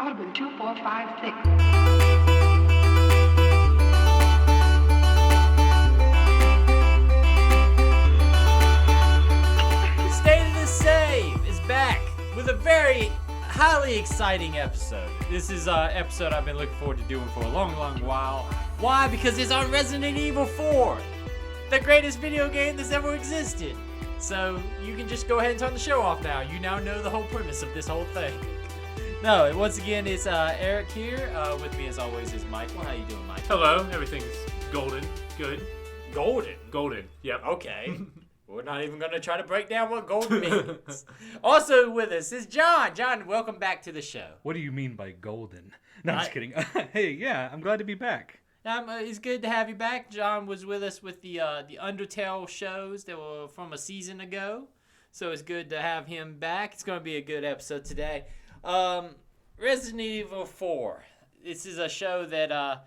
Audubon 2456. State of the Save is back with a very highly exciting episode. This is an episode I've been looking forward to doing for a long while. Why? Because it's on Resident Evil 4, the greatest video game that's ever existed. So you can just go ahead and turn the show off now. You now know the whole premise of this whole thing. No, once again, it's Eric here. With me, as always, is Michael. How you doing, Mike? Hello. Everything's golden. Good. Golden? Golden. Yep. Okay. We're not even going to try to break down what golden means. Also with us is John. John, welcome back to the show. What do you mean by golden? No, I'm just kidding. Hey, yeah, I'm glad to be back. It's good to have you back. John was with us with the Undertale shows that were from a season ago. So it's good to have him back. It's going to be a good episode today. Resident Evil 4. This is a show that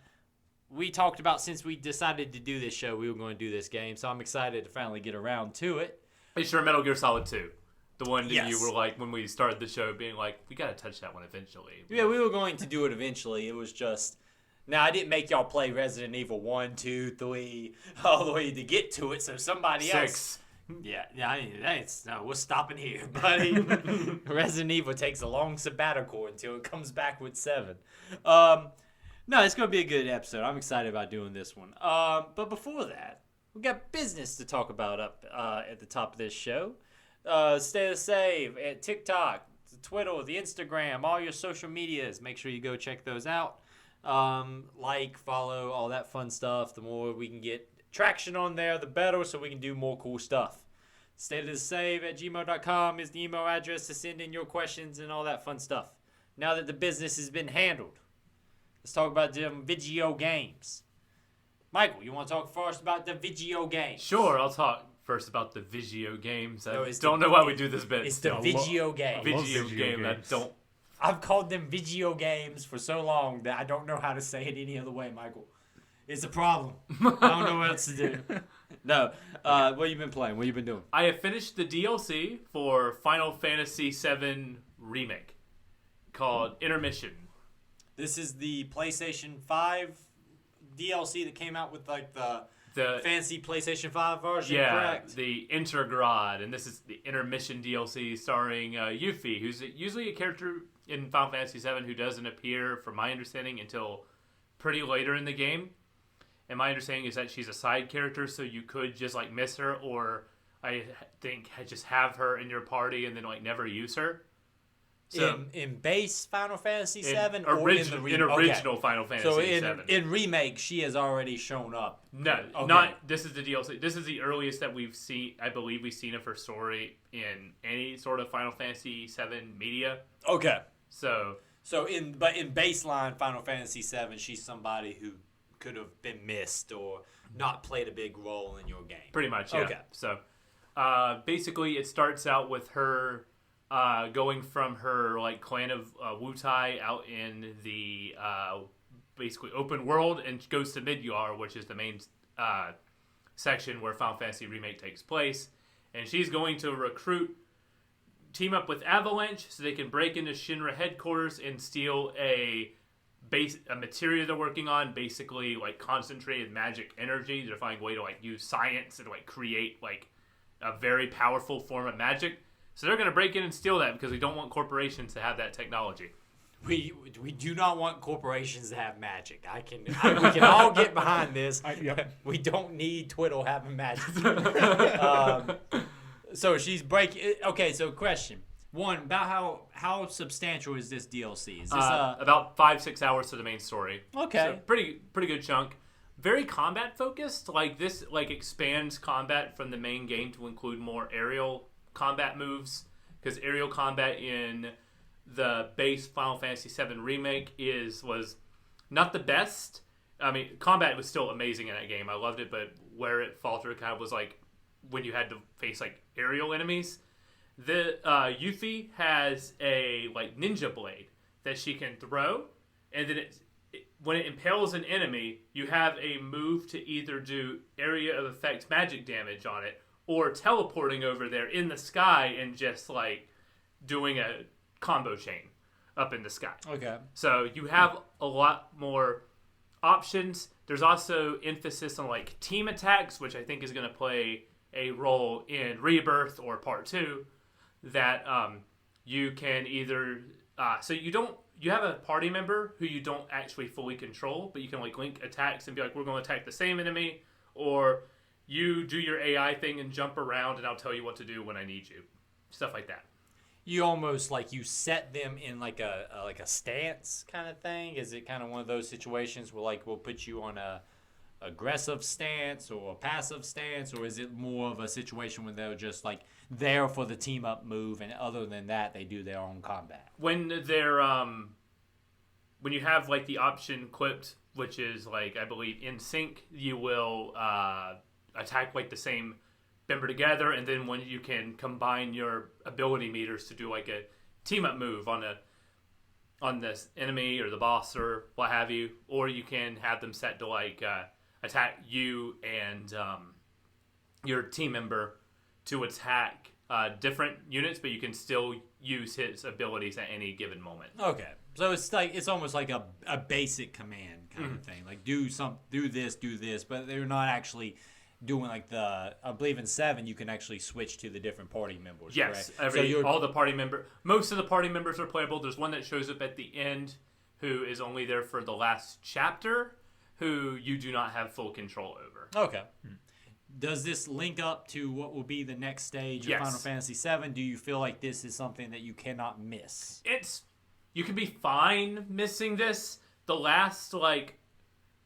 we talked about since we decided to do this show. We were going to do this game, so I'm excited to finally get around to it. It's sure Metal Gear Solid 2. The one that Yes. you were like, when we started the show, being like, we got to touch that one eventually. Yeah, we were going to do it eventually. It was just... Now, I didn't make y'all play Resident Evil 1, 2, 3, all the way to get to it, so somebody 6. else... Yeah, no, we're stopping here, buddy. Resident Evil takes a long sabbatical until it comes back with 7. No, it's going to be a good episode. I'm excited about doing this one. But before that, we got business to talk about up at the top of this show. Stay the save at TikTok, the Twitter, the Instagram, all your social medias. Make sure you go check those out. Like, follow, all that fun stuff. The more we can get traction on there, the better, so we can do more cool stuff. stateofthesave@gmail.com is the email address to send in your questions and all that fun stuff. Now that the business has been handled, let's talk about the video games. Michael, you want to talk first about the video games? Sure, I'll talk first about the video games. I No, it's don't the- know why we do this bit. It's the video game. video video game. I games. don't. I've called them video games for so long that I don't know how to say it any other way, Michael. It's a problem. I don't know what else to do. No. What have you been playing? What have you been doing? I have finished the DLC for Final Fantasy VII Remake called INTERmission. This is the PlayStation 5 DLC that came out with like the fancy PlayStation 5 version, correct? The Intergrad, and this is the INTERmission DLC starring Yuffie, who's usually a character in Final Fantasy VII who doesn't appear, from my understanding, until pretty later in the game. And my understanding is that she's a side character, so you could just like miss her, or I think just have her in your party and then like never use her. So In base Final Fantasy VII, or or in the original Final Fantasy So VII. in Remake, she has already shown up. No, Okay. not. This is the DLC. This is the earliest that we've seen. I believe we've seen of her story in any sort of Final Fantasy VII media. Okay. So in baseline Final Fantasy VII, she's somebody who could have been missed or not played a big role in your game. pretty much, yeah. Okay. So basically, it starts out with her going from her like clan of Wutai out in the basically open world, and goes to Midgar, which is the main section where Final Fantasy Remake takes place. And she's going to team up with Avalanche so they can break into Shinra headquarters and steal a material they're working on, basically like concentrated magic energy. They're finding a way to like use science and like create like a very powerful form of magic. So they're going to break in and steal that because we don't want corporations to have that technology. We do not want corporations to have magic. We can all get behind this. Yep. We don't need Twiddle having magic. So she's breaking. Okay, so question one about how substantial is this DLC? Is this About 5-6 hours to the main story. Okay. So pretty good chunk. Very combat focused. Like this like expands combat from the main game to include more aerial combat moves, because aerial combat in the base Final Fantasy VII Remake was not the best. I mean, combat was still amazing in that game. I loved it, but where it faltered kind of was like when you had to face like aerial enemies. The Yuffie has a like ninja blade that she can throw, and then when it impales an enemy, you have a move to either do area of effect magic damage on it, or teleporting over there in the sky and just like doing a combo chain up in the sky. Okay. So you have a lot more options. There's also emphasis on like team attacks, which I think is going to play a role in Rebirth or Part 2, that you can either so you have a party member who you don't actually fully control, but you can like link attacks and be like, we're going to attack the same enemy, or you do your AI thing and jump around and I'll tell you what to do when I need you. Stuff like that. You almost like you set them in like a stance kind of thing. Is it kind of one of those situations where like we'll put you on a aggressive stance or a passive stance, or is it more of a situation where they're just like there for the team up move, and other than that they do their own combat? When they're when you have like the option equipped, which is like I believe in sync, you will attack like the same member together, and then when you can combine your ability meters to do like a team up move on this enemy or the boss or what have you, or you can have them set to like attack you and your team member to attack different units, but you can still use his abilities at any given moment. Okay, so it's almost like a basic command kind of thing, like do this, but they're not actually doing like I believe in 7 you can actually switch to the different party members. Yes, correct? Most of the party members are playable. There's one that shows up at the end who is only there for the last chapter, who you do not have full control over. Okay. Does this link up to what will be the next stage Yes. of Final Fantasy VII? Do you feel like this is something that you cannot miss? You can be fine missing this. The last like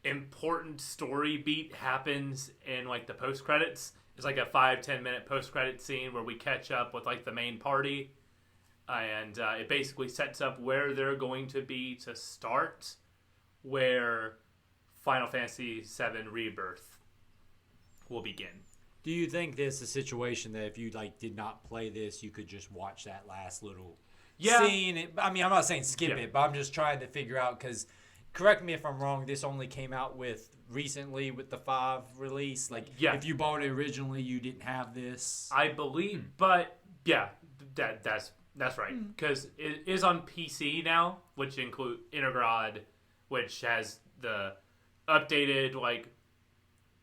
important story beat happens in like the post credits. It's like a 5-10 minute post credit scene where we catch up with like the main party, and it basically sets up where they're going to be to start, where Final Fantasy VII Rebirth will begin. Do you think there's a situation that if you like did not play this, you could just watch that last little scene? I mean, I'm not saying skip it, but I'm just trying to figure out, because correct me if I'm wrong, this only came out recently with the 5 release. Like, if you bought it originally, you didn't have this. I believe, but yeah, that's right, because it is on PC now, which include Intergrad, which has the updated like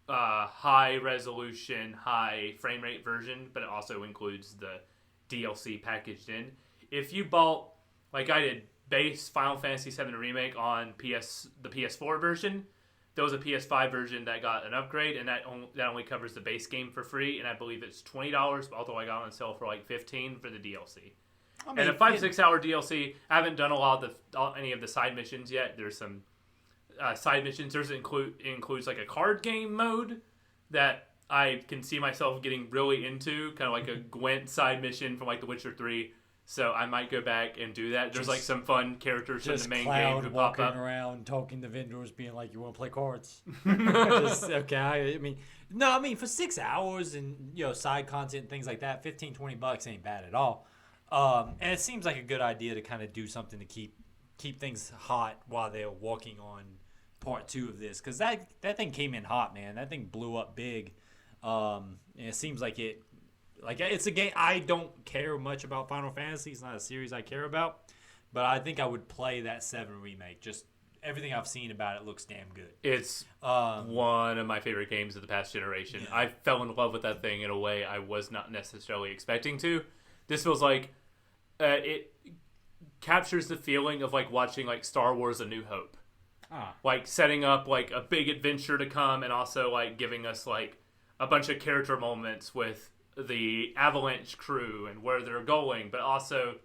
high resolution, high frame rate version, but it also includes the DLC packaged in. If you bought, like I did, base Final Fantasy VII Remake on the PS4 version, there was a PS5 version that got an upgrade, and that only covers the base game for free, and I believe it's $20, although I got on sale for like $15 for the DLC. I mean, and a 5-6 hour DLC. I haven't done any of the side missions yet. There's some side missions. Includes like a card game mode that I can see myself getting really into, kind of like a Gwent side mission from like The Witcher 3. So I might go back and do that. There's like some fun characters from the main game who pop up. Walking around talking to vendors, being like, "You want to play cards?" Okay. I mean, for 6 hours and side content and things like that, $15-$20 ain't bad at all. And it seems like a good idea to kind of do something to keep things hot while they're working on Part 2 of this, because that thing came in hot, man. That thing blew up big. And it seems like it's a game. I don't care much about Final Fantasy. It's not a series I care about, but I think I would play that 7 remake. Just everything I've seen about it looks damn good. It's one of my favorite games of the past generation. Yeah. I fell in love with that thing in a way I was not necessarily expecting to. This feels like it captures the feeling of like watching like Star Wars: A New Hope. Like setting up like a big adventure to come, and also like giving us like a bunch of character moments with the Avalanche crew and where they're going, but also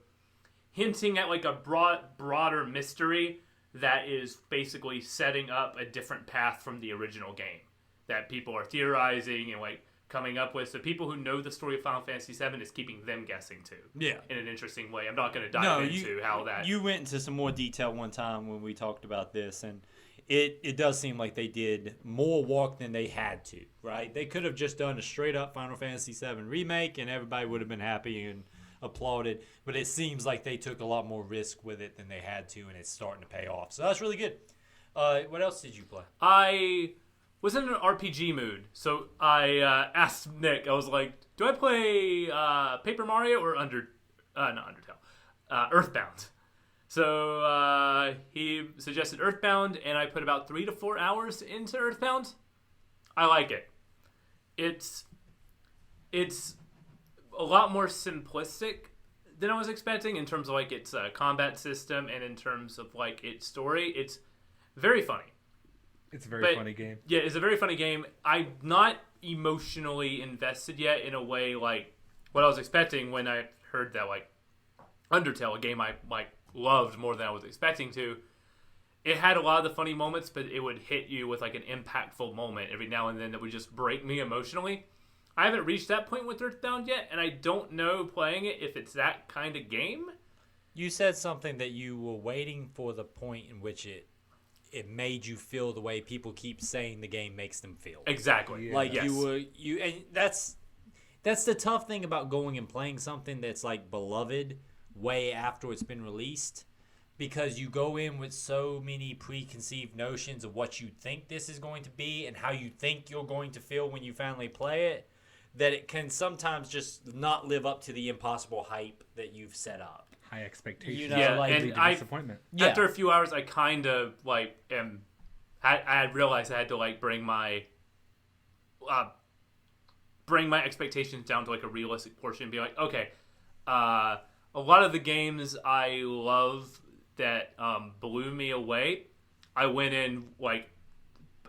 hinting at like a broader mystery that is basically setting up a different path from the original game that people are theorizing and like coming up with. So people who know the story of Final Fantasy VII is keeping them guessing too. Yeah. In an interesting way. I'm not going to dive into how that... You went into some more detail one time when we talked about this, and it does seem like they did more work than they had to, right? They could have just done a straight-up Final Fantasy VII remake, and everybody would have been happy and applauded, but it seems like they took a lot more risk with it than they had to, and it's starting to pay off. So that's really good. What else did you play? I was in an RPG mood, so I asked Nick, I was like, do I play Paper Mario or not Undertale? Earthbound. So he suggested Earthbound, and I put about 3 to 4 hours into Earthbound. I like it. It's a lot more simplistic than I was expecting in terms of like its combat system and in terms of like its story. It's very funny. It's a very funny game. Yeah, it's a very funny game. I'm not emotionally invested yet in a way like what I was expecting when I heard that like Undertale, a game I like loved more than I was expecting to. It had a lot of the funny moments, but it would hit you with like an impactful moment every now and then that would just break me emotionally. I haven't reached that point with Earthbound yet, and I don't know playing it if it's that kind of game. You said something that you were waiting for the point in which it made you feel the way people keep saying the game makes them feel. Exactly. Yeah. Like and that's the tough thing about going and playing something that's like beloved way after it's been released, because you go in with so many preconceived notions of what you think this is going to be and how you think you're going to feel when you finally play it, that it can sometimes just not live up to the impossible hype that you've set up. High expectations. You know, Yeah, like and disappointment. After a few hours, I kind of like I realized I had to like bring my expectations down to like a realistic portion and be like, okay, a lot of the games I love that blew me away, I went in like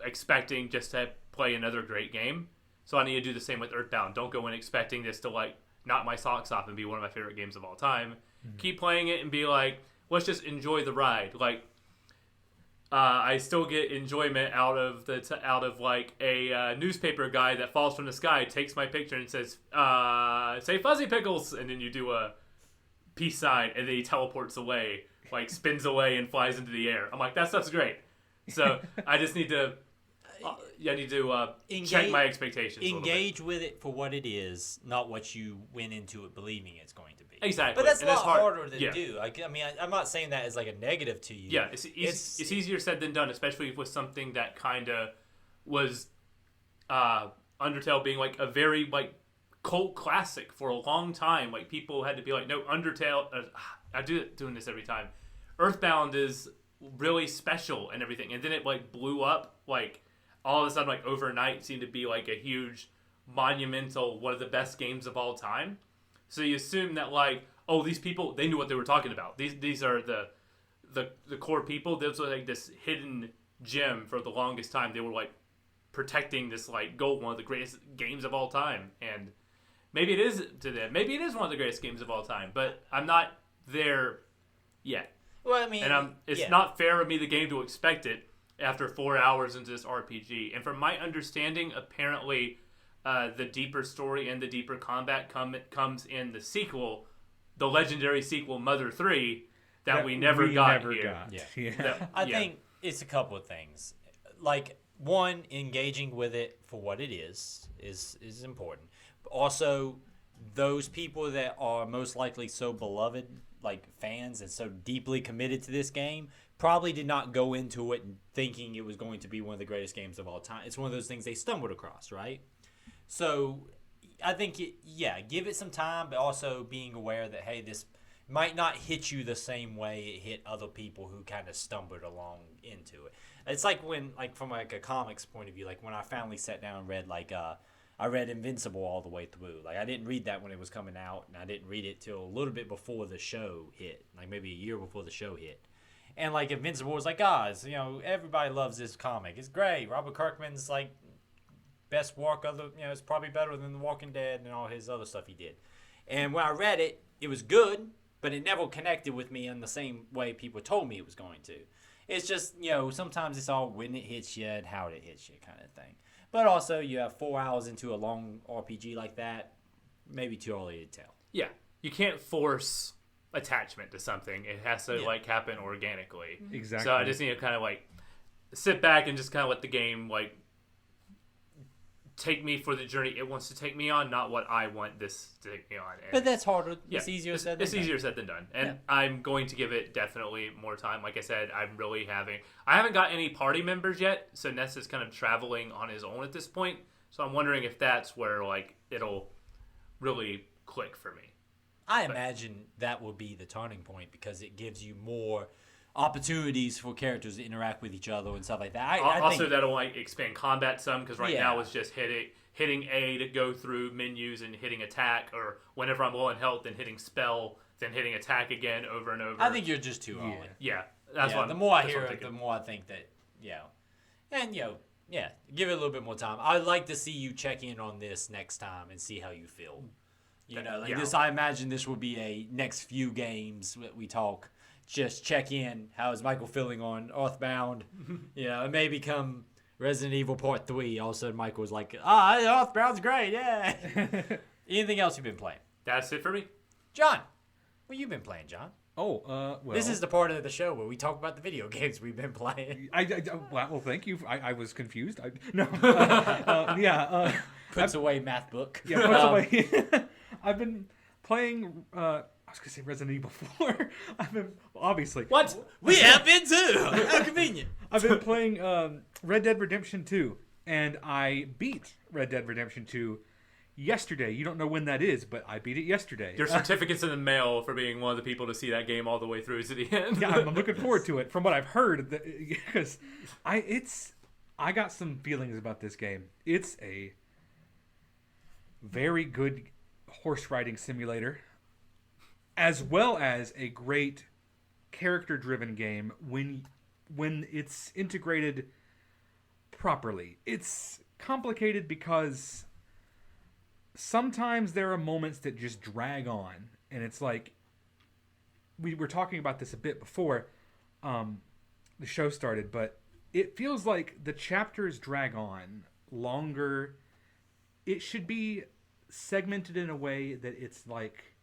expecting just to play another great game. So I need to do the same with Earthbound. Don't go in expecting this to like knock my socks off and be one of my favorite games of all time. Mm-hmm. Keep playing it and be like, let's just enjoy the ride. Like, I still get enjoyment out of like a newspaper guy that falls from the sky, takes my picture and says, "Say Fuzzy Pickles," and then you do a peace sign, and then he teleports away, like spins away and flies into the air. I'm like, that stuff's great. So I just need to. Check my expectations. Engage with it for what it is, not what you went into it believing it's going to be. Exactly, but that's a lot harder to yeah. do. Like, I mean, I'm not saying that as like a negative to you. Yeah, it's easier said than done, especially with something that kind of was Undertale being like a very like cult classic for a long time. Like people had to be like, no, Undertale. I do doing this every time. Earthbound is really special and everything, and then it like blew up like. All of a sudden, like overnight, seemed to be like a huge, monumental, one of the best games of all time. So you assume that like, oh, these people, they knew what they were talking about. These are the core people. This was like this hidden gem for the longest time. They were like protecting this like gold, one of the greatest games of all time. And maybe it is to them. Maybe it is one of the greatest games of all time. But I'm not there yet. Well, I mean, and it's not fair of me, the game, to expect it after 4 hours into this RPG. And from my understanding, apparently the deeper story and the deeper combat comes in the sequel, the legendary sequel Mother 3, that we never got here. Yeah. I think it's a couple of things. Like, one, engaging with it for what it is important. But also, those people that are most likely so beloved, like fans, and so deeply committed to this game, probably did not go into it thinking it was going to be one of the greatest games of all time. It's one of those things they stumbled across, right? So I think, give it some time, but also being aware that, hey, this might not hit you the same way it hit other people who kind of stumbled along into it. It's like when, like from like a comics point of view, like when I finally sat down and read, like, I read Invincible all the way through. Like, I didn't read that when it was coming out, and I didn't read it till a little bit before the show hit, like maybe a year before the show hit. And, like, Invincible was like, everybody loves this comic. It's great. Robert Kirkman's, like, best work. It's probably better than The Walking Dead and all his other stuff he did. And when I read it, it was good, but it never connected with me in the same way people told me it was going to. It's just, sometimes it's all when it hits you and how it hits you kind of thing. But also, you have 4 hours into a long RPG like that, maybe too early to tell. Yeah. You can't force attachment to something. It has to like happen organically. Exactly. So I just need to kind of like sit back and just kind of let the game like take me for the journey it wants to take me on, not what I want this to take me on. And but that's harder. Yeah, it's easier said than done. It's easier said than done. And I'm going to give it definitely more time. Like I said, I haven't got any party members yet, so Ness is kind of traveling on his own at this point. So I'm wondering if that's where like it'll really click for me. I imagine that will be the turning point because it gives you more opportunities for characters to interact with each other and stuff like that. I think that'll like expand combat some because right Yeah. now it's just hitting A to go through menus and hitting attack, or whenever I'm low on health, then hitting spell, then hitting attack again over and over. I think you're just too early. Yeah, that's what The more I that's what hear I'm it, the thinking. more I think that, and give it a little bit more time. I'd like to see you check in on this next time and see how you feel. This. I imagine this will be a next few games that we talk. Just check in. How is Michael feeling on Earthbound? It may become Resident Evil Part 3. All of a sudden, Michael was like, Earthbound's great, yeah. Anything else you've been playing? That's it for me. John, what you been playing, John? Oh, well. This is the part of the show where we talk about the video games we've been playing. Well, thank you. I was confused. Puts away math book. Yeah, puts away. I've been playing. I was gonna say Resident Evil 4. I've been obviously. What? We have been too. How convenient. I've been playing Red Dead Redemption 2, and I beat Red Dead Redemption 2 yesterday. You don't know when that is, but I beat it yesterday. Your certificate's in the mail for being one of the people to see that game all the way through to the end. Yeah, I'm looking forward to it. From what I've heard, because I got some feelings about this game. It's a very good horse riding simulator, as well as a great character driven game when it's integrated properly. It's complicated because sometimes there are moments that just drag on, and it's like we were talking about this a bit before the show started, but it feels like the chapters drag on longer. It should be segmented in a way that it's like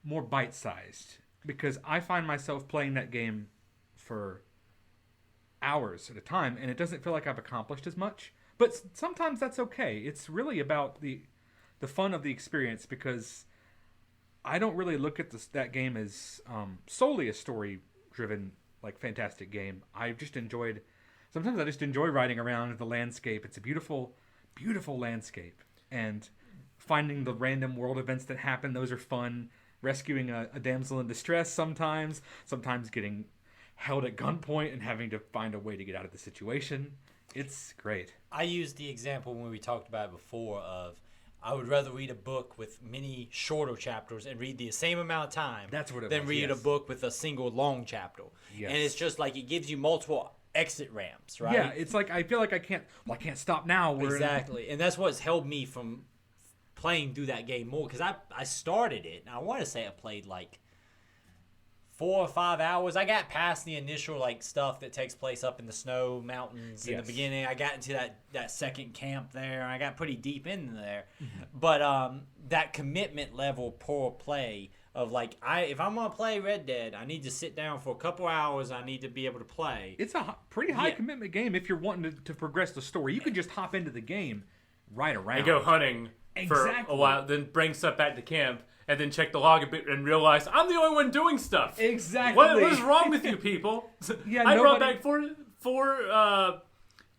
more bite-sized, because I find myself playing that game for hours at a time, and it doesn't feel like I've accomplished as much. But sometimes that's okay. It's really about the fun of the experience, because I don't really look at that game as solely a story-driven, like, fantastic game. Sometimes I just enjoy riding around the landscape. It's a beautiful, beautiful landscape. And finding the random world events that happen, those are fun. Rescuing a damsel in distress sometimes getting held at gunpoint and having to find a way to get out of the situation. It's great. I used the example when we talked about it before of I would rather read a book with many shorter chapters and read the same amount of time than read a book with a single long chapter. Yes. And it's just like it gives you multiple exit ramps, right? Yeah, it's like I feel like I can't stop now. Exactly. And that's what's held me from playing through that game more, because I started it and I want to say I played like 4 or 5 hours. I got past the initial like stuff that takes place up in the snow mountains in the beginning. I got into that second camp there. I got pretty deep in there. Mm-hmm. But that commitment level per play of like if I'm gonna play Red Dead, I need to sit down for a couple hours. I need to be able to play. It's a pretty high commitment game if you're wanting to progress the story. You could just hop into the game right around and go hunting for a while, then bring stuff back to camp, and then check the log a bit and realize I'm the only one doing stuff. Exactly. What is wrong with you people? I brought back four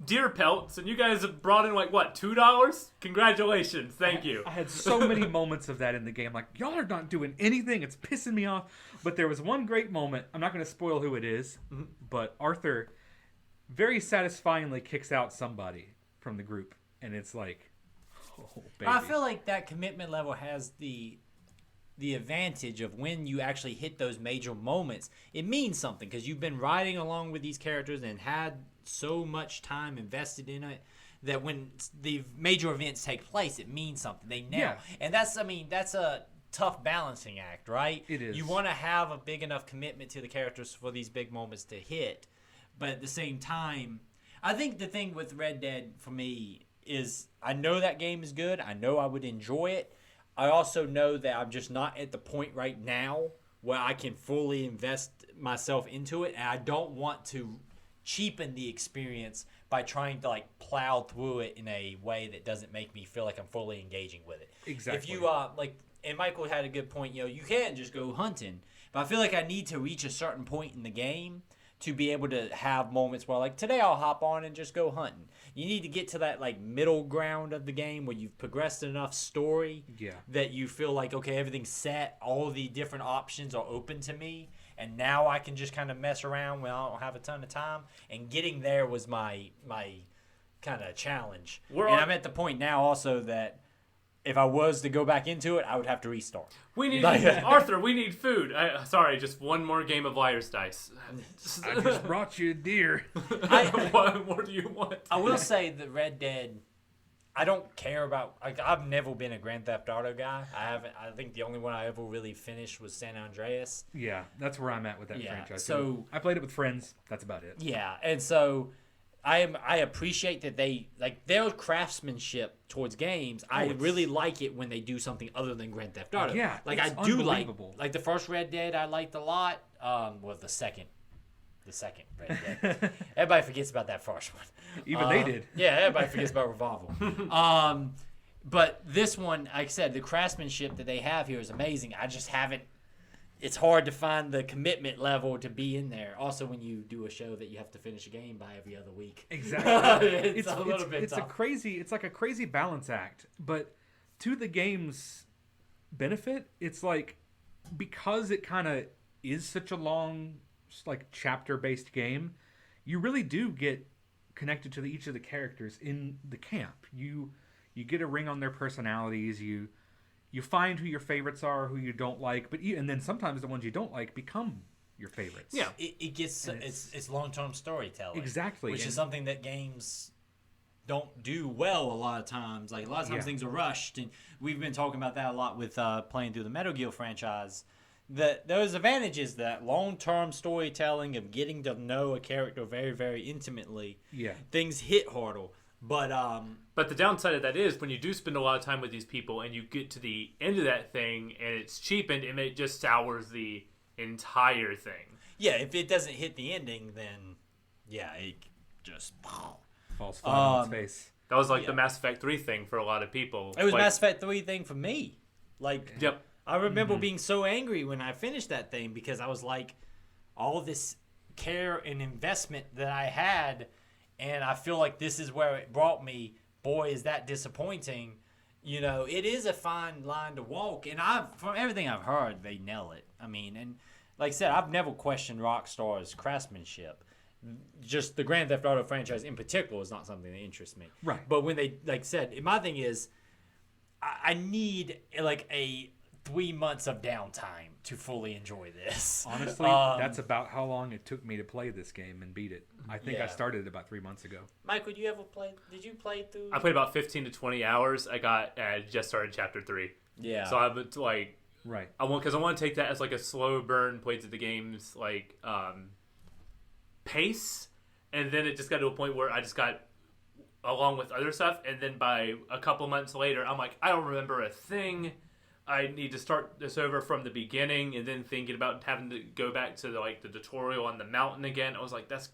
deer pelts, and you guys have brought in like what, $2? Congratulations, thank you. I had so many moments of that in the game. Like, y'all are not doing anything. It's pissing me off. But there was one great moment. I'm not going to spoil who it is, but Arthur very satisfyingly kicks out somebody from the group, and it's like, oh, baby. I feel like that commitment level has the advantage of when you actually hit those major moments, it means something because you've been riding along with these characters and had so much time invested in it that when the major events take place, it means something. They nail. Yeah. And that's a tough balancing act, right? It is. You want to have a big enough commitment to the characters for these big moments to hit, but at the same time, I think the thing with Red Dead for me is I know that game is good. I know I would enjoy it. I also know that I'm just not at the point right now where I can fully invest myself into it, and I don't want to cheapen the experience by trying to like plow through it in a way that doesn't make me feel like I'm fully engaging with it. Exactly. If you and Michael had a good point, you can't just go hunting, but I feel like I need to reach a certain point in the game to be able to have moments where, like, today I'll hop on and just go hunting. You need to get to that, like, middle ground of the game where you've progressed enough story that you feel like, okay, everything's set. All the different options are open to me. And now I can just kind of mess around when I don't have a ton of time. And getting there was my kind of challenge. I'm at the point now also that if I was to go back into it, I would have to restart. We need Arthur. We need food. Sorry, just one more game of liar's dice. I just brought you a deer. What more do you want? I will say that Red Dead, I don't care about. I've never been a Grand Theft Auto guy. I think the only one I ever really finished was San Andreas. Yeah, that's where I'm at with that franchise. So I played it with friends. That's about it. Yeah, and so I appreciate that they like their craftsmanship towards games. I really like it when they do something other than Grand Theft Auto. Yeah, like I do like the first Red Dead. I liked a lot. Well, the second Red Dead. Everybody forgets about that first one. Even they did. Yeah, everybody forgets about Revolver. But this one, like I said, the craftsmanship that they have here is amazing. I just haven't. It's hard to find the commitment level to be in there. Also, when you do a show that you have to finish a game by every other week. Exactly. it's a little bit tough. It's like a crazy balance act. But to the game's benefit, it's like because it kind of is such a long, like chapter-based game, you really do get connected to each of the characters in the camp. You get a ring on their personalities. You find who your favorites are, who you don't like, and then sometimes the ones you don't like become your favorites. Yeah, it gets it's long-term storytelling. Exactly, which is something that games don't do well a lot of times. Like a lot of times things are rushed, and we've been talking about that a lot with playing through the Metal Gear franchise. That those advantages, that long-term storytelling of getting to know a character very, very intimately. Yeah, things hit harder. But the downside of that is when you do spend a lot of time with these people and you get to the end of that thing and it's cheapened and it just sours the entire thing. Yeah, if it doesn't hit the ending, then it just falls flat on its face. That was like the Mass Effect 3 thing for a lot of people. It was Mass Effect 3 thing for me. Yep. I remember being so angry when I finished that thing because I was like, all this care and investment that I had. And I feel like this is where it brought me. Boy, is that disappointing. You know, it is a fine line to walk. And from everything I've heard, they nail it. I mean, and like I said, I've never questioned Rockstar's craftsmanship. Just the Grand Theft Auto franchise in particular is not something that interests me. Right. But when they, like I said, my thing is, I need like a 3 months of downtime to fully enjoy this. Honestly, that's about how long it took me to play this game and beat it. I think I started it about 3 months ago. Michael, did you play through? I played about 15 to 20 hours. I just started chapter 3. Yeah. So I've like, right. I want to take that as like a slow burn, play through the game's like pace, and then it just got to a point where I just got along with other stuff, and then by a couple months later, I'm like, I don't remember a thing. I need to start this over from the beginning, and then thinking about having to go back to the tutorial on the mountain again. I was like, that's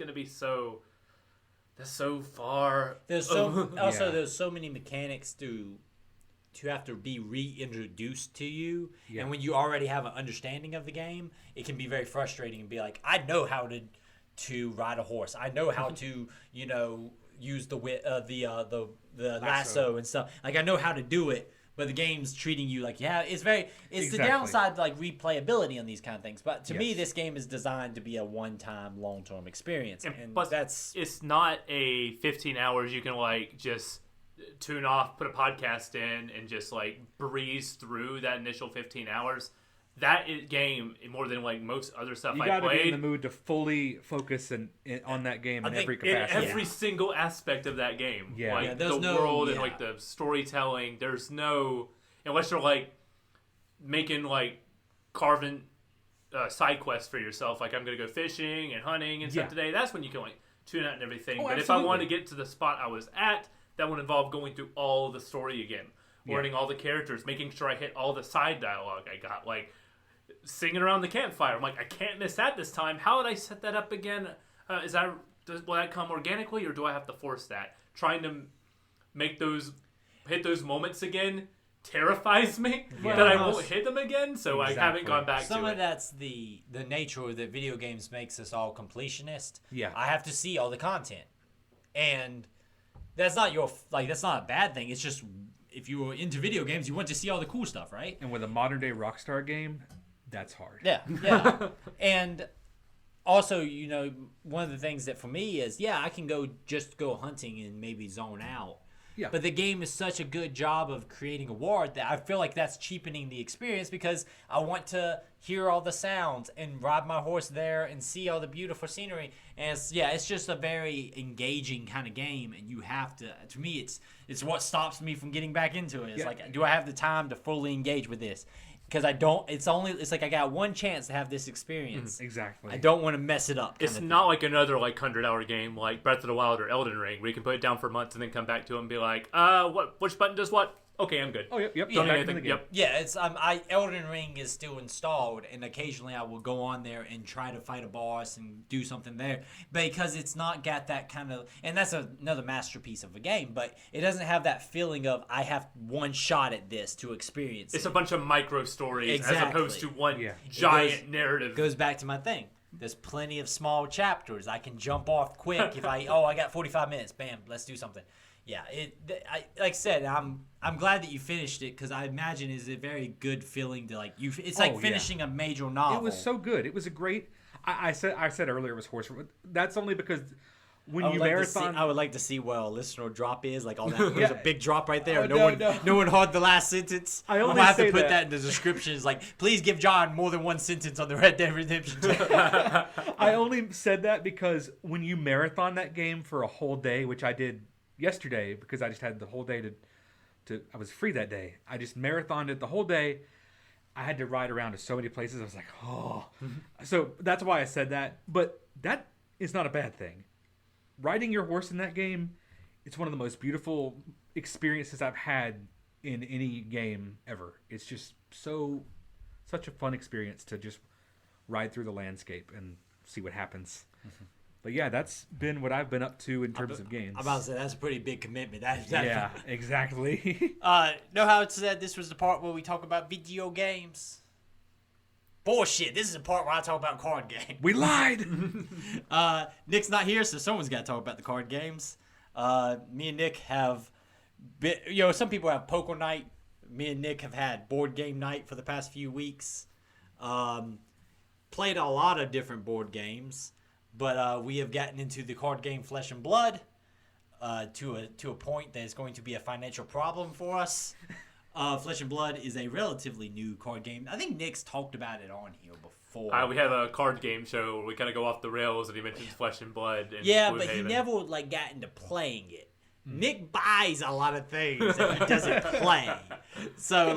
so far. There's so many mechanics to have to be reintroduced to you, and when you already have an understanding of the game, it can be very frustrating and be like, I know how to ride a horse. I know how to use the lasso and stuff. Like I know how to do it. But the game's treating you like, it's the downside, like replayability on these kind of things. But to me, this game is designed to be a one-time, long-term experience. And plus, it's not a 15 hours you can like just tune off, put a podcast in, and just like breeze through that initial 15 hours. That game, more than like most other stuff I played, you got to be in the mood to fully focus on that game in every capacity. In every single aspect of that game. Yeah. Like the world and like the storytelling. There's no, unless you're like making like carving side quests for yourself. Like I'm going to go fishing and hunting and stuff today. That's when you can like tune out and everything. But if I want to get to the spot I was at, that would involve going through all the story again. Learning all the characters, making sure I hit all the side dialogue I got. Like, singing around the campfire. I'm like, I can't miss that this time. How would I set that up again? Will that come organically, or do I have to force that? Trying to hit those moments again terrifies me Yeah. that I won't hit them again. So I haven't Exactly. gone back Some to of it. that's the nature that video games makes us all completionist. Yeah. I have to see all the content, and that's not that's not a bad thing. It's just if you were into video games, you want to see all the cool stuff, right? And with a modern day Rockstar game, that's hard. Yeah. And also, one of the things that for me is, I can go hunting and maybe zone out. Yeah. But the game is such a good job of creating a world that I feel like that's cheapening the experience because I want to hear all the sounds and ride my horse there and see all the beautiful scenery. And it's just a very engaging kind of game. And you have to me, it's what stops me from getting back into it. It's like, do I have the time to fully engage with this? Because I don't. It's like I got one chance to have this experience. Exactly. I don't want to mess it up. It's not like another 100-hour game like Breath of the Wild or Elden Ring where you can put it down for months and then come back to it and be like, which button does what? Okay, I'm good. Oh, yep. Don't need Back in anything. the game. Yep. Yeah, it's Elden Ring is still installed, and occasionally I will go on there and try to fight a boss and do something there because it's not got that kind of, and that's another masterpiece of a game, but it doesn't have that feeling of I have one shot at this to experience. It's it. a bunch of micro stories as Exactly. opposed to one Yeah. giant narrative. Goes back to my thing. There's plenty of small chapters. I can jump off quick if I got 45 minutes. Bam, let's do something. Yeah, like I said, I'm glad that you finished it because I imagine it's a very good feeling to it's like finishing a major novel. It was so good. It was a great. I said earlier it was horse. That's only because when you marathon. I would like to see where a listener drop is. Like all that, there's a big drop right there. Oh, no one heard the last sentence. I I'm only gonna have to say put that. that in the description. It's like, please give John more than one sentence on the Red Dead Redemption. I only said that because when you marathon that game for a whole day, which I did yesterday because I just had the whole day to I was free that day. I just marathoned it the whole day. I had to ride around to so many places. I was like, oh. So that's why I said that. But that is not a bad thing. Riding your horse in that game, it's one of the most beautiful experiences I've had in any game ever. It's just such a fun experience to just ride through the landscape and see what happens. But yeah, that's been what I've been up to in terms of games. I'm about to say that's a pretty big commitment. Yeah, exactly. Know how it said this was the part where we talk about video games? Bullshit. This is the part where I talk about card games. We lied. Nick's not here, so someone's got to talk about the card games. Me and Nick have been, some people have poker night. Me and Nick have had board game night for the past few weeks. Played a lot of different board games. But we have gotten into the card game Flesh and Blood to a point that is going to be a financial problem for us. Flesh and Blood is a relatively new card game. I think Nick's talked about it on here before. We have a card game show where we kind of go off the rails, and he mentions Flesh and Blood. And Yeah, Blue but Haven. he never got into playing it. Nick buys a lot of things that he doesn't play. So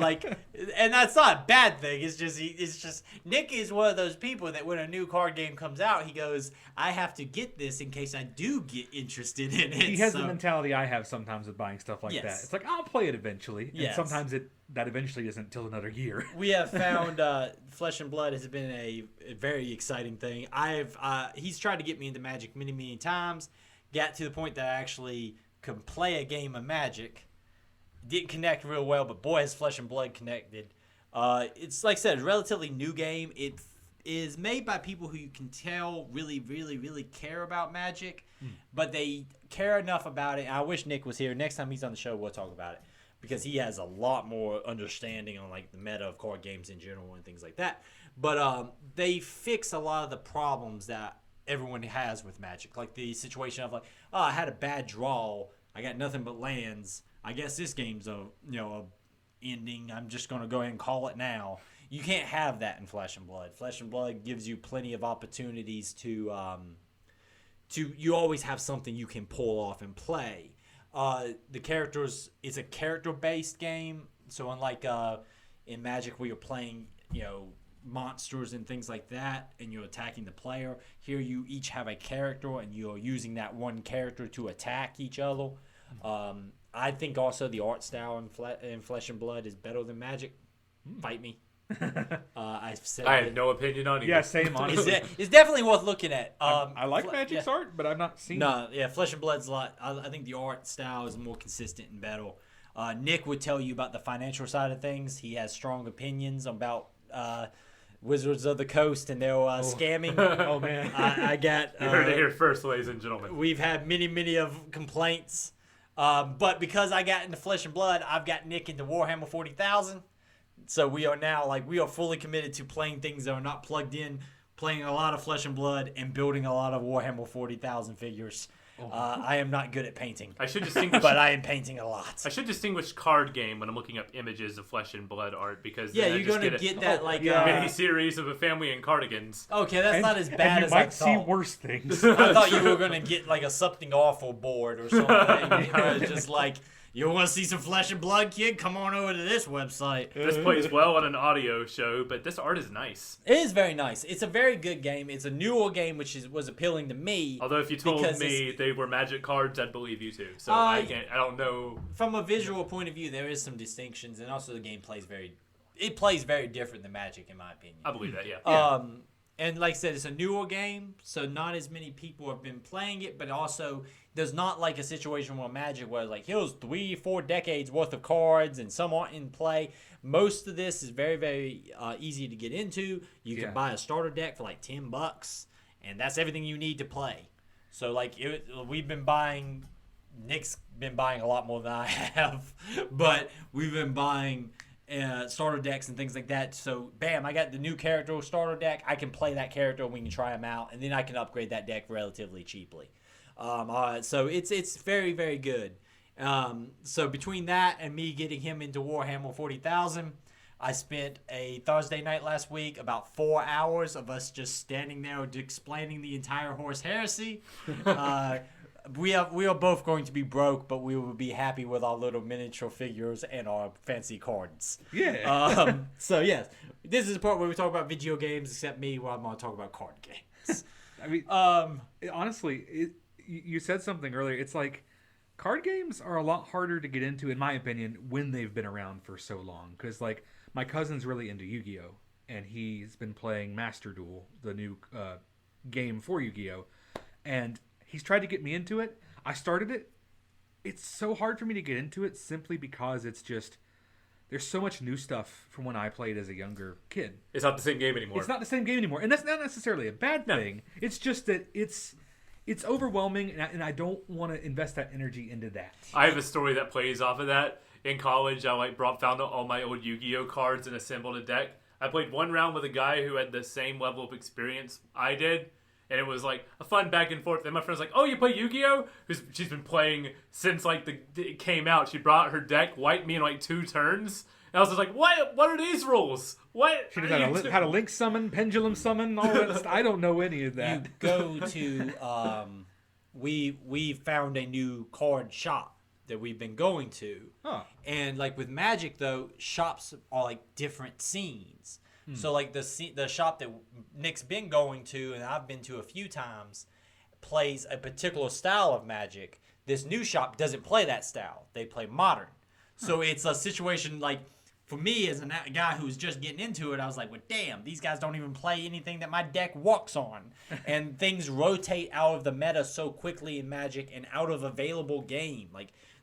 and that's not a bad thing. It's just Nick is one of those people that when a new card game comes out, he goes, I have to get this in case I do get interested in it. He has the mentality I have sometimes with buying stuff like that. It's like, I'll play it eventually. Yes. And sometimes that eventually isn't until another year. We have found Flesh and Blood has been a very exciting thing. He's tried to get me into Magic many times. Got to the point that I actually could play a game of Magic. Didn't connect real well, but boy, has Flesh and Blood connected. It's like I said, a relatively new game. It is made by people who you can tell really, really, really care about Magic, but they care enough about it. I wish Nick was here. Next time he's on the show, we'll talk about it because he has a lot more understanding on the meta of card games in general and things like that. But they fix a lot of the problems that everyone has with Magic, like the situation of I had a bad draw, I got nothing but lands. I guess this game's a ending. I'm just gonna go ahead and call it now. You can't have that in Flesh and Blood. Flesh and Blood gives you plenty of opportunities to you always have something you can pull off and play. The characters, it's a character-based game, so unlike in Magic where you're playing monsters and things like that and you're attacking the player, here you each have a character and you're using that one character to attack each other. I think also the art style in Flesh and Blood is better than Magic. Fight me. I have no opinion on it. Yeah, same, honestly. It's definitely worth looking at. I like Magic's art, but I've not seen it. No, yeah, Flesh and Blood's a lot. I think the art style is more consistent and better. Nick would tell you about the financial side of things. He has strong opinions about Wizards of the Coast and their scamming. Oh man, I got. You heard it here first, ladies and gentlemen. We've had many of complaints, but because I got into Flesh and Blood, I've got Nick into Warhammer 40,000. So we are now we are fully committed to playing things that are not plugged in, playing a lot of Flesh and Blood, and building a lot of Warhammer 40,000 figures. I am not good at painting. I should distinguish, but I am painting a lot. I should distinguish card game when I'm looking up images of Flesh and Blood art because yeah, then you're gonna get that mini series of a family in cardigans. Okay, that's not as bad as I thought. see worse things. I thought you were gonna get a something awful board or something. Just you want to see some Flesh and Blood, kid? Come on over to this website. This plays well on an audio show, but this art is nice. It is very nice. It's a very good game. It's a newer game, which was appealing to me. Although if you told me they were Magic cards, I'd believe you too. So I don't know. From a visual point of view, there is some distinctions, and also the game plays very different than Magic, in my opinion. I believe that, yeah. And like I said, it's a newer game, so not as many people have been playing it, but also there's not a situation where Magic where here's 3-4 decades worth of cards and some aren't in play. Most of this is very, very easy to get into. You can buy a starter deck for $10, and that's everything you need to play. So we've been buying, Nick's been buying a lot more than I have, but we've been buying starter decks and things like that. So, bam, I got the new character starter deck. I can play that character and we can try him out, and then I can upgrade that deck relatively cheaply. So it's very, very good. So between that and me getting him into Warhammer 40,000, I spent a Thursday night last week about 4 hours of us just standing there explaining the entire Horse Heresy. We are both going to be broke, but we will be happy with our little miniature figures and our fancy cards. Yeah. So yes, this is the part where we talk about video games, except me, where I'm going to talk about card games. I mean, honestly, you said something earlier. It's card games are a lot harder to get into, in my opinion, when they've been around for so long. Because my cousin's really into Yu-Gi-Oh, and he's been playing Master Duel, the new game for Yu-Gi-Oh, and he's tried to get me into it. I started it. It's so hard for me to get into it simply because it's just there's so much new stuff from when I played as a younger kid. It's not the same game anymore. It's not the same game anymore, and that's not necessarily a bad thing. It's just that it's overwhelming, and I don't want to invest that energy into that. I have a story that plays off of that. In college, I found all my old Yu-Gi-Oh cards and assembled a deck. I played one round with a guy who had the same level of experience I did. And it was a fun back and forth. And my friend's like, "Oh, you play Yu-Gi-Oh?" She's been playing since it came out. She brought her deck, wiped me in 2 turns. And I was just like, "What? What are these rules? What?" She knows how to link summon, pendulum summon, all that stuff. I don't know any of that. You go to we found a new card shop that we've been going to. Huh. And with Magic though, shops are different scenes. So the shop that Nick's been going to and I've been to a few times plays a particular style of Magic. This new shop doesn't play that style. They play modern. So it's a situation for me as a guy who's just getting into it, I was like, well, damn, these guys don't even play anything that my deck walks on. And things rotate out of the meta so quickly in Magic and out of available game.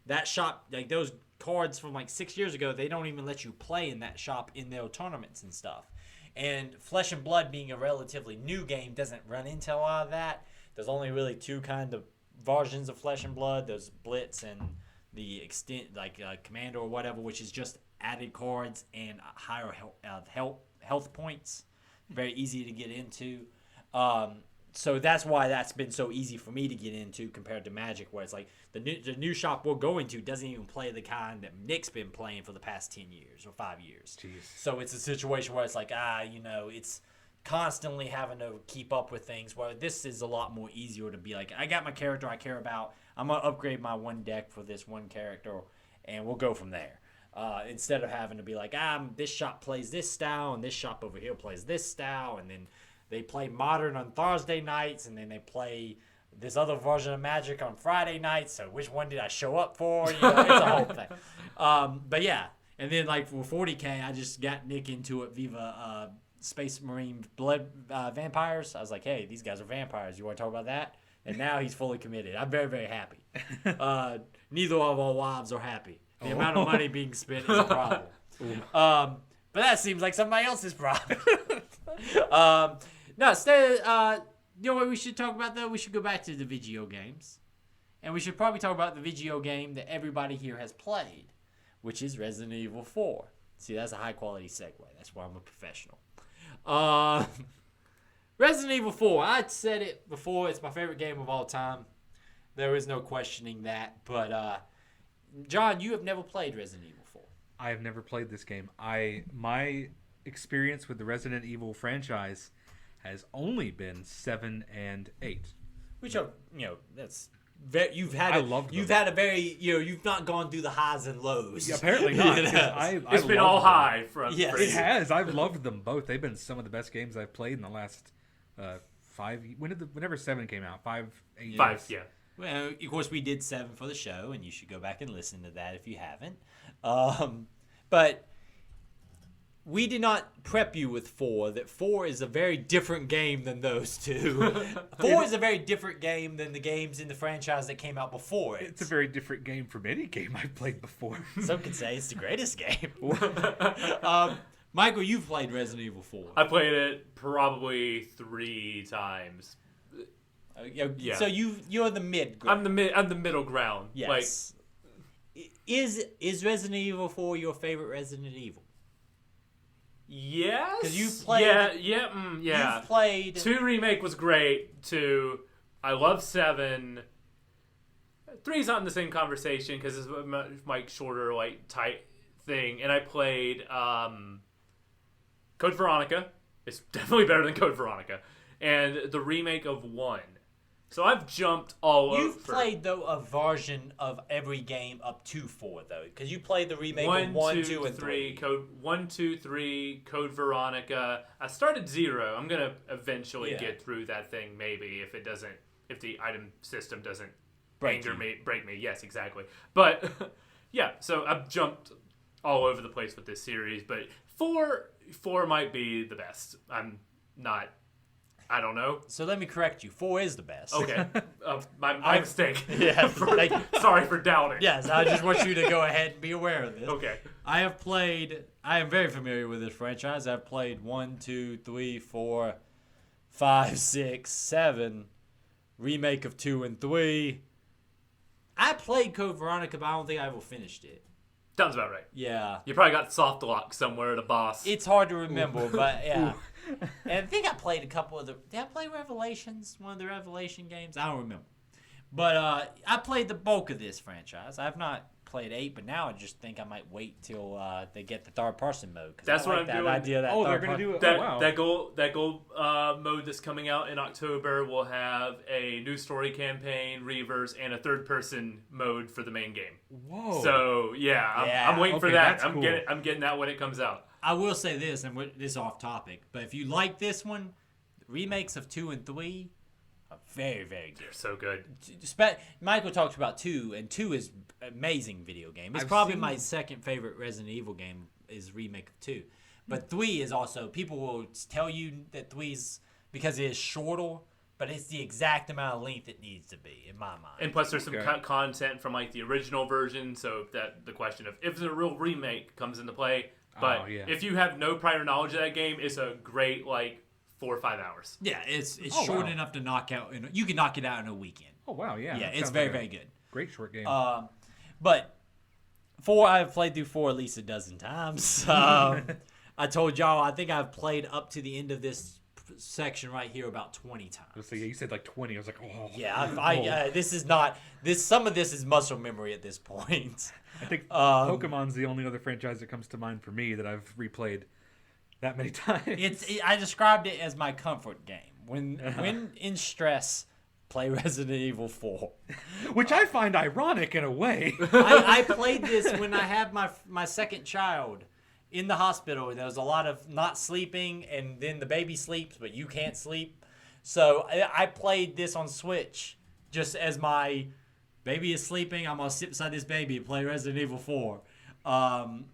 That shop, those cards from 6 years ago, they don't even let you play in that shop in their tournaments and stuff. And Flesh and Blood being a relatively new game doesn't run into a lot of that. There's only really 2 kind of versions of Flesh and Blood. There's Blitz and the extent, Commander or whatever, which is just added cards and higher health points. Very easy to get into. So that's why that's been so easy for me to get into compared to Magic, where it's the new shop we're going to doesn't even play the kind that Nick's been playing for the past 10 years or 5 years. Jeez. So it's a situation where it's it's constantly having to keep up with things, where this is a lot more easier to be I got my character I care about. I'm going to upgrade my one deck for this one character, and we'll go from there. Instead of having to be this shop plays this style, and this shop over here plays this style, and then they play Modern on Thursday nights, and then they play this other version of Magic on Friday nights. So which one did I show up for? It's a whole thing. But yeah, and then for 40K, I just got Nick into it Viva Space Marine Blood Vampires. I was like, hey, these guys are vampires. You want to talk about that? And now he's fully committed. I'm very, very happy. Neither of our wives are happy. The amount of money being spent is a problem. But that seems like somebody else's problem. No, instead, you know what we should talk about, though? We should go back to the video games. And we should probably talk about the video game that everybody here has played, which is Resident Evil 4. See, that's a high-quality segue. That's why I'm a professional. Resident Evil 4. I said it before. It's my favorite game of all time. There is no questioning that. But, John, you have never played Resident Evil 4. I have never played this game. My experience with the Resident Evil franchise has only been 7 and 8. Which are, that's... You've had a very, you've not gone through the highs and lows. Yeah, apparently not. It's been all high from. Yes. It has. I've loved them both. They've been some of the best games I've played in the last 5. Whenever 7 came out, 8 years. 5, yeah. Well, of course, we did 7 for the show, and you should go back and listen to that if you haven't. But we did not prep you with 4, that 4 is a very different game than those two. 4 is a very different game than the games in the franchise that came out before it. It's a very different game from any game I've played before. Some could say it's the greatest game. Michael, you've played Resident Evil 4. I played it probably 3 times. So you're the mid ground. I'm the middle ground. Yes. Is Resident Evil 4 your favorite Resident Evil? Yes. Because you played. Yeah. You've played. 2 Remake was great. 2, I love 7. 3's not in the same conversation because it's a much shorter, tight thing. And I played Code Veronica. It's definitely better than Code Veronica. And the remake of 1. So I've jumped all over. You've played, though, a version of every game up to 4, though. Because you played the remake of 1, 2, and 3. Code 1, 2, 3, Code Veronica. I started 0. I'm going to eventually get through that thing, maybe, if the item system doesn't break me. Yes, exactly. But, yeah, so I've jumped all over the place with this series. But 4 might be the best. I don't know. So let me correct you. 4 is the best. Okay. My mistake. Yeah. Sorry for doubting. Yes, I just want you to go ahead and be aware of this. Okay. I am very familiar with this franchise. I've played 1, 2, 3, 4, 5, 6, 7, remake of 2 and 3. I played Code Veronica, but I don't think I ever finished it. Sounds about right. Yeah. You probably got soft lock somewhere at a boss. It's hard to remember, but yeah. And I think I played a couple of did I play Revelations? One of the Revelation games? I don't remember. But I played the bulk of this franchise. I've not played 8, but now I just think I might wait till they get the third person mode. That's what I'm doing. Idea that they're going to do it. That gold mode that's coming out in October will have a new story campaign, reverse, and a third person mode for the main game. Whoa. So I'm waiting for that. That's cool. I'm getting that when it comes out. I will say this, and this is off topic, but if you like this one, remakes of 2 and 3 are very, very good. They're so good. Michael talked about 2, and 2 is an amazing video game. It's probably my second favorite Resident Evil game is remake of 2. But 3 is also, people will tell you that 3's because it is shorter, but it's the exact amount of length it needs to be, in my mind. And plus there's some content from the original version, so that the question of if the real remake comes into play. But if you have no prior knowledge of that game, it's a great 4 or 5 hours. Yeah, it's short enough to knock out. You can knock it out in a weekend. Oh wow, yeah. Yeah, it's very, very good. Great short game. But 4, I've played through 4 at least a dozen times. I told y'all I think I've played up to the end of this section right here about 20 times. So you said 20. I was like, oh. Yeah, this is not this. Some of this is muscle memory at this point. I think Pokemon's the only other franchise that comes to mind for me that I've replayed that many times. I described it as my comfort game. When in stress, play Resident Evil 4. Which I find ironic in a way. I played this when I had my second child in the hospital. There was a lot of not sleeping, and then the baby sleeps, but you can't sleep. So I played this on Switch just as my baby is sleeping. I'm going to sit beside this baby and play Resident Evil 4.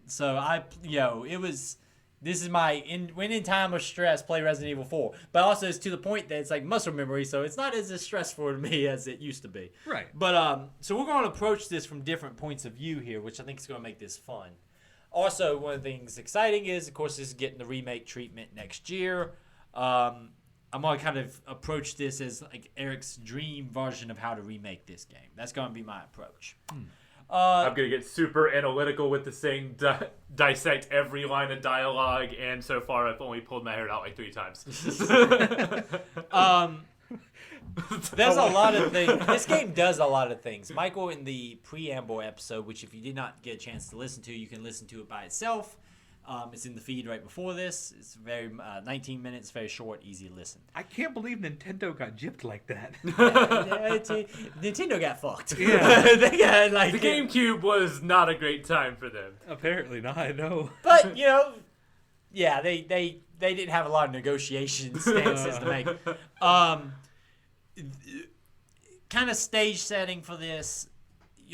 So it was This is when in time of stress, play Resident Evil 4. But also it's to the point that it's like muscle memory, so it's not as stressful to me as it used to be. Right. But so we're going to approach this from different points of view here, which I think is going to make this fun. Also, one of the things exciting is, of course, this is getting the remake treatment next year. I'm going to kind of approach this as like Eric's dream version of how to remake this game. That's going to be my approach. I'm going to get super analytical with this thing, dissect every line of dialogue, and so far I've only pulled my hair out like 3 times. There's a lot of things. This game does a lot of things. Michael, in the preamble episode, which if you did not get a chance to listen to, you can listen to it by itself. It's in the feed right before this. It's very 19 minutes, very short, easy to listen. I can't believe Nintendo got gypped like that. Nintendo got fucked. Yeah. They got, like, The GameCube was not a great time for them. Apparently not, I know. But, yeah, they didn't have a lot of negotiation stances to make. Kind of stage setting for this.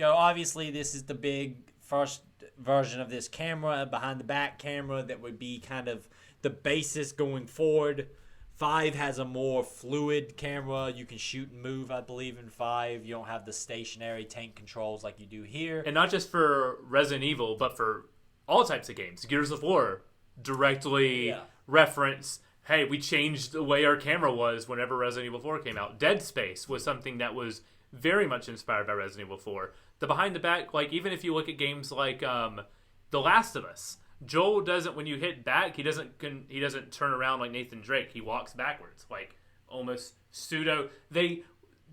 Obviously this is the big first version of this camera, behind the back camera that would be kind of the basis going forward. 5 has a more fluid camera. You can shoot and move, I believe, in 5. You don't have the stationary tank controls like you do here. And not just for Resident Evil, but for all types of games. Gears of War directly reference, hey, we changed the way our camera was whenever Resident Evil 4 came out. Dead Space was something that was very much inspired by Resident Evil 4. The behind the back, like even if you look at games like The Last of Us, Joel doesn't, when you hit back, he doesn't turn around like Nathan Drake. He walks backwards, like almost pseudo. The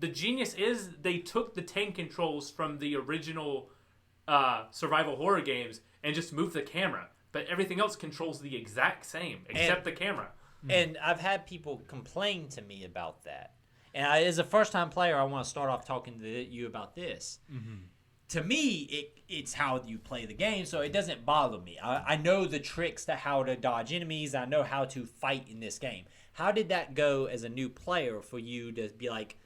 genius is they took the tank controls from the original survival horror games and just moved the camera, but everything else controls the exact same except the camera. And I've had people complain to me about that. And as a first-time player, I want to start off talking to you about this. Mm-hmm. To me, it's how you play the game, so it doesn't bother me. I know the tricks to how to dodge enemies. I know how to fight in this game. How did that go as a new player for you to be like,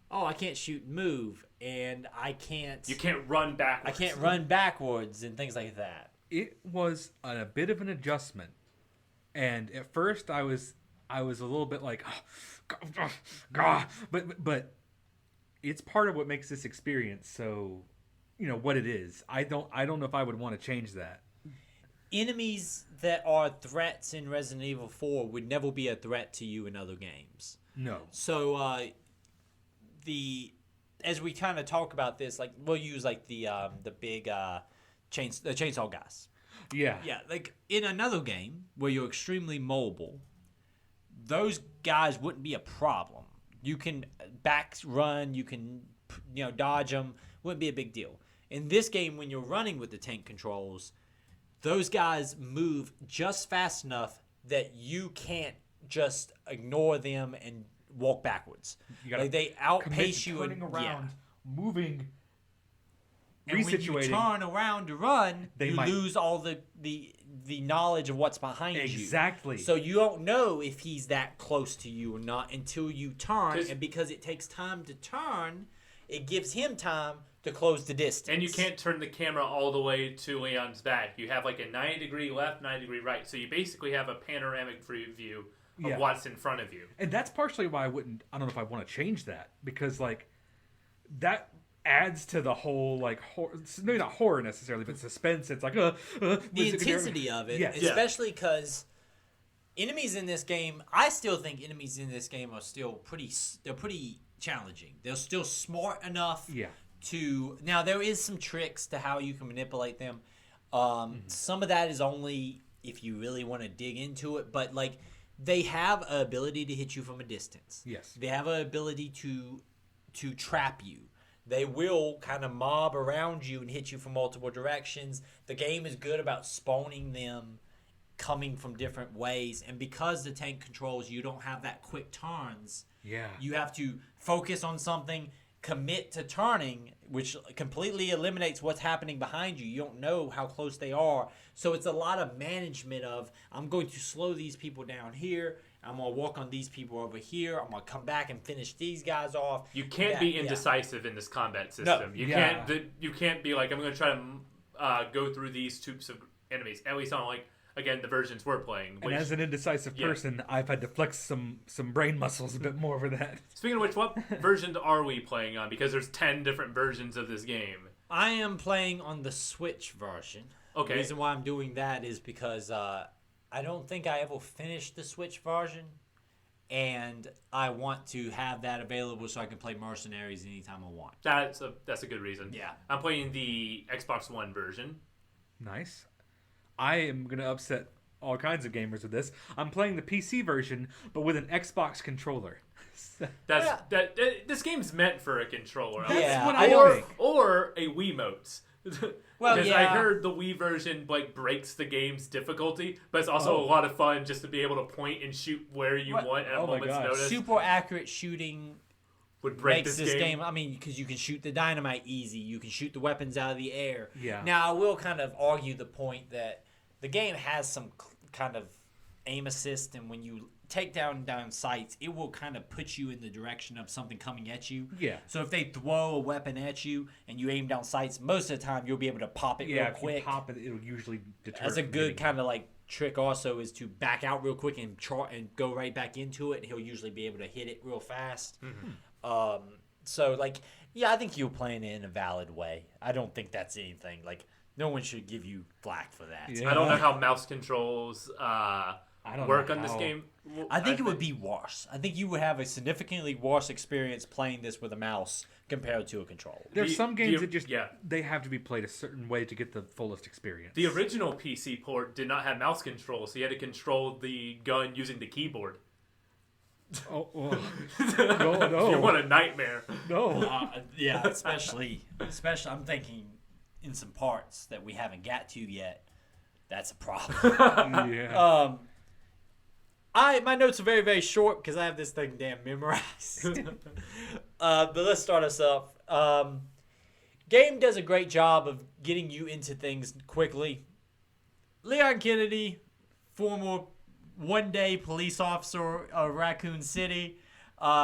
oh, I can't shoot and move, and I can't... You can't run backwards. I can't run backwards and things like that. It was a bit of an adjustment. And at first I was a little bit like, but it's part of what makes this experience so... what it is. I don't know if I would want to change that. Enemies that are threats in Resident Evil 4 would never be a threat to you in other games. No. So as we kind of talk about this, like we'll use like the big chainsaw guys. Yeah. Yeah, like in another game where you're extremely mobile, those guys wouldn't be a problem. You can back run, you can dodge them, wouldn't be a big deal. In this game, when you're running with the tank controls, those guys move just fast enough that you can't just ignore them and walk backwards. Like they outpace you turning around, moving, and resituating. when you turn around to run, you lose all the knowledge of what's behind you. Exactly. So you don't know if he's that close to you or not until you turn, and because it takes time to turn, it gives him time to close the distance. And you can't turn the camera all the way to Leon's back. You have like a 90-degree left, 90-degree right. So you basically have a panoramic view of what's in front of you. And that's partially why I don't know if I want to change that. Because, like, that adds to the whole, like, maybe not horror necessarily, but suspense. It's like, the intensity of it. Yes. Especially because enemies in this game, I still think enemies in this game are still pretty challenging. They're still smart enough to... Now, there is some tricks to how you can manipulate them. Some of that is only if you really want to dig into it, but, like, they have an ability to hit you from a distance. Yes. They have an ability to trap you. They will kind of mob around you and hit you from multiple directions. The game is good about spawning them coming from different ways, and because the tank controls, you don't have that quick turns. Yeah. You have to focus on something, commit to turning, which completely eliminates what's happening behind you. You don't know how close they are. So it's a lot of management of, I'm going to slow these people down here. I'm going to walk on these people over here. I'm going to come back and finish these guys off. You can't be indecisive in this combat system. No. You can't be like, I'm going to try to go through these types of enemies. At least I'm like, again, the versions we're playing. And as an indecisive person, I've had to flex some brain muscles a bit more for that. Speaking of which, what version are we playing on? Because there's 10 different versions of this game. I am playing on the Switch version. Okay. The reason why I'm doing that is because I don't think I ever finished the Switch version, and I want to have that available so I can play Mercenaries anytime I want. That's a good reason. Yeah. I'm playing the Xbox One version. Nice. I am going to upset all kinds of gamers with this. I'm playing the PC version, but with an Xbox controller. This game's meant for a controller. That's what I I think. Or a Wiimote. Well, because yeah. I heard the Wii version breaks the game's difficulty, but it's also a lot of fun just to be able to point and shoot where you want at a moment's notice. Super accurate shooting would break makes this game. I mean, because you can shoot the dynamite easy, you can shoot the weapons out of the air. Yeah. Now, I will kind of argue the point that the game has some kind of aim assist, and when you take down sights, it will kind of put you in the direction of something coming at you. Yeah. So if they throw a weapon at you and you aim down sights, most of the time you'll be able to pop it real quick. Yeah, if you pop it, it'll usually deter. That's a good kind of trick also is to back out real quick and go right back into it, and he'll usually be able to hit it real fast. Mm-hmm. So I think you're playing it in a valid way. I don't think that's anything. No one should give you flack for that. Yeah. I don't know how mouse controls work on this game. I think it would be worse. I think you would have a significantly worse experience playing this with a mouse compared to a controller. There's some games that they have to be played a certain way to get the fullest experience. The original PC port did not have mouse controls, so you had to control the gun using the keyboard. Oh, no. You want a nightmare. No. Yeah, especially I'm thinking in some parts that we haven't got to yet. That's a problem. Yeah. My notes are very, very short because I have this thing damn memorized. But let's start us off. Game does a great job of getting you into things quickly. Leon Kennedy, former one-day police officer of Raccoon City,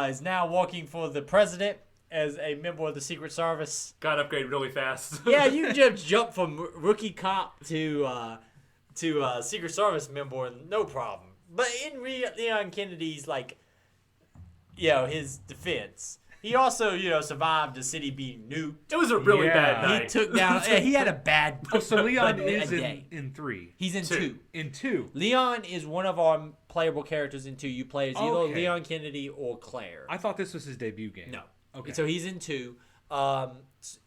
is now working for the president as a member of the Secret Service. Got upgraded really fast. Yeah, you just jump from rookie cop to Secret Service member, no problem. But in Leon Kennedy's his defense, he also survived the city being nuked. It was a really bad night. He took down. He had a bad. So Leon is in 3. He's in 2. In 2. Leon is one of our playable characters in 2. You play as either Leon Kennedy or Claire. I thought this was his debut game. No. Okay. So he's in 2.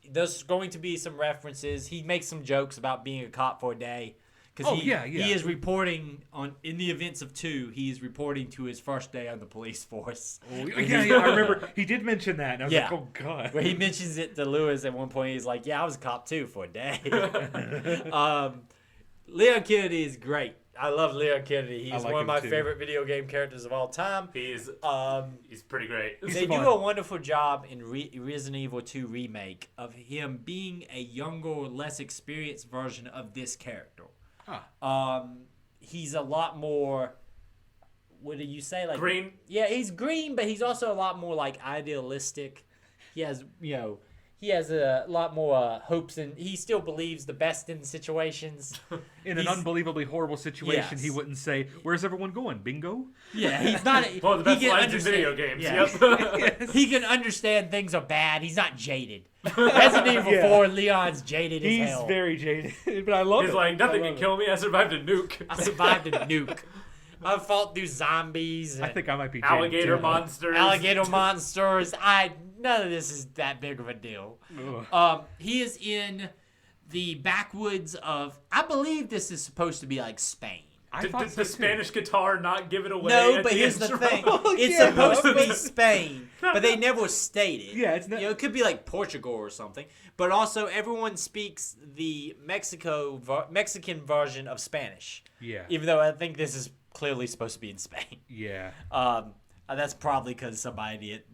There's going to be some references. He makes some jokes about being a cop for a day. Because he is reporting in the events of 2. He is reporting to his first day on the police force. Oh, yeah, I remember he did mention that. And I was like, oh god. Where he mentions it to Lewis at one point. He's like, "Yeah, I was a cop too for a day." Leon Kennedy is great. I love Leon Kennedy. He's one of my favorite video game characters of all time. He's pretty great. They do a wonderful job in Resident Evil 2 Remake of him being a younger, less experienced version of this character. Huh. He's a lot more. What do you say? Green. Yeah, he's green, but he's also a lot more idealistic. He has a lot more hopes, and he still believes the best in situations. In an unbelievably horrible situation, he wouldn't say, "Where's everyone going? Bingo?" Yeah, he's not. Well, the best lines in video games. Yeah. Yep. He can understand things are bad. He's not jaded. Resident Evil 4, Leon's jaded as hell. He's very jaded, but I love it. He's like, nothing can kill me. I survived a nuke. I survived a nuke. I fought through zombies. I think I might be jaded alligator too. monsters. Alligator monsters. None of this is that big of a deal. He is in the backwoods of. I believe this is supposed to be Spain. Did the Spanish guitar not give it away? No, but here's the thing. It's supposed to be Spain, but they never state it. Yeah, it's not. It could be Portugal or something. But also, everyone speaks the Mexican version of Spanish. Yeah. Even though I think this is clearly supposed to be in Spain. Yeah. That's probably because somebody at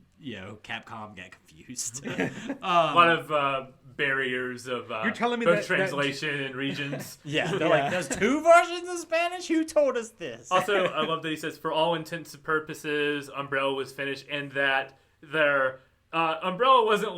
Capcom got confused. A lot of barriers of you're telling me both that translation and regions. Yeah, they're like, there's 2 versions of Spanish? Who told us this? Also, I love that he says, for all intents and purposes, Umbrella was finished, and that their Umbrella wasn't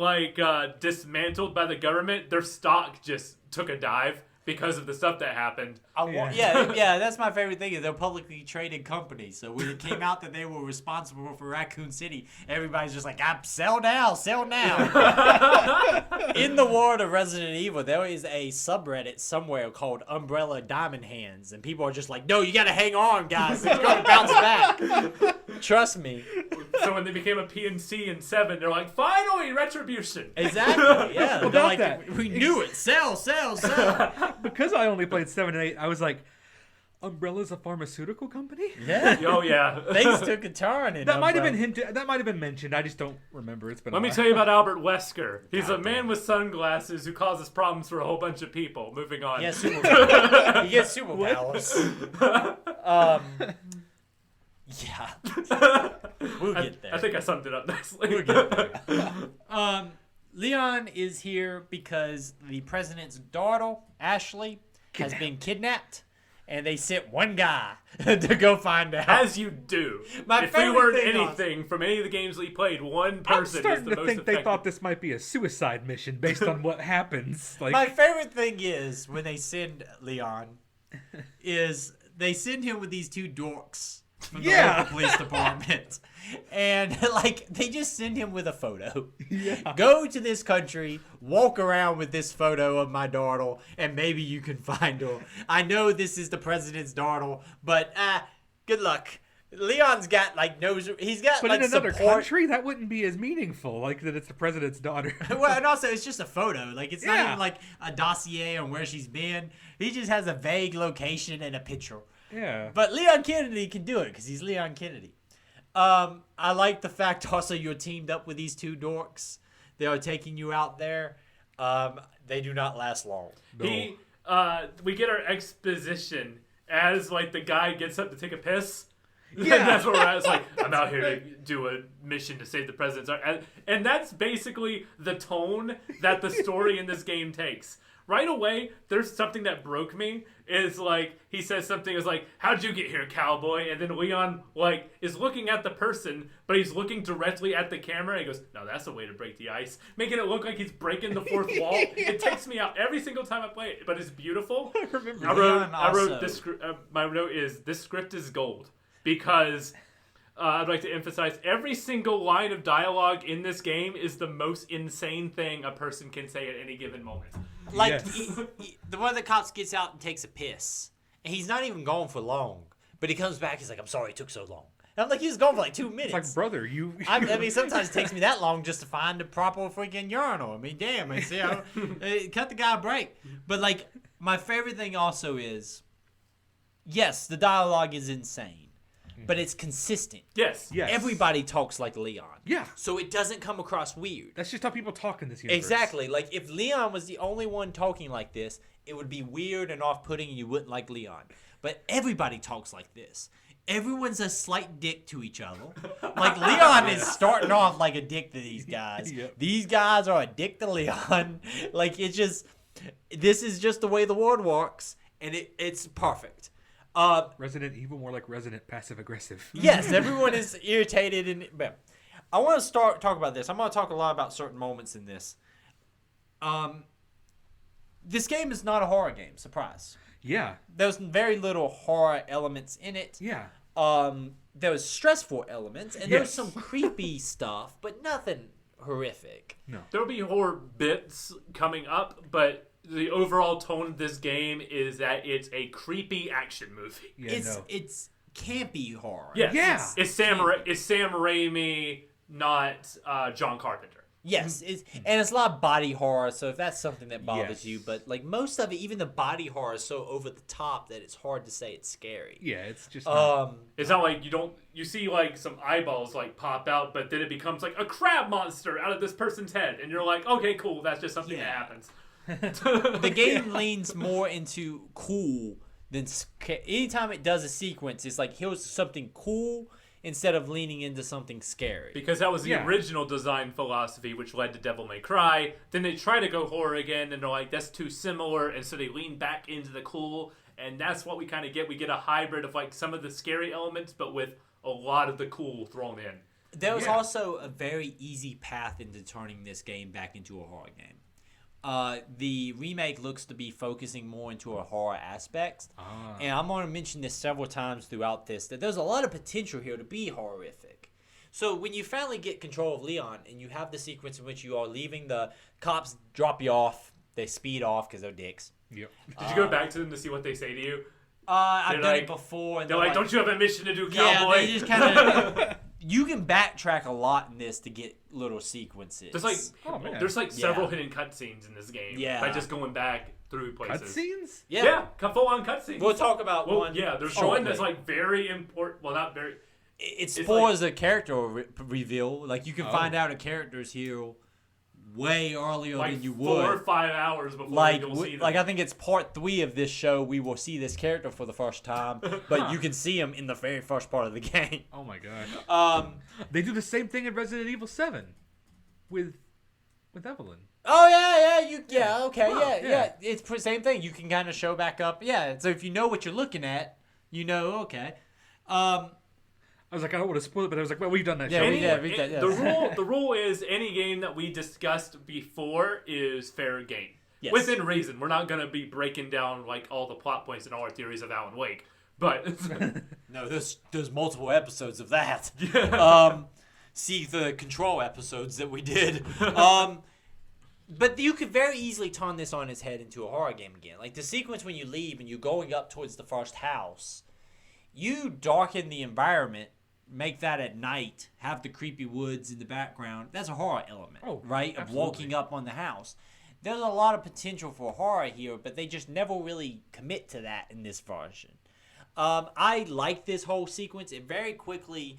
dismantled by the government. Their stock just took a dive. because of the stuff that happened. Yeah, that's my favorite thing. Is they're publicly traded companies. So when it came out that they were responsible for Raccoon City, everybody's just like, sell now, sell now. In the world of Resident Evil, there is a subreddit somewhere called Umbrella Diamond Hands, and people are just like, no, you gotta hang on, guys. It's gonna bounce back. Trust me. So when they became a PNC in 7, they're like, finally, retribution. Exactly, yeah. They're like, that. we knew it. Sell. Because I only played 7 and 8, I was like, Umbrella's a pharmaceutical company? Yeah. Oh, yeah. Things took a turn. That might have been hinted. That might have been mentioned. I just don't remember. It's been. Let me tell you about Albert Wesker. He's a man with sunglasses who causes problems for a whole bunch of people. Moving on. He gets superpowers. Yeah. We'll get there. I think I summed it up nicely. We'll get there. Leon is here because the president's daughter, Ashley, has been kidnapped. And they sent one guy to go find out. As you do. If we learned anything from any of the games we played, one person is the most effective. They thought this might be a suicide mission based on what happens. Like, my favorite thing is when they send Leon, is they send him with these two dorks from the local police department. And like they just send him with a photo. Yeah. Go to this country, walk around with this photo of my daughter, and maybe you can find her. I know this is the president's daughter, but good luck. Leon's got he's got but in another country that wouldn't be as meaningful, like that it's the president's daughter. Well, and also it's just a photo. Like it's not even like a dossier on where she's been. He just has a vague location and a picture. Yeah. But Leon Kennedy can do it because he's Leon Kennedy. I like the fact also you're teamed up with these two dorks. They are taking you out there. They do not last long. No. We get our exposition as like the guy gets up to take a piss. Yeah. That's where we're at. It's like, I'm out here to do a mission to save the president. And that's basically the tone that the story in this game takes. Right away, there's something that broke me. Is like he says something is like, "How'd you get here, cowboy?" And then Leon like is looking at the person, but he's looking directly at the camera. And he goes, "No, that's a way to break the ice," making it look like he's breaking the fourth wall. It takes me out every single time I play it, but it's beautiful. I remember. I wrote this. My note is this script is gold because. I'd like to emphasize every single line of dialogue in this game is the most insane thing a person can say at any given moment. Like, the one of the cops gets out and takes a piss. And he's not even gone for long. But he comes back, he's like, I'm sorry it took so long. And I'm like, he was gone for like 2 minutes. It's like, brother, I mean, sometimes it takes me that long just to find the proper freaking urinal. I mean, damn. I see, cut the guy a break. But, like, my favorite thing also is, yes, the dialogue is insane. But it's consistent. Yes. Everybody talks like Leon. Yeah. So it doesn't come across weird. That's just how people talk in this universe. Exactly. Like, if Leon was the only one talking like this, it would be weird and off-putting and you wouldn't like Leon. But everybody talks like this. Everyone's a slight dick to each other. Like, Leon is starting off like a dick to these guys. Yep. These guys are a dick to Leon. Like, it's just... This is just the way the world works, and it's perfect. Resident Evil, more like Resident Passive Aggressive. Yes, everyone is irritated. And I want to talk about this. I'm going to talk a lot about certain moments in this. This game is not a horror game. Surprise. Yeah. There's very little horror elements in it. Yeah. There was stressful elements, and there's some creepy stuff, but nothing horrific. No. There'll be horror bits coming up, but the overall tone of this game is that it's a creepy action movie. Yeah, it's campy horror. Yes. Yeah. It's Sam Raimi, not John Carpenter. Yes, and it's a lot of body horror, so if that's something that bothers you, but like most of it, even the body horror is so over the top that it's hard to say it's scary. Yeah, it's just it's not like you see like some eyeballs like pop out, but then it becomes like a crab monster out of this person's head, and you're like, okay, cool, that's just something that happens. The game leans more into cool than anytime it does a sequence, it's like here's something cool instead of leaning into something scary. Because that was the original design philosophy, which led to Devil May Cry. Then they try to go horror again, and they're like, that's too similar, and so they lean back into the cool, and that's what we kind of get. We get a hybrid of like some of the scary elements, but with a lot of the cool thrown in. There was also a very easy path into turning this game back into a horror game. the remake looks to be focusing more into a horror aspect. And I'm going to mention this several times throughout this, that there's a lot of potential here to be horrific. So when you finally get control of Leon and you have the sequence in which you are leaving, the cops drop you off, they speed off because they're dicks. Yep. Did you go back to them to see what they say to you? I've done it before. And They're like, don't you have a mission to do, cowboy? Yeah, they just kind of... You can backtrack a lot in this to get little sequences. There's several hidden cutscenes in this game. Yeah. By just going back through places. Cutscenes? Yeah, full-on cutscenes. We'll talk about one. Yeah, there's shortly. one that's like very important. Well, not very... It spoils the character reveal. Like, you can find out a character's here way earlier than you would. 4 or 5 hours before you'll see them. Like, I think it's part 3 of this show. We will see this character for the first time, but you can see him in the very first part of the game. Oh my god. They do the same thing in Resident Evil 7 with Evelyn. Oh yeah. It's the same thing. You can kind of show back up. Yeah. So if you know what you're looking at, you know. Okay. I was like, I don't want to spoil it, but I was like, well, we've done that. The rule is any game that we discussed before is fair game. Yes. Within reason. We're not going to be breaking down like all the plot points and all our theories of Alan Wake. But no, there's multiple episodes of that. See the Control episodes that we did. But you could very easily turn this on its head into a horror game again. Like the sequence when you leave and you're going up towards the first house, you darken the environment. Make that at night, have the creepy woods in the background. That's a horror element, right? Absolutely. Of walking up on the house. There's a lot of potential for horror here, but they just never really commit to that in this version. I like this whole sequence. It very quickly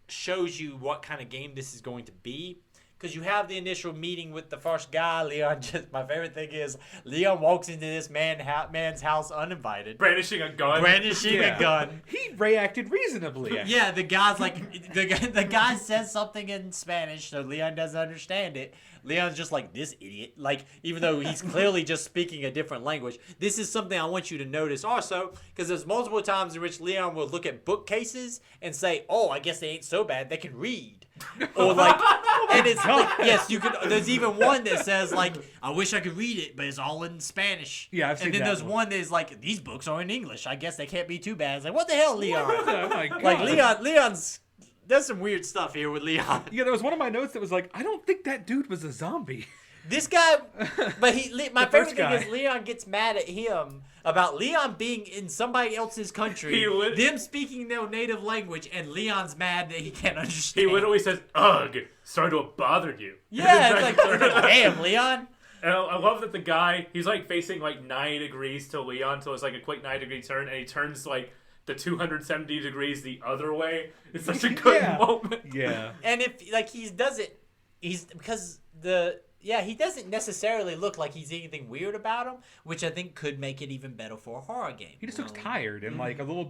shows you what kind of game this is going to be. Because you have the initial meeting with the first guy, Leon. My favorite thing is Leon walks into this man's house uninvited, brandishing a gun. He reacted reasonably. Yeah, the guy's like, the guy says something in Spanish, so Leon doesn't understand it. Leon's just like, this idiot. Like, even though he's clearly just speaking a different language. This is something I want you to notice also, because there's multiple times in which Leon will look at bookcases and say, oh, I guess they ain't so bad. They can read. Or like, and it's like, yes, you could. There's even one that says like, I wish I could read it, but it's all in Spanish. Yeah, I've seen that. And then there's one that's like, these books are in English. I guess they can't be too bad. It's like, what the hell, Leon? Oh my God. Like Leon's. There's some weird stuff here with Leon. Yeah, there was one of my notes that was like, I don't think that dude was a zombie. This guy, but my favorite thing is Leon gets mad at him about Leon being in somebody else's country, them speaking their native language, and Leon's mad that he can't understand. He literally says, ugh, sorry to have bothered you. Yeah, it's like damn, Leon. And I love that the guy, he's like facing like 90 degrees to Leon, so it's like a quick 90-degree turn, and he turns like the 270 degrees the other way. It's such a good moment. Yeah. And if like he doesn't necessarily look like he's anything weird about him, which I think could make it even better for a horror game. He just looks tired and like a little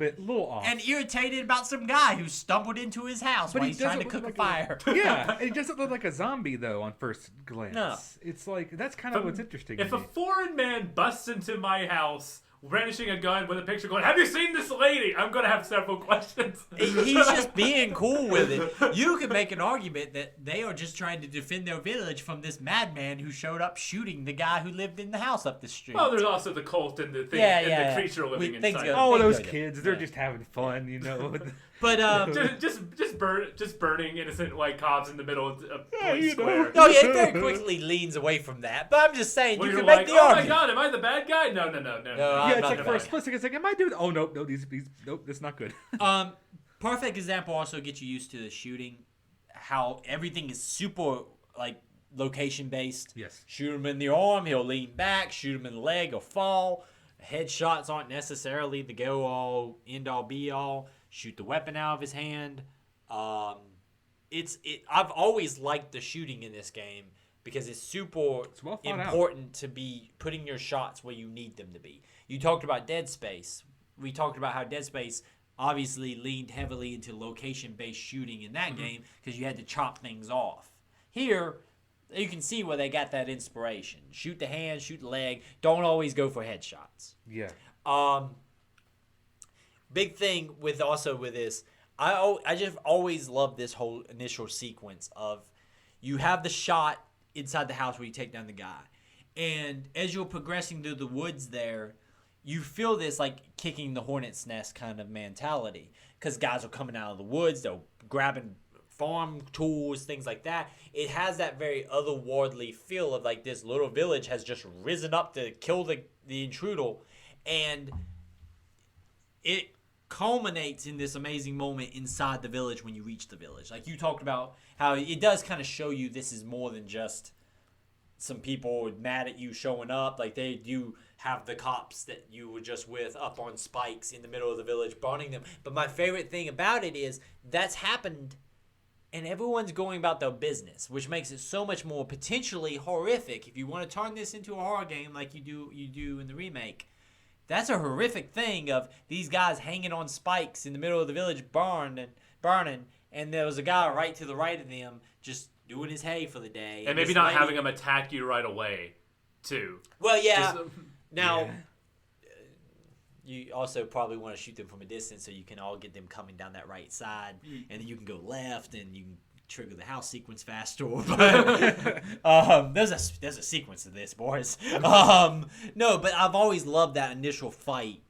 off. And irritated about some guy who stumbled into his house while he's trying to cook a fire. Yeah, and he doesn't look like a zombie though on first glance. No. It's like, that's kind of what's interesting. If a foreign man busts into my house brandishing a gun with a picture going, have you seen this lady? I'm going to have several questions. He's just being cool with it. You could make an argument that they are just trying to defend their village from this madman who showed up shooting the guy who lived in the house up the street. Well, there's also the cult and the thing and the creature living inside. Oh, those kids, they're just having fun, you know. But just burning innocent white cops in the middle of a police square. No, it very quickly leans away from that. But I'm just saying, you can make the argument. Oh my God, am I the bad guy? No. Yeah, it's like for a split second, it's like, am I doing? Oh no, these, nope, that's not good. Perfect example also gets you used to the shooting, how everything is super like location based. Yes. Shoot him in the arm, he'll lean back. Shoot him in the leg, he'll fall. Headshots aren't necessarily the go all end all be all. Shoot the weapon out of his hand. I've always liked the shooting in this game because it's super important to be putting your shots where you need them to be. You talked about Dead Space. We talked about how Dead Space obviously leaned heavily into location-based shooting in that game because you had to chop things off. Here, you can see where they got that inspiration. Shoot the hand, shoot the leg. Don't always go for headshots. Yeah. Big thing with this, I just always love this whole initial sequence of you have the shot inside the house where you take down the guy. And as you're progressing through the woods there, you feel this like kicking the hornet's nest kind of mentality. Because guys are coming out of the woods, they're grabbing farm tools, things like that. It has that very otherworldly feel of like this little village has just risen up to kill the intruder. And it culminates in this amazing moment inside the village when you reach the village. Like you talked about how it does kind of show you this is more than just some people mad at you showing up. Like they do have the cops that you were just with up on spikes in the middle of the village burning them. But my favorite thing about it is that's happened and everyone's going about their business, which makes it so much more potentially horrific. If you want to turn this into a horror game like you do in the remake, that's a horrific thing of these guys hanging on spikes in the middle of the village burning, and there was a guy right to the right of them just doing his hay for the day. And maybe not having them attack you right away, too. Well, yeah. Now, you also probably want to shoot them from a distance so you can all get them coming down that right side, and then you can go left and you can trigger the house sequence faster. But there's a sequence to this, boys. No, but I've always loved that initial fight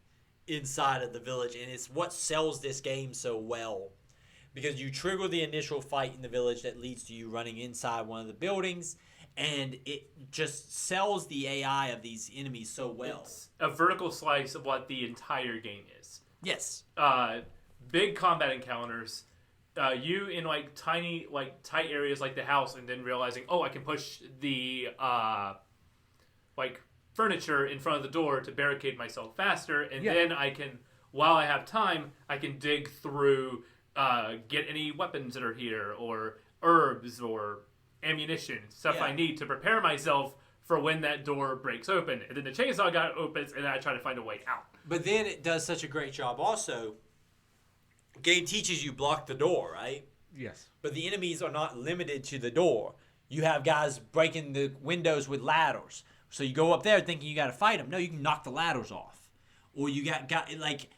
inside of the village, and it's what sells this game so well. Because you trigger the initial fight in the village that leads to you running inside one of the buildings, and it just sells the AI of these enemies so well. It's a vertical slice of what the entire game is. Yes. Big combat encounters. You in like tiny, like tight areas like the house, and then realizing, I can push the like furniture in front of the door to barricade myself faster, and then I can, while I have time, I can dig through, get any weapons that are here, or herbs, or ammunition, stuff I need to prepare myself for when that door breaks open. And then the chainsaw guy opens, and then I try to find a way out. But then it does such a great job also. Game teaches you block the door, right? Yes. But the enemies are not limited to the door. You have guys breaking the windows with ladders. So you go up there thinking you got to fight them. No, you can knock the ladders off. Or you got like,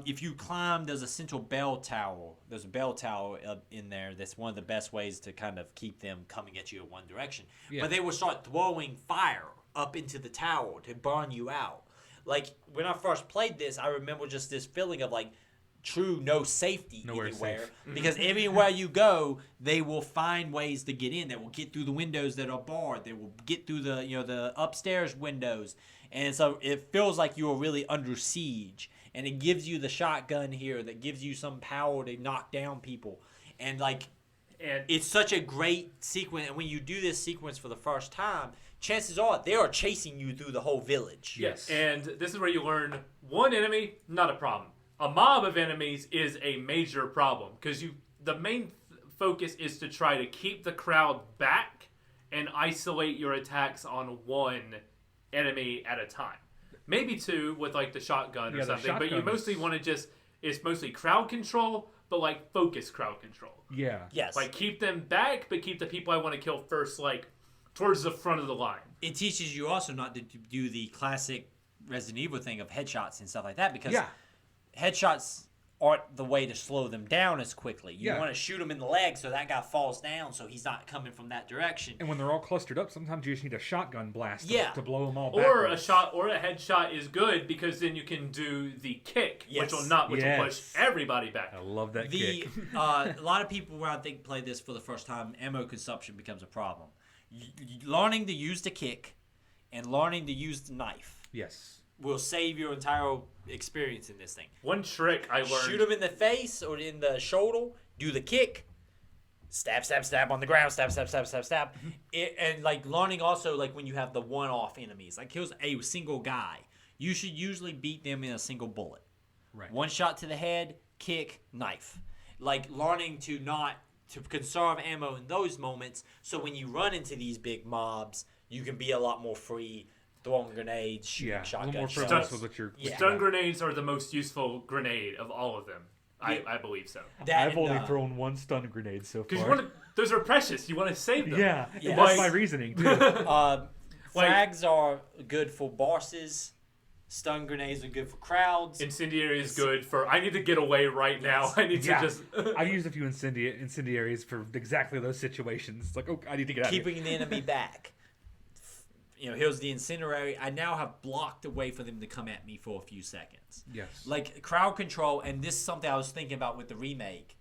if you climb, there's a central bell tower. There's a bell tower in there. That's one of the best ways to kind of keep them coming at you in one direction. Yeah. But they will start throwing fire up into the tower to burn you out. Like, when I first played this, I remember just this feeling of, like, true no safety anywhere. Because everywhere you go, they will find ways to get in. They will get through the windows that are barred. They will get through the upstairs windows. And so it feels like you are really under siege. And it gives you the shotgun here that gives you some power to knock down people. And it's such a great sequence. And when you do this sequence for the first time, chances are they are chasing you through the whole village. Yes. And this is where you learn one enemy, not a problem. A mob of enemies is a major problem because the main focus is to try to keep the crowd back and isolate your attacks on one enemy at a time. Maybe two with like the shotgun or something, but you mostly want to it's mostly crowd control, but like focus crowd control. Yeah. Yes. Like keep them back, but keep the people I want to kill first, like towards the front of the line. It teaches you also not to do the classic Resident Evil thing of headshots and stuff like that because headshots aren't the way to slow them down as quickly. You want to shoot them in the leg so that guy falls down so he's not coming from that direction. And when they're all clustered up, sometimes you just need a shotgun blast to blow them all or backwards. A shot or a headshot is good because then you can do the kick, which will push everybody back. I love that kick. A lot of people where I think play this for the first time, ammo consumption becomes a problem. Learning to use the kick and learning to use the knife. Yes. Will save your entire experience in this thing. One trick I learned. Shoot him in the face or in the shoulder. Do the kick. Stab, stab, stab on the ground. Stab, stab, stab, stab, stab. And like learning also like when you have the one-off enemies. Like here's a single guy. You should usually beat them in a single bullet. Right. One shot to the head, kick, knife. Like learning to conserve ammo in those moments. So when you run into these big mobs, you can be a lot more free. Throwing grenades, shooting shotgun shells. Stun grenades are the most useful grenade of all of them. I believe so. I've only thrown one stun grenade so far. Because those are precious. You want to save them. Yeah. That's my reasoning, too. Frags are good for bosses. Stun grenades are good for crowds. Incendiary is good for, I need to get away right now. I need to just... I've used a few incendiaries for exactly those situations. It's like, I need to get out of here. Keeping the enemy back. here's the incendiary. I now have blocked a way for them to come at me for a few seconds. Yes. Like crowd control, and this is something I was thinking about with the remake.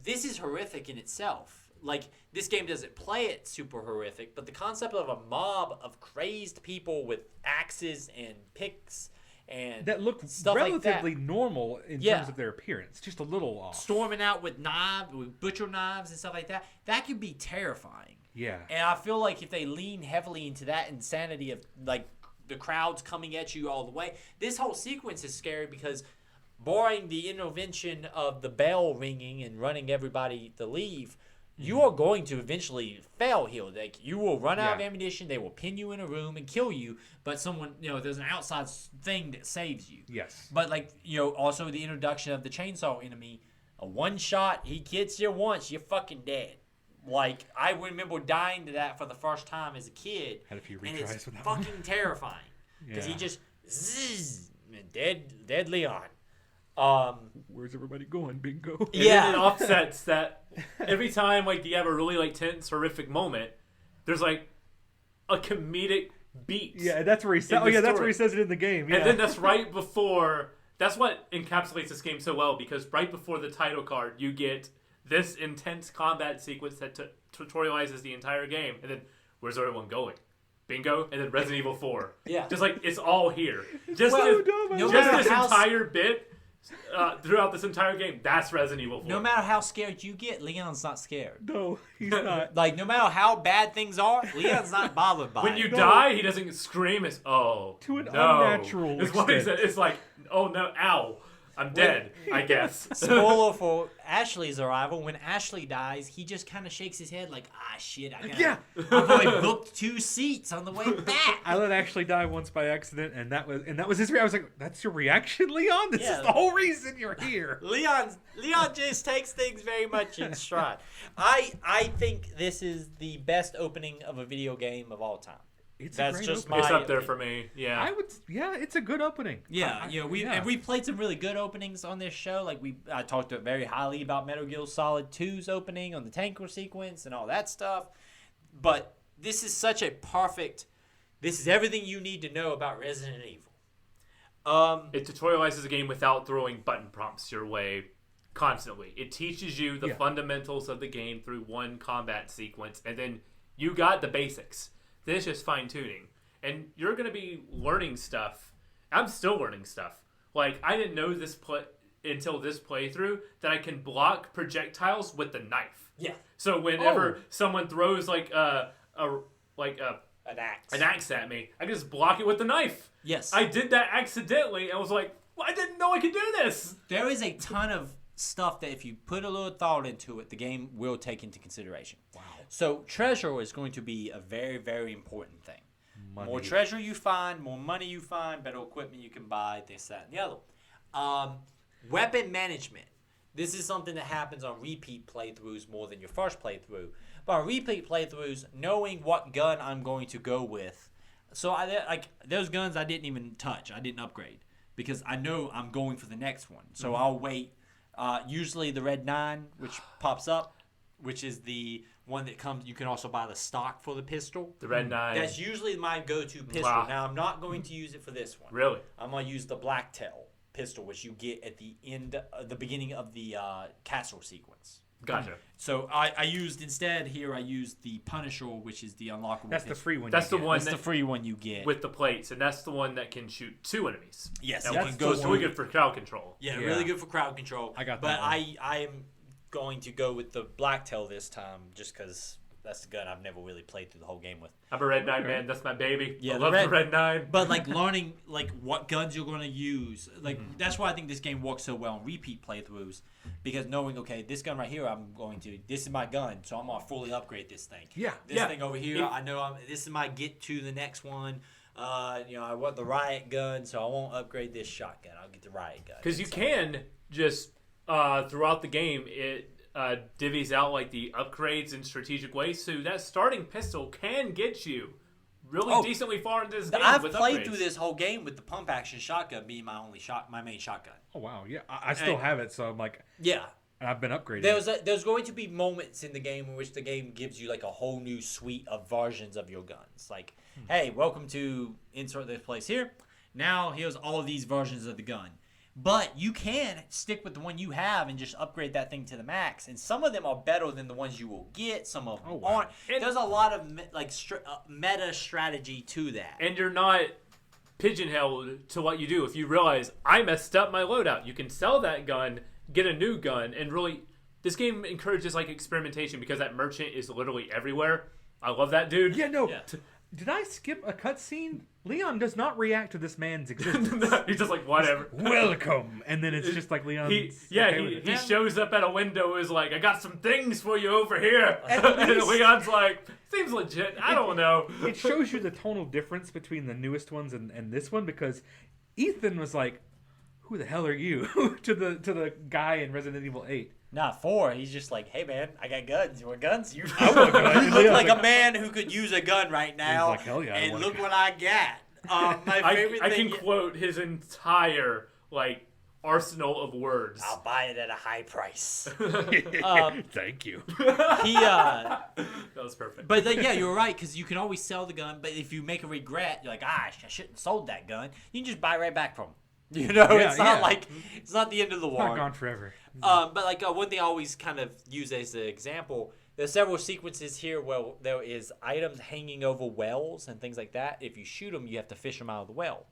This is horrific in itself. Like, this game doesn't play it super horrific, but the concept of a mob of crazed people with axes and picks and that look stuff relatively like that. normal in terms of their appearance, just a little off. Storming out with butcher knives and stuff like that. That could be terrifying. Yeah. And I feel like if they lean heavily into that insanity of, like, the crowds coming at you all the way, this whole sequence is scary because barring the intervention of the bell ringing and running everybody to leave, you are going to eventually fail here. Like, you will run out of ammunition, they will pin you in a room and kill you, but someone, there's an outside thing that saves you. Yes. But, like, also the introduction of the chainsaw enemy, a one shot, he gets you once, you're fucking dead. Like, I remember dying to that for the first time as a kid. Had a few retries and it's with that fucking one. terrifying. Because he Yeah. just, zzz, dead Leon. Where's everybody going, Bingo? And then it offsets that every time like you have a really like tense, horrific moment, there's like a comedic beat. Yeah, that's where he says. Oh yeah, that's where he says it in the game. Yeah. And then that's right before. That's what encapsulates this game so well, because right before the title card, you get this intense combat sequence that tutorializes the entire game, and then where's everyone going? Bingo, and then Resident Evil 4. Yeah. Just like it's all here. Just Well, this entire bit. Throughout this entire game, that's Resident Evil 4. No matter how scared you get, Leon's not scared. No, he's not. Like, no matter how bad things are, Leon's not bothered by when it. you die, he doesn't scream. It's to an unnatural It's what he extent. said. It's like, oh no, ow, I'm dead. I guess. Spoiler for Ashley's arrival. When Ashley dies, he just kind of shakes his head like, shit, I've already booked 2 seats on the way back. I let Ashley die once by accident, and that was his reaction. I was like, "That's your reaction, Leon? This is the whole reason you're here." Leon just takes things very much in stride. I think this is the best opening of a video game of all time. It's It's up there for me. Yeah. It's a good opening. Yeah, we played some really good openings on this show. Like I talked very highly about Metal Gear Solid 2's opening on the tanker sequence and all that stuff. But this is such a perfect. This is everything you need to know about Resident Evil. It tutorializes the game without throwing button prompts your way constantly. It teaches you the fundamentals of the game through one combat sequence, and then you got the basics. Then it's just fine-tuning. And you're going to be learning stuff. I'm still learning stuff. Like, I didn't know until this playthrough that I can block projectiles with the knife. Yeah. So whenever someone throws, an axe at me, I can just block it with the knife. Yes. I did that accidentally. I was like, well, I didn't know I could do this. There is a ton of stuff that if you put a little thought into it, the game will take into consideration. Wow. So treasure is going to be a very, very important thing. More treasure you find, more money you find, better equipment you can buy, this, that, and the other. Weapon management. This is something that happens on repeat playthroughs more than your first playthrough. But on repeat playthroughs, knowing what gun I'm going to go with. So those guns I didn't even touch. I didn't upgrade. Because I know I'm going for the next one. So I'll wait. Usually the Red 9, which pops up, which is the one that comes. You can also buy the stock for the pistol. The Red 9. That's usually my go-to pistol. Wow. Now, I'm not going to use it for this one. Really? I'm going to use the Blacktail pistol, which you get at the beginning of the castle sequence. Gotcha. So I used the Punisher, which is the unlockable That's the pistol. free one. That's the one. That's the free one you get. With the plates, and that's the one that can shoot 2 enemies. Yes, That you was can go really good for crowd control. Yeah, Yeah. really good for crowd control. I got but that one. I am going to go with the Blacktail this time just because that's the gun I've never really played through the whole game with. I'm a Red 9 man. That's my baby. Yeah, I the love the Red 9. But learning what guns you're going to use, that's why I think this game works so well in repeat playthroughs, because knowing this gun right here, this is my gun, so I'm gonna fully upgrade this thing. Yeah. This thing over here, I know this is my get to the next one. I want the riot gun, so I won't upgrade this shotgun. I'll get the riot gun. Because you can just throughout the game, it divvies out the upgrades in strategic ways, so that starting pistol can get you really decently far into this game. I've with played upgrades. through this whole game with the pump action shotgun being my main shotgun. Oh wow, yeah. I still have it, so I'm like, Yeah. And I've been upgrading. There's going to be moments in the game in which the game gives you like a whole new suite of versions of your guns. Like, hey, welcome to insert this place here. Now here's all of these versions of the gun. But you can stick with the one you have and just upgrade that thing to the max. And some of them are better than the ones you will get. Some of them aren't. And there's a lot of meta strategy to that. And you're not pigeonholed to what you do. If you realize, I messed up my loadout, you can sell that gun, get a new gun, and really, this game encourages like experimentation because that merchant is literally everywhere. I love that dude. Yeah, no. Yeah. Did I skip a cutscene? Leon does not react to this man's existence. He's just like, whatever. Welcome. And then it's just like Leon. He shows up at a window, is like, I got some things for you over here. And Leon's like, seems legit. I don't know. It shows you the tonal difference between the newest ones and this one, because Ethan was like, who the hell are you? to the guy in Resident Evil 8. Not 4. He's just like, hey man, I got guns. You want guns? You look like a man who could use a gun right now. Like, hell yeah, and look what I got. My favorite I can quote his entire like arsenal of words. I'll buy it at a high price. Thank you. That was perfect. But yeah, you're right, because you can always sell the gun. But if you make a regret, you're like, I shouldn't have sold that gun. You can just buy it right back from him. You know, it's not like it's not the end of the war. Not gone forever. But like one thing I always kind of use as an example, there's several sequences here where there is items hanging over wells and things like that. If you shoot them, you have to fish them out of the well.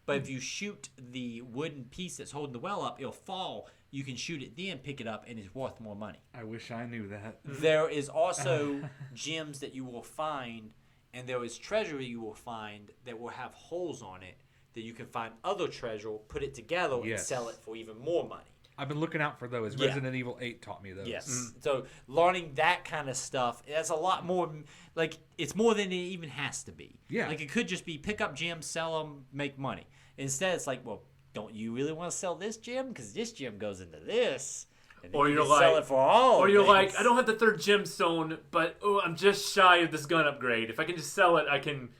But if you shoot the wooden piece that's holding the well up, it'll fall. You can shoot it then, pick it up, and it's worth more money. I wish I knew that. There is also gems that you will find, and there is treasure you will find that will have holes on it, that you can find other treasure, put it together, and sell it for even more money. I've been looking out for those. Resident Evil 8 taught me those. Yes. So learning that kind of stuff, that's a lot more, like, it's more than it even has to be. Yeah. Like, it could just be pick up gems, sell them, make money. Instead, it's like, well, don't you really want to sell this gem? Because this gem goes into this. And then you can sell it for all. Or you're like, I don't have the 3rd gemstone, but I'm just shy of this gun upgrade. If I can just sell it, I can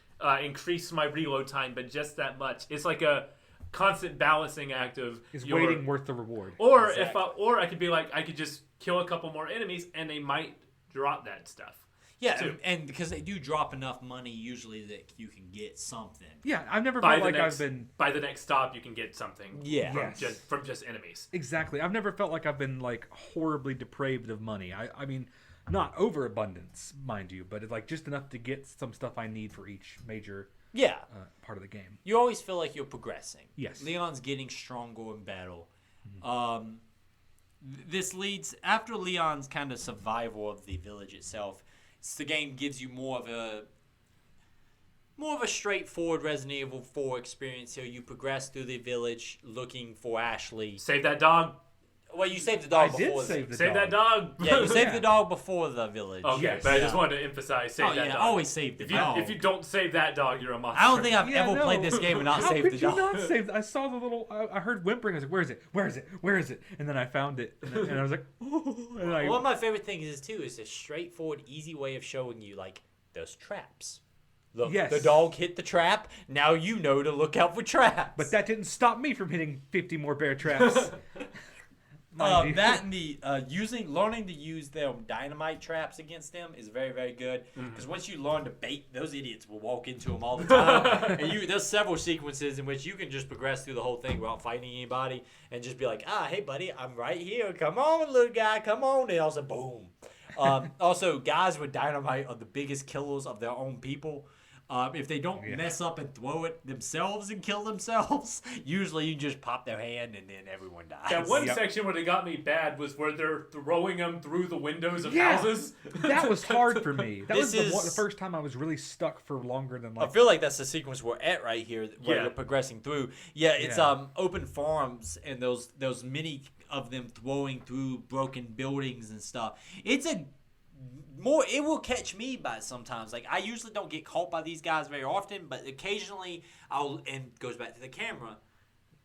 increase my reload time, but just that much. It's like a constant balancing act of waiting worth the reward. Or or I could be like, I could just kill a couple more enemies and they might drop that stuff. Yeah, and because they do drop enough money usually that you can get something. Yeah, I've never felt like I've been by the next stop you can get something. Yeah, from just enemies. Exactly. I've never felt like I've been like horribly depraved of money. I mean, not overabundance, mind you, but it's like just enough to get some stuff I need for each major part of the game. You always feel like you're progressing. Yes. Leon's getting stronger in battle. Mm-hmm. This leads, after Leon's kind of survival of the village itself, the game gives you more of a straightforward Resident Evil 4 experience here. You progress through the village looking for Ashley. Save that dog. Well, you saved the dog before. Save that dog. Yeah, you saved the dog before the village. Okay, but I just wanted to emphasize save that dog. Always save the dog. If you don't save that dog, you're a monster. I don't think I've ever played this game and not saved the dog. How could you not save? I saw the little. I heard whimpering. I was like, "Where is it? Where is it? Where is it?" And then I found it, and I was like, "Oh!" And one of my favorite things is too is a straightforward, easy way of showing you like those traps. Look, the dog hit the trap. Now you know to look out for traps. But that didn't stop me from hitting 50 more bear traps. That and the learning to use their dynamite traps against them is very, very good. Because once you learn to bait, those idiots will walk into them all the time. And there's several sequences in which you can just progress through the whole thing without fighting anybody and just be like, hey buddy, I'm right here. Come on, little guy, come on. And also, boom. Also, guys with dynamite are the biggest killers of their own people. If they don't mess up and throw it themselves and kill themselves, usually you just pop their hand and then everyone dies. That one section where they got me bad was where they're throwing them through the windows of houses. That was hard for me. That was the first time I was really stuck for longer than I feel like that's the sequence we're at right here where you're progressing through. Yeah, it's open farms and those many of them throwing through broken buildings and stuff. It will catch me by sometimes. Like, I usually don't get caught by these guys very often, but occasionally and it goes back to the camera,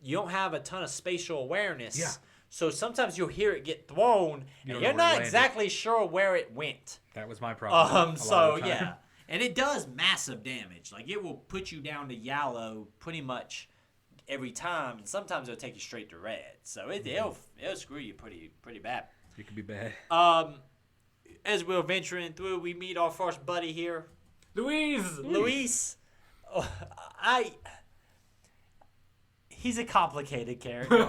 you don't have a ton of spatial awareness. Yeah. So sometimes you'll hear it get thrown, and you're not exactly sure where it went. That was my problem. And it does massive damage. Like, it will put you down to yellow pretty much every time, and sometimes it'll take you straight to red. So it'll screw you pretty bad. It could be bad. As we're venturing through, we meet our first buddy here, Luis. Oh, he's a complicated character.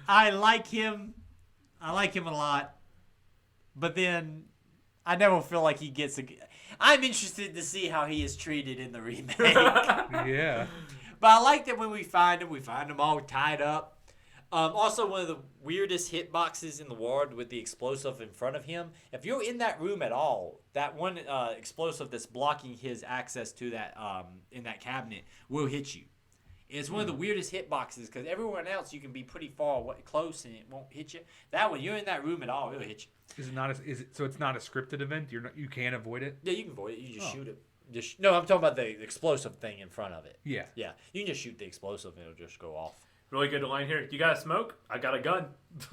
I like him. I like him a lot. But then I never feel like he gets I'm interested to see how he is treated in the remake. Yeah. But I like that when we find him all tied up. Also, one of the weirdest hitboxes in the world with the explosive in front of him. If you're in that room at all, that one explosive that's blocking his access to that in that cabinet will hit you. It's one of the weirdest hitboxes because everyone else you can be pretty far close and it won't hit you. That one, you're in that room at all, it'll hit you. Is it not? So it's not a scripted event. You can't avoid it. Yeah, you can avoid it. You just shoot it. No, I'm talking about the explosive thing in front of it. Yeah. Yeah, you can just shoot the explosive and it'll just go off. Really good line here. You got a smoke? I got a gun.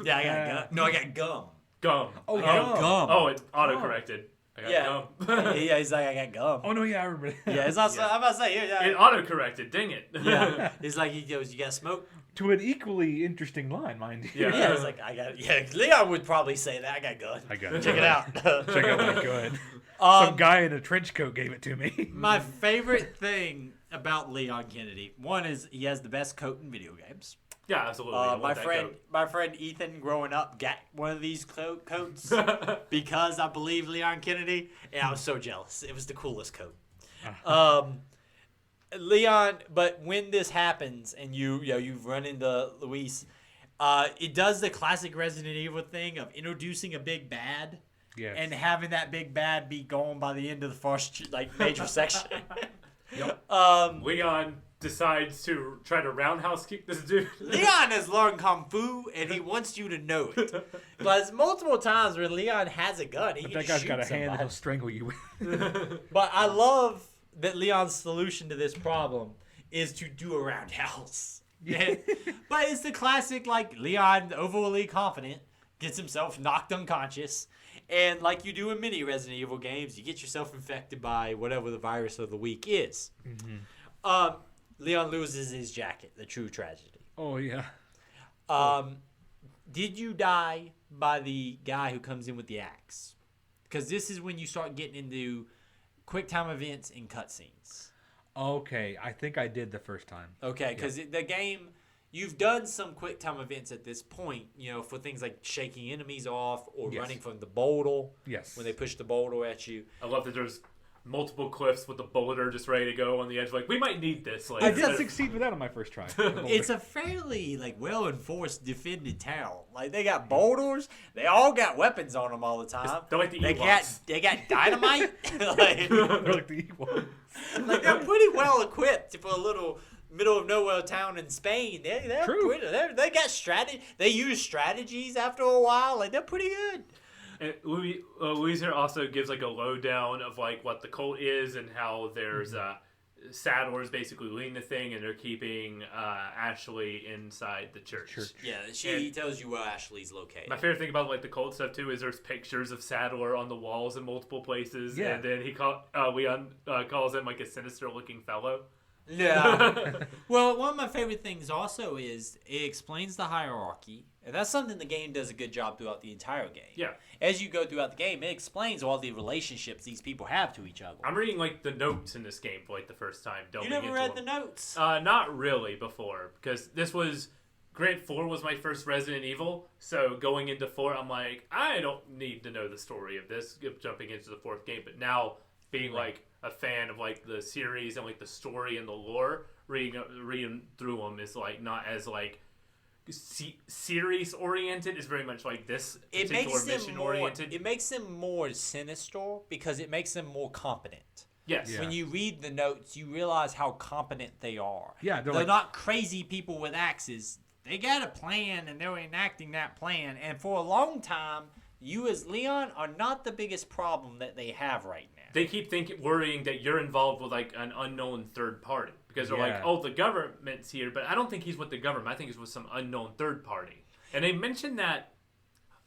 Yeah, I got a gun. No, I got gum. Gum. Oh, gum. Oh, it auto-corrected. I got gum. Yeah, he's like, I got gum. Oh no, yeah, I remember. Yeah, it's also, I'm about to say, It auto-corrected. Dang it. Yeah, he's like, he goes, you got smoke? To an equally interesting line, mind you. Yeah. Yeah, it's like, I got, yeah, Leon would probably say that, I got gun. I got it. Check it out. Check out my gun. Some guy in a trench coat gave it to me. My favorite thing about Leon Kennedy, one is he has the best coat in video games. Yeah, absolutely. My friend Ethan, growing up, got one of these coats because I believe Leon Kennedy, and I was so jealous. It was the coolest coat. Leon, but when this happens and you run into Luis, it does the classic Resident Evil thing of introducing a big bad. Yes. And having that big bad be gone by the end of the first major section. Yep. Leon decides to try to roundhouse kick this dude. Leon has learned Kung Fu, and he wants you to know it. But there's multiple times where Leon has a gun. He But can that guy's shoot got a hand somebody. that'll strangle you with. But I love that Leon's solution to this problem is to do a roundhouse. Yeah. But it's the classic, Leon, overly confident, gets himself knocked unconscious. And like you do in many Resident Evil games, you get yourself infected by whatever the virus of the week is. Mm-hmm. Leon loses his jacket, the true tragedy. Oh, yeah. Did you die by the guy who comes in with the axe? Because this is when you start getting into quick time events and cutscenes. Okay, I think I did the first time. Okay, because the game, you've done some quick time events at this point, for things like shaking enemies off or running from the boulder. Yes. When they push the boulder at you. I love that there's multiple cliffs with the boulder just ready to go on the edge. Like, we might need this later. I did succeed with that on my first try. It's a fairly well-enforced, defended town. Like, they got boulders. They all got weapons on them all the time. They're like the Ewoks. They got dynamite. They're like the Ewoks. Like, they're pretty well equipped for a little middle of nowhere town in Spain. They're True. They got strategy. They use strategies after a while. Like, they're pretty good. And Louise here also gives a lowdown of what the cult is and how there's Sadler's basically leading the thing and they're keeping Ashley inside the church. Yeah, she tells you where Ashley's located. My favorite thing about the cult stuff too is there's pictures of Sadler on the walls in multiple places. Yeah. And then Leon calls him a sinister looking fellow. Yeah. Well, one of my favorite things also is it explains the hierarchy. And that's something the game does a good job throughout the entire game. Yeah. As you go throughout the game, it explains all the relationships these people have to each other. I'm reading the notes in this game for the first time. You never read the notes? Not really before, because this was Grant 4 was my first Resident Evil. So going into 4, I'm like, I don't need to know the story of this. Jumping into the 4th game, but now being a fan of the series and the story and the lore, reading through them is not as series oriented. Is very much this particular mission oriented. It makes them more sinister because it makes them more competent. Yes. Yeah. When you read the notes, you realize how competent they are. Yeah, they're not crazy people with axes. They got a plan and they're enacting that plan. And for a long time, you as Leon are not the biggest problem that they have right now. They keep worrying that you're involved with an unknown third party because they're oh, the government's here, but I don't think he's with the government. I think he's with some unknown third party. And they mentioned that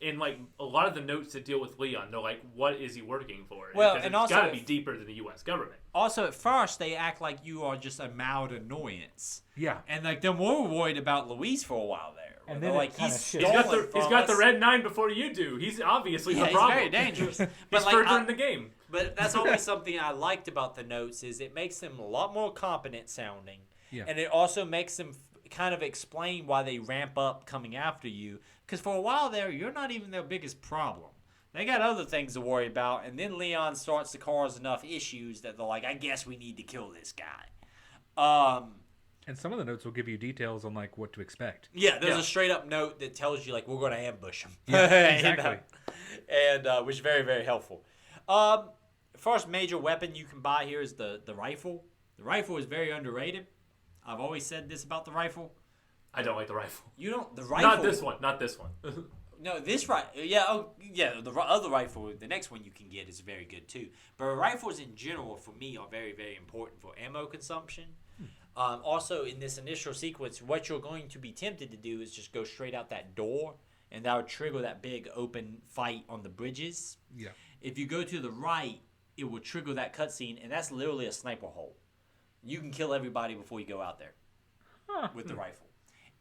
in a lot of the notes that deal with Leon. They're what is he working for? Well, because and it's also got to be deeper than the U.S. government. Also, at first, they act like you are just a mild annoyance. Yeah. And they're more worried about Luis for a while there. And They're then like, it kinda he's shifts. stolen He's got the red 9 before you do. He's obviously the he's problem. very dangerous. He's But like, further in the game. But that's always something I liked about the notes is it makes them a lot more competent sounding. Yeah. And it also makes them kind of explain why they ramp up coming after you. Because for a while there, you're not even their biggest problem. They got other things to worry about. And then Leon starts to cause enough issues that they're like, I guess we need to kill this guy. And some of the notes will give you details on like what to expect. Yeah, there's a straight up note that tells you like we're going to ambush him. Yeah, exactly. and which is very, very helpful. First major weapon you can buy here is the rifle. The rifle is very underrated. I've always said this about the rifle. I don't like the rifle. You don't the rifle. Not this one. No, this rifle. Yeah, the other rifle, the next one you can get is very good too. But rifles in general, for me, are very, very important for ammo consumption. Also, in this initial sequence, what you're going to be tempted to do is just go straight out that door, and that would trigger that big open fight on the bridges. Yeah. If you go to the right, it will trigger that cutscene, and that's literally a sniper hole. You can kill everybody before you go out there with the rifle.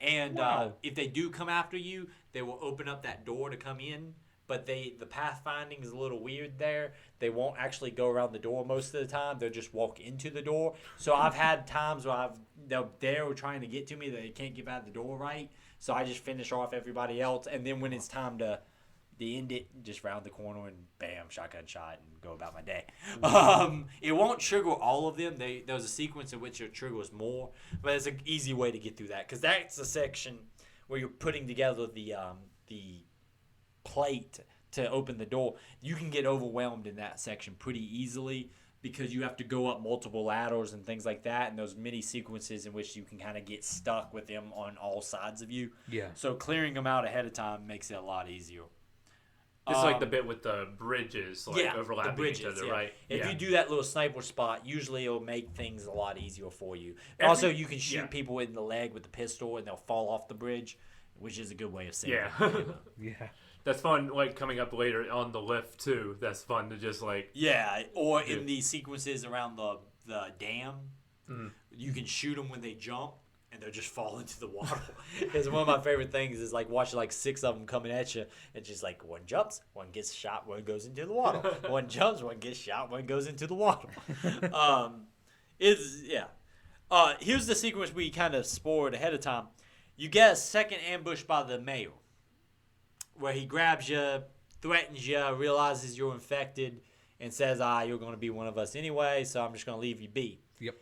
And if they do come after you, they will open up that door to come in. But the pathfinding is a little weird there. They won't actually go around the door most of the time. They'll just walk into the door. So I've had times where they're trying to get to me. They can't get out the door right. So I just finish off everybody else. And then when it's time to end it, just round the corner and bam, shotgun shot and go about my day. It won't trigger all of them. There's a sequence in which it triggers more. But it's an easy way to get through that. Because that's a section where you're putting together the plate to open the door. You can get overwhelmed in that section pretty easily because you have to go up multiple ladders and things like that, and those mini sequences in which you can kind of get stuck with them on all sides of you. Yeah. So clearing them out ahead of time makes it a lot easier. It's like the bit with the bridges, like overlapping bridges, each other, yeah. right? If you do that little sniper spot, usually it'll make things a lot easier for you. Also, you can shoot people in the leg with the pistol, and they'll fall off the bridge, which is a good way of saving them. Yeah. That's fun, like, coming up later on the lift, too. That's fun to just, like... Yeah, or in the sequences around the dam, you can shoot them when they jump, and they'll just fall into the water. It's one of my favorite things is, like, watching, like, 6 of them coming at you, and just, like, one jumps, one gets shot, one goes into the water. One jumps, one gets shot, one goes into the water. Here's the sequence we kind of spoiled ahead of time. You get a second ambush by the mayor, where he grabs you, threatens you, realizes you're infected, and says, you're going to be one of us anyway, so I'm just going to leave you be. Yep.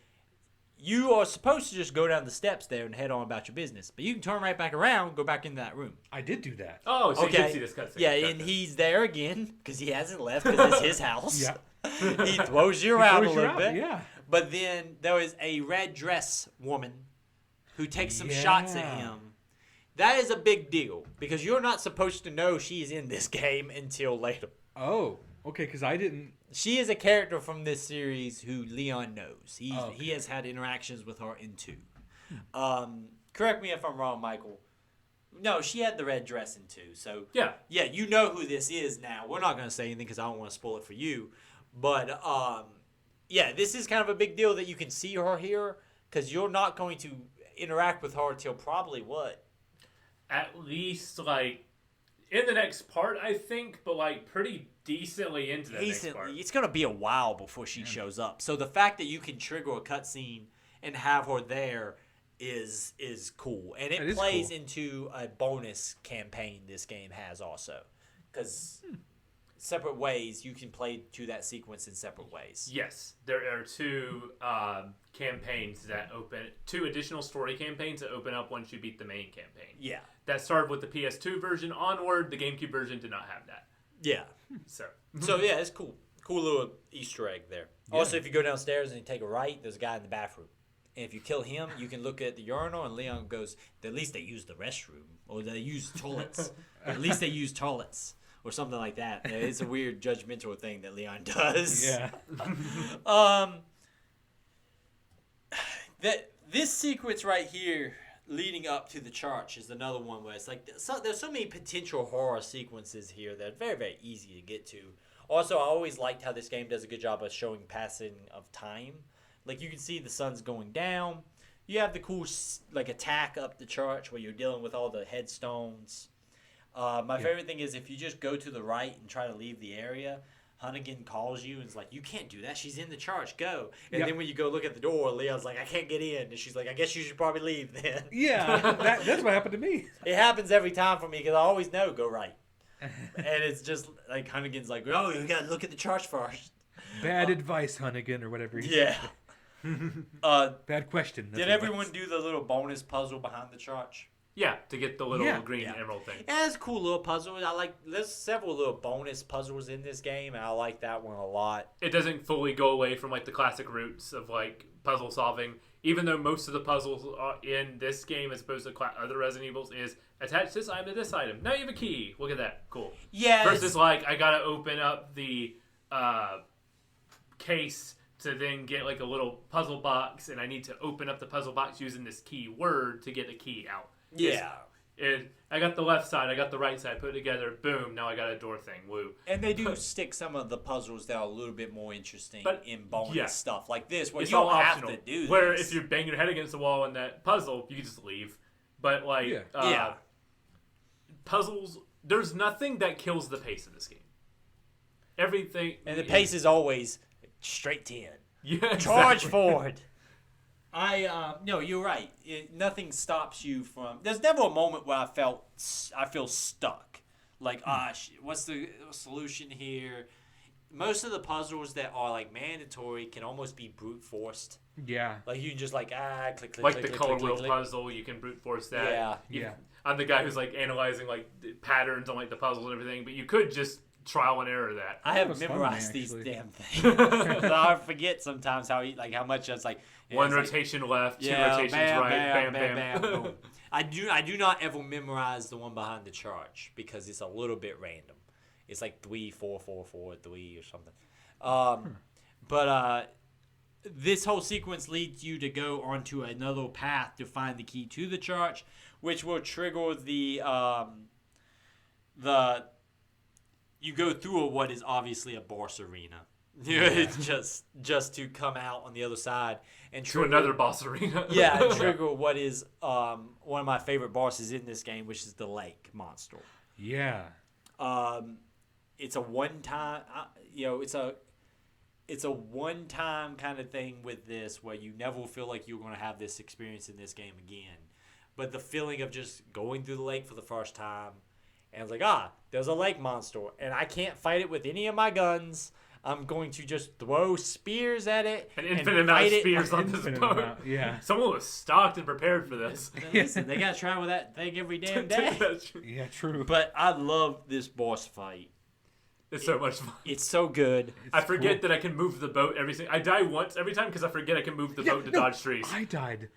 You are supposed to just go down the steps there and head on about your business, but you can turn right back around, go back into that room. I did do that. Oh, so you did see this cutscene. Yeah, and he's there again, because he hasn't left, because it's his house. Yeah. He throws you around a throws you little out, bit. yeah. But then there is a red dress woman who takes some shots at him. That is a big deal because you're not supposed to know she's in this game until later. Oh, okay, because I didn't... She is a character from this series who Leon knows. He has had interactions with her in 2. Correct me if I'm wrong, Michael. No, she had the red dress in 2. So yeah, you know who this is now. We're not going to say anything because I don't want to spoil it for you. But this is kind of a big deal that you can see her here because you're not going to interact with her until probably what? At least, like, in the next part, I think, but, like, pretty decently into the next part. It's going to be a while before she shows up. So the fact that you can trigger a cutscene and have her there is cool. And it plays cool into a bonus campaign this game has also. Because separate ways, you can play to that sequence in separate ways. Yes. There are 2 campaigns that open, 2 additional story campaigns that open up once you beat the main campaign. Yeah. That started with the PS2 version onward. The GameCube version did not have that. Yeah. So yeah, it's cool. Cool little Easter egg there. Yeah. Also, if you go downstairs and you take a right, there's a guy in the bathroom. And if you kill him, you can look at the urinal, and Leon goes, at least they use the restroom. Or they use toilets. At least they use toilets. Or something like that. It's a weird judgmental thing that Leon does. Yeah. This sequence right here leading up to the church is another one where it's like there's so many potential horror sequences here that are very, very easy to get to. Also, I always liked how this game does a good job of showing passing of time. Like, you can see the sun's going down. You have the cool like attack up the church where you're dealing with all the headstones. My favorite thing is if you just go to the right and try to leave the area, Hunnigan calls you and is like, you can't do that. She's in the church. Go. And then when you go look at the door, Leon's like, I can't get in. And she's like, I guess you should probably leave then. Yeah, that's what happened to me. It happens every time for me because I always know go right. And it's just like Hunnigan's like, oh, you got to look at the church first. Bad advice, Hunnigan, or whatever he said. Bad question. Did everyone do the little bonus puzzle behind the church? Yeah, to get the little green emerald thing. Yeah, it's a cool little puzzle. There's several little bonus puzzles in this game, and I like that one a lot. It doesn't fully go away from like the classic roots of like puzzle solving, even though most of the puzzles in this game, as opposed to other Resident Evils, is attach this item to this item. Now you have a key. Look at that. Cool. Yeah. Versus like I gotta open up the case to then get like a little puzzle box, and I need to open up the puzzle box using this key word to get the key out. Yeah. I got the left side, I got the right side, put it together, boom, now I got a door thing, woo. And they do stick some of the puzzles that are a little bit more interesting in bonus stuff like this, where it's you don't all have optional. to do this. Where if you bang your head against the wall in that puzzle, you can just leave. But like, puzzles, there's nothing that kills the pace of this game. Everything. And the pace is always straight to end. Yeah, exactly. Charge forward. No, you're right. Nothing stops you from. There's never a moment where I feel stuck. Like, what's the solution here? Most of the puzzles that are like mandatory can almost be brute forced. Yeah. Like you can just like click. Like click, the click, color click, wheel click. puzzle, you can brute force that. Yeah. I'm the guy who's like analyzing like the patterns on like the puzzles and everything, but you could just trial and error that. I haven't memorized these damn things. So I forget sometimes how much it's like one rotation left, two rotations right, bam. Boom. I do not ever memorize the one behind the charge because it's a little bit random. It's like 3 4 4 4 3 or something. But this whole sequence leads you to go onto another path to find the key to the church, which will trigger the you go through what is obviously a boss arena. It's just to come out on the other side and trigger to another boss arena. and trigger what is one of my favorite bosses in this game, which is the lake monster. Yeah. It's a one-time, it's a one-time kind of thing with this where you never feel like you're going to have this experience in this game again. But the feeling of just going through the lake for the first time, and it's like, there's a lake monster, and I can't fight it with any of my guns. I'm going to just throw spears at it. An infinite amount of spears on this boat. Yeah. Someone was stocked and prepared for this. Listen, they got to travel that thing every damn day. Yeah, true. But I love this boss fight. It's so much fun. It's so good. I forget that I can move the boat I die once every time because I forget I can move the boat to dodge trees. I died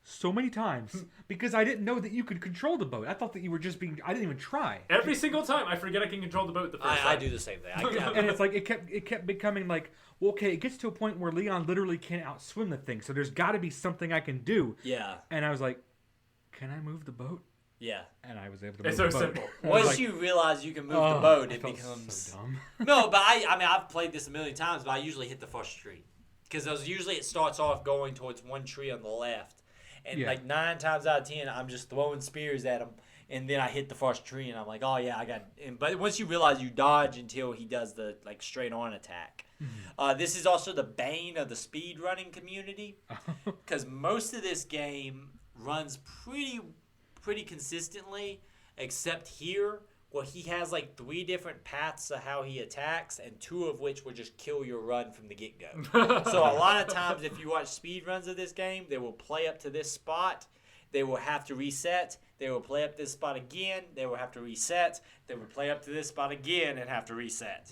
so many times because I didn't know that you could control the boat. I thought that you were just being. I didn't even try. Every single time I forget I can control the boat the first time. I do the same thing. And it's like it kept becoming like, well, okay, it gets to a point where Leon literally can't outswim the thing, so there's got to be something I can do. Yeah. And I was like, can I move the boat? Yeah. And I was able to move it's the so boat. simple. Once you realize you can move the boat, it felt becomes so dumb. No, but I've played this a million times, but I usually hit the first tree because usually it starts off going towards one tree on the left, and like 9 times out of 10, I'm just throwing spears at him, and then I hit the first tree, and I'm like, oh yeah, I got it. But once you realize you dodge until he does the like straight on attack. This is also the bane of the speed running community because most of this game runs pretty consistently, except here where he has like 3 different paths of how he attacks, and 2 of which will just kill your run from the get-go. So a lot of times if you watch speed runs of this game, they will play up to this spot, they will have to reset, they will play up this spot again, they will have to reset, they will play up to this spot again and have to reset.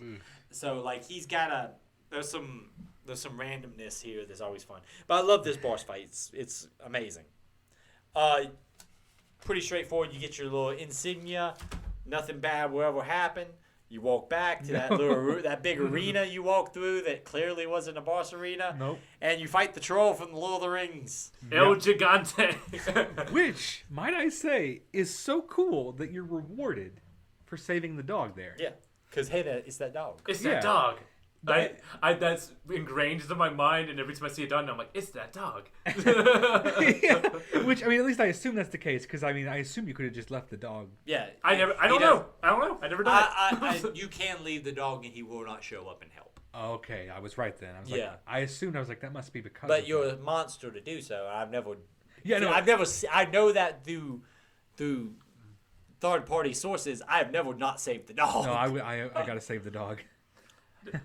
So like he's got there's some randomness here that's always fun. But I love this boss fight. It's amazing. Pretty straightforward. You get your little insignia. Nothing bad will ever happen. You walk back to that big arena you walked through that clearly wasn't a boss arena. Nope. And you fight the troll from the Lord of the Rings. El Gigante. Which, might I say, is so cool that you're rewarded for saving the dog there. Yeah. Because, hey, it's that dog. It's that dog. That's ingrained into my mind, and every time I see a dog, I'm like, it's that dog. Yeah. Which, I mean, at least I assume that's the case, because, I mean, I assume you could have just left the dog. Yeah. I don't know. I never done it. You can leave the dog and he will not show up and help. Okay, I was right then. I was Yeah. like, I assumed, I was like, that must be because But of you're that. a monster to do so. I've never. Yeah, no. I know that through third-party sources. I have never not saved the dog. No, I gotta save the dog.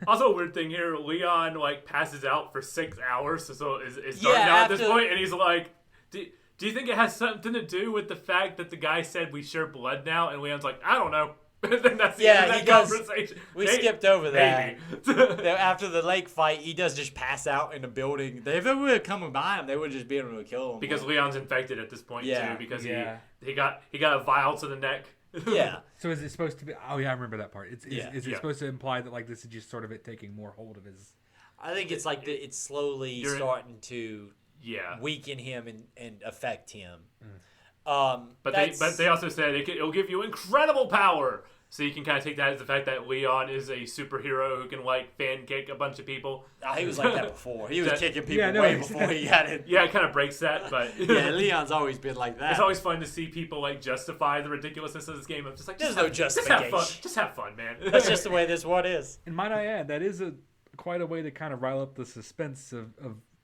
Also, a weird thing here, Leon like passes out for 6 hours, so is starting Yeah, out at this after- point, and he's like, do you think it has something to do with the fact that the guy said we share blood now? And Leon's like, I don't know. And then that's the end of he that does. conversation. We skipped over that. Maybe. After the lake fight, he does just pass out in a building. If they would have come by him, they would just be able to kill him. Because Leon's infected at this point Yeah. too, because Yeah. he got a vial to the neck. Yeah. So is it supposed to be? Oh yeah, I remember that part. Is it Yeah. supposed to imply that like this is just sort of it taking more hold of his? I think it's like it's slowly You're- starting to Yeah. weaken him and affect him. But they also said it'll give you incredible power. So you can kind of take that as the fact that Leon is a superhero who can like fan kick a bunch of people. He was like that before. He was That- kicking people Yeah, no, way exactly. before he got it. Yeah, it kind of breaks that, but Yeah, Leon's always been like that. it's always fun to see people like justify the ridiculousness of this game. I'm just like, There's just no have, justification. Just have fun, man. That's just the way this one is. And might I add, that is quite a way to kind of rile up the suspense of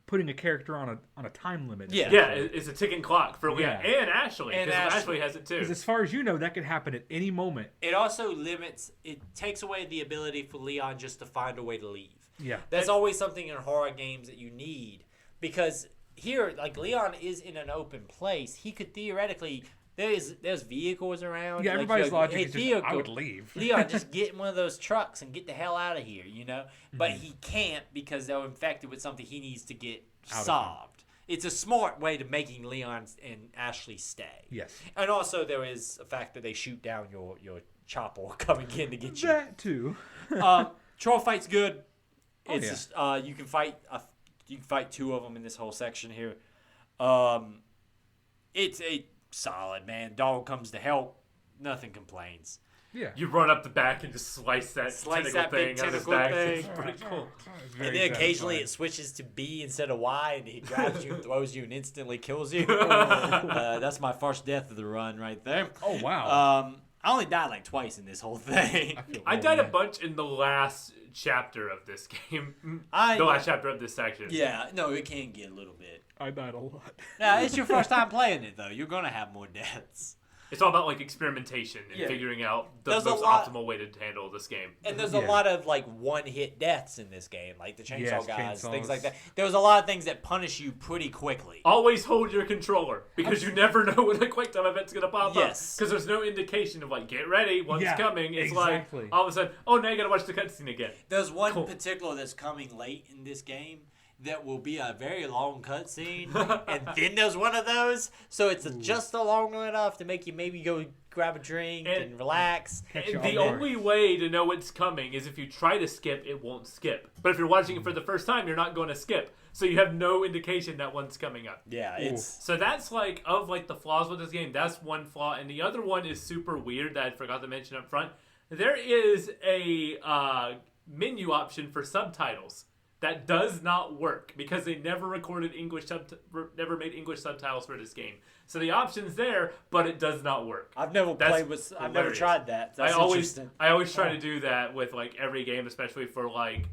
putting a character on a time limit. Yeah. yeah, it's a ticking clock for Leon Yeah. and Ashley, And because Ashley. Ashley has it too. Because as far as you know, that could happen at any moment. It also takes away the ability for Leon just to find a way to leave. Yeah. That's always something in horror games that you need. Because here, like, Leon is in an open place. He could theoretically... There's vehicles around. Yeah, everybody's logic hey, is just, Theo, I would leave. Leon, just get in one of those trucks and get the hell out of here, you know? But he can't because they're infected with something he needs to get Out of solved. It's a smart way to making Leon and Ashley stay. Yes. And also there is a fact that they shoot down your chopper coming in to get you. That too. Troll fight's good. Oh, It's yeah. just you can fight two of them in this whole section here. It's a solid, man. Dog comes to help. Nothing complains. Yeah. You run up the back and just slice that that big thing out of his tentacle back. thing. It's pretty cool. It's And very then occasionally satisfying. it switches to B instead of Y, and he grabs you and throws you and instantly kills you. That's my first death of the run right there. Oh wow. I only died like twice in this whole thing. I died a bunch in the last chapter of this game. The last chapter of this section. Yeah, no, it can get a little bit. I died a lot. Now, it's your first time playing it, though. You're going to have more deaths. It's all about like experimentation and Yeah. figuring out the There's a most lot- optimal way to handle this game. And there's Yeah. a lot of like one-hit deaths in this game, like the chainsaw Yes, guys, things chainsaws. like that. There was a lot of things that punish you pretty quickly. Always hold your controller because you never know when a quick time event's gonna pop Yes. up. Because there's no indication of like get ready, one's Yeah, coming. It's exactly. like all of a sudden, oh now you gotta watch the cutscene again. There's one Cool. particular that's coming late in this game that will be a very long cutscene, and then there's one of those, so it's just long enough to make you maybe go grab a drink and relax. Catch you And the off guard. only way to know it's coming is if you try to skip, it won't skip. But if you're watching it for the first time, you're not going to skip. So you have no indication that one's coming up. Yeah, Ooh. it's So that's like of like the flaws with this game. That's one flaw, and the other one is super weird that I forgot to mention up front. There is a menu option for subtitles that does not work because they never recorded never made English subtitles for this game. So the option's there, but it does not work. I've never That's played with. I've never hilarious. tried that. That's I interesting. always try to do that with like every game, especially for like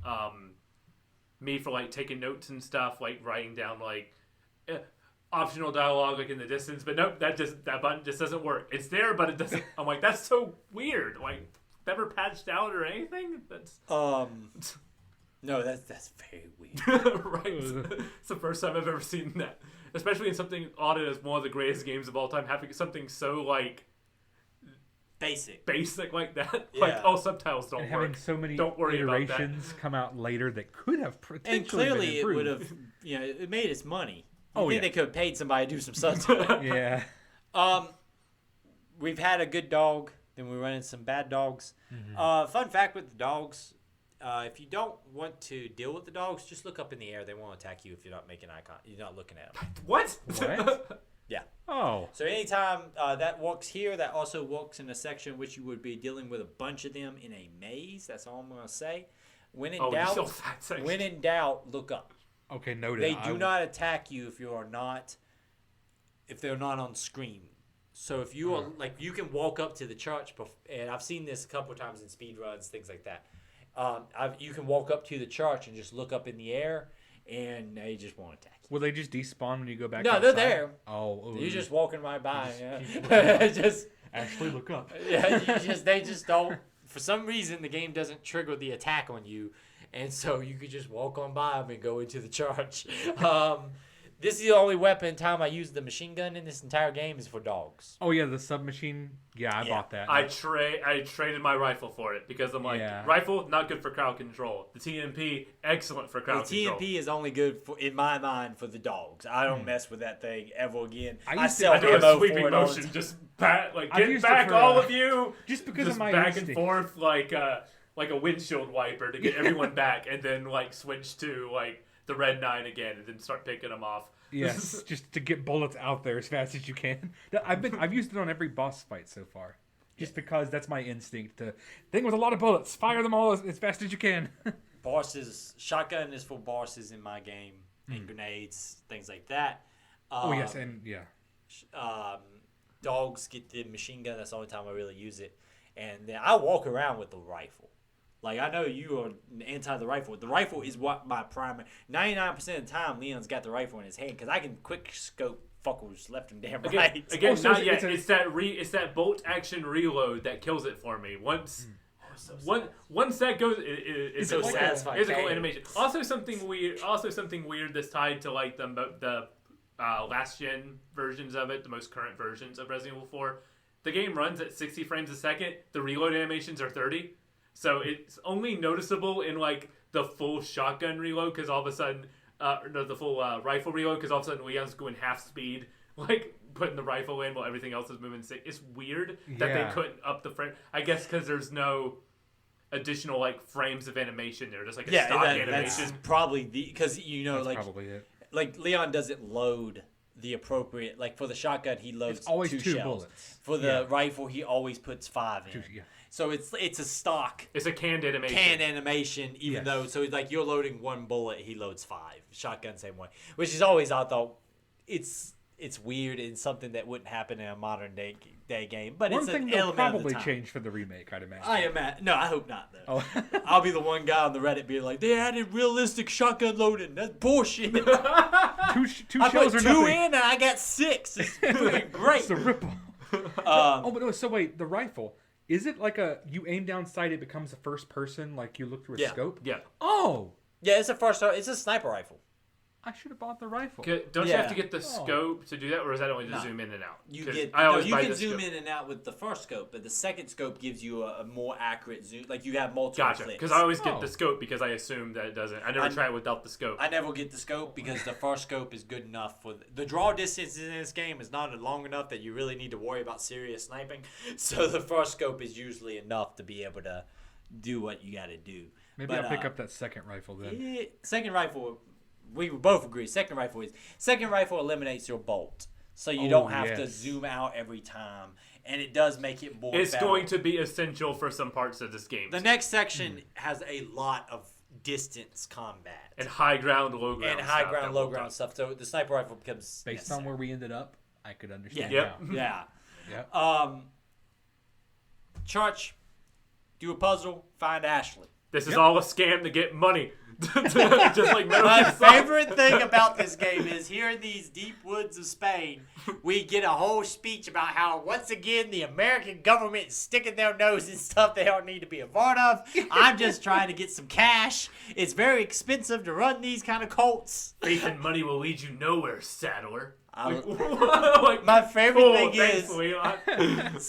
me for like taking notes and stuff, like writing down like optional dialogue like in the distance. But nope, that button just doesn't work. It's there, but it doesn't. I'm like, that's so weird. Like never patched out or anything. That's No, that's very weird. right. It's the first time I've ever seen that, especially in something audited as one of the greatest games of all time, having something so like basic like that. Yeah. Like, oh, subtitles don't And work. having so many Don't worry about that. iterations come out later that could have potentially And clearly, been it improved. would have. You know, it made its money. Oh, think yeah. they could have paid somebody to do some subtitles. Yeah. We've had a good dog, then we run into some bad dogs. Fun fact with the dogs, if you don't want to deal with the dogs, just look up in the air. They won't attack you if you're not making eye contact. You're not looking at them. What? What? Yeah. Oh. So anytime that works here, that also works in a section which you would be dealing with a bunch of them in a maze. That's all I'm going to say. When in Oh, doubt, so that section. when in doubt, look up. Okay, noted. They do not attack you if they're not on screen. So if you are like, you can walk up to the church, and I've seen this a couple times in speed runs, things like that. You can walk up to the church and just look up in the air, and they just won't attack you. Will they just despawn when you go back? No, outside? they're there. Oh, You're just walking right by. Just Yeah. just Ashley, look up. yeah, they just don't. For some reason, the game doesn't trigger the attack on you, and so you could just walk on by them and go into the church. This is the only weapon time I use the machine gun in this entire game is for dogs. Oh yeah, the submachine. Yeah, I bought that. I traded my rifle for it because I'm like, rifle not good for crowd control. The TMP excellent for crowd control. The TMP is only good for, in my mind, for the dogs. I don't mess with that thing ever again. I do a sweeping motion, just get back, all of you, just because just of my back instinct. and forth like a windshield wiper to get everyone back, and then like switch to like the red 9 again, and then start picking them off. Yes, just to get bullets out there as fast as you can. I've used it on every boss fight so far, just because that's my instinct. Thing with a lot of bullets, fire them all as fast as you can. Bosses, shotgun is for bosses in my game, and grenades, things like that. Yes, and yeah. Dogs get the machine gun. That's the only time I really use it, and then I walk around with the rifle. Like, I know you are anti the rifle. The rifle is what my primary... 99% of the time, Leon's got the rifle in his hand, because I can quick scope fuckers left and damn right. Again, not yet. It's that bolt action reload that kills it for me. Once that goes, it's so like satisfying. Physical animation. Also something weird that's tied to like the last gen versions of it, the most current versions of Resident Evil 4. The game runs at 60 frames a second. The reload animations are 30. So it's only noticeable in like the full shotgun reload, because all of a sudden, the full rifle reload, because all of a sudden Leon's going half speed, like putting the rifle in while everything else is moving. It's weird that they couldn't up the frame. I guess because there's no additional like frames of animation there, just like a stock animation. That's probably because That's like probably it. Like Leon doesn't load the appropriate, like for the shotgun he loads It's always two two shells. bullets. For the rifle he always puts 5 in. Yeah. So it's a stock It's a canned animation. Even though, so like you're loading 1 bullet, he loads 5. Shotgun same way, which is always, I thought, it's weird and something that wouldn't happen in a modern day game. But One it's thing an they'll element probably of the time. change for the remake, I'd imagine. No, I hope not though. Oh. I'll be the one guy on the Reddit being like, they added realistic shotgun loading. That's bullshit. two I shells put or 2 nothing. in and I got 6. It's freaking great. It's a ripple. But no, so wait, the rifle. Is it like you aim down sight, it becomes a first person, like you look through a scope? Yeah. Oh! Yeah, it's a sniper rifle. I should have bought the rifle. Don't you have to get the scope to do that, or is that only to zoom in and out? You 'Cause can zoom in and out with the first scope, but the second scope gives you a more accurate zoom. Like you have multiple Gotcha. clicks. Because I always get the scope because I assume that it doesn't. I never try it without the scope. I never get the scope because the first scope is good enough for the draw distance in this game is not long enough that you really need to worry about serious sniping. So the first scope is usually enough to be able to do what you got to do. Maybe I'll pick up that second rifle then. Yeah, second rifle. We both agree. Second rifle eliminates your bolt, so you don't have to zoom out every time, and it does make it more. It's going to be essential for some parts of this game. The next section has a lot of distance combat and high ground, low ground, low ground stuff. So the sniper rifle becomes based on where we ended up. I could understand. Yeah. Church, do a puzzle, find Ashley. This is all a scam to get money. Just like my favorite thing about this game is here in these deep woods of Spain, we get a whole speech about how once again the American government is sticking their nose in stuff they don't need to be a part of. I'm just trying to get some cash. It's very expensive to run these kind of cults. Faith and money will lead you nowhere, Saddler. My favorite thing thanks, is Leon.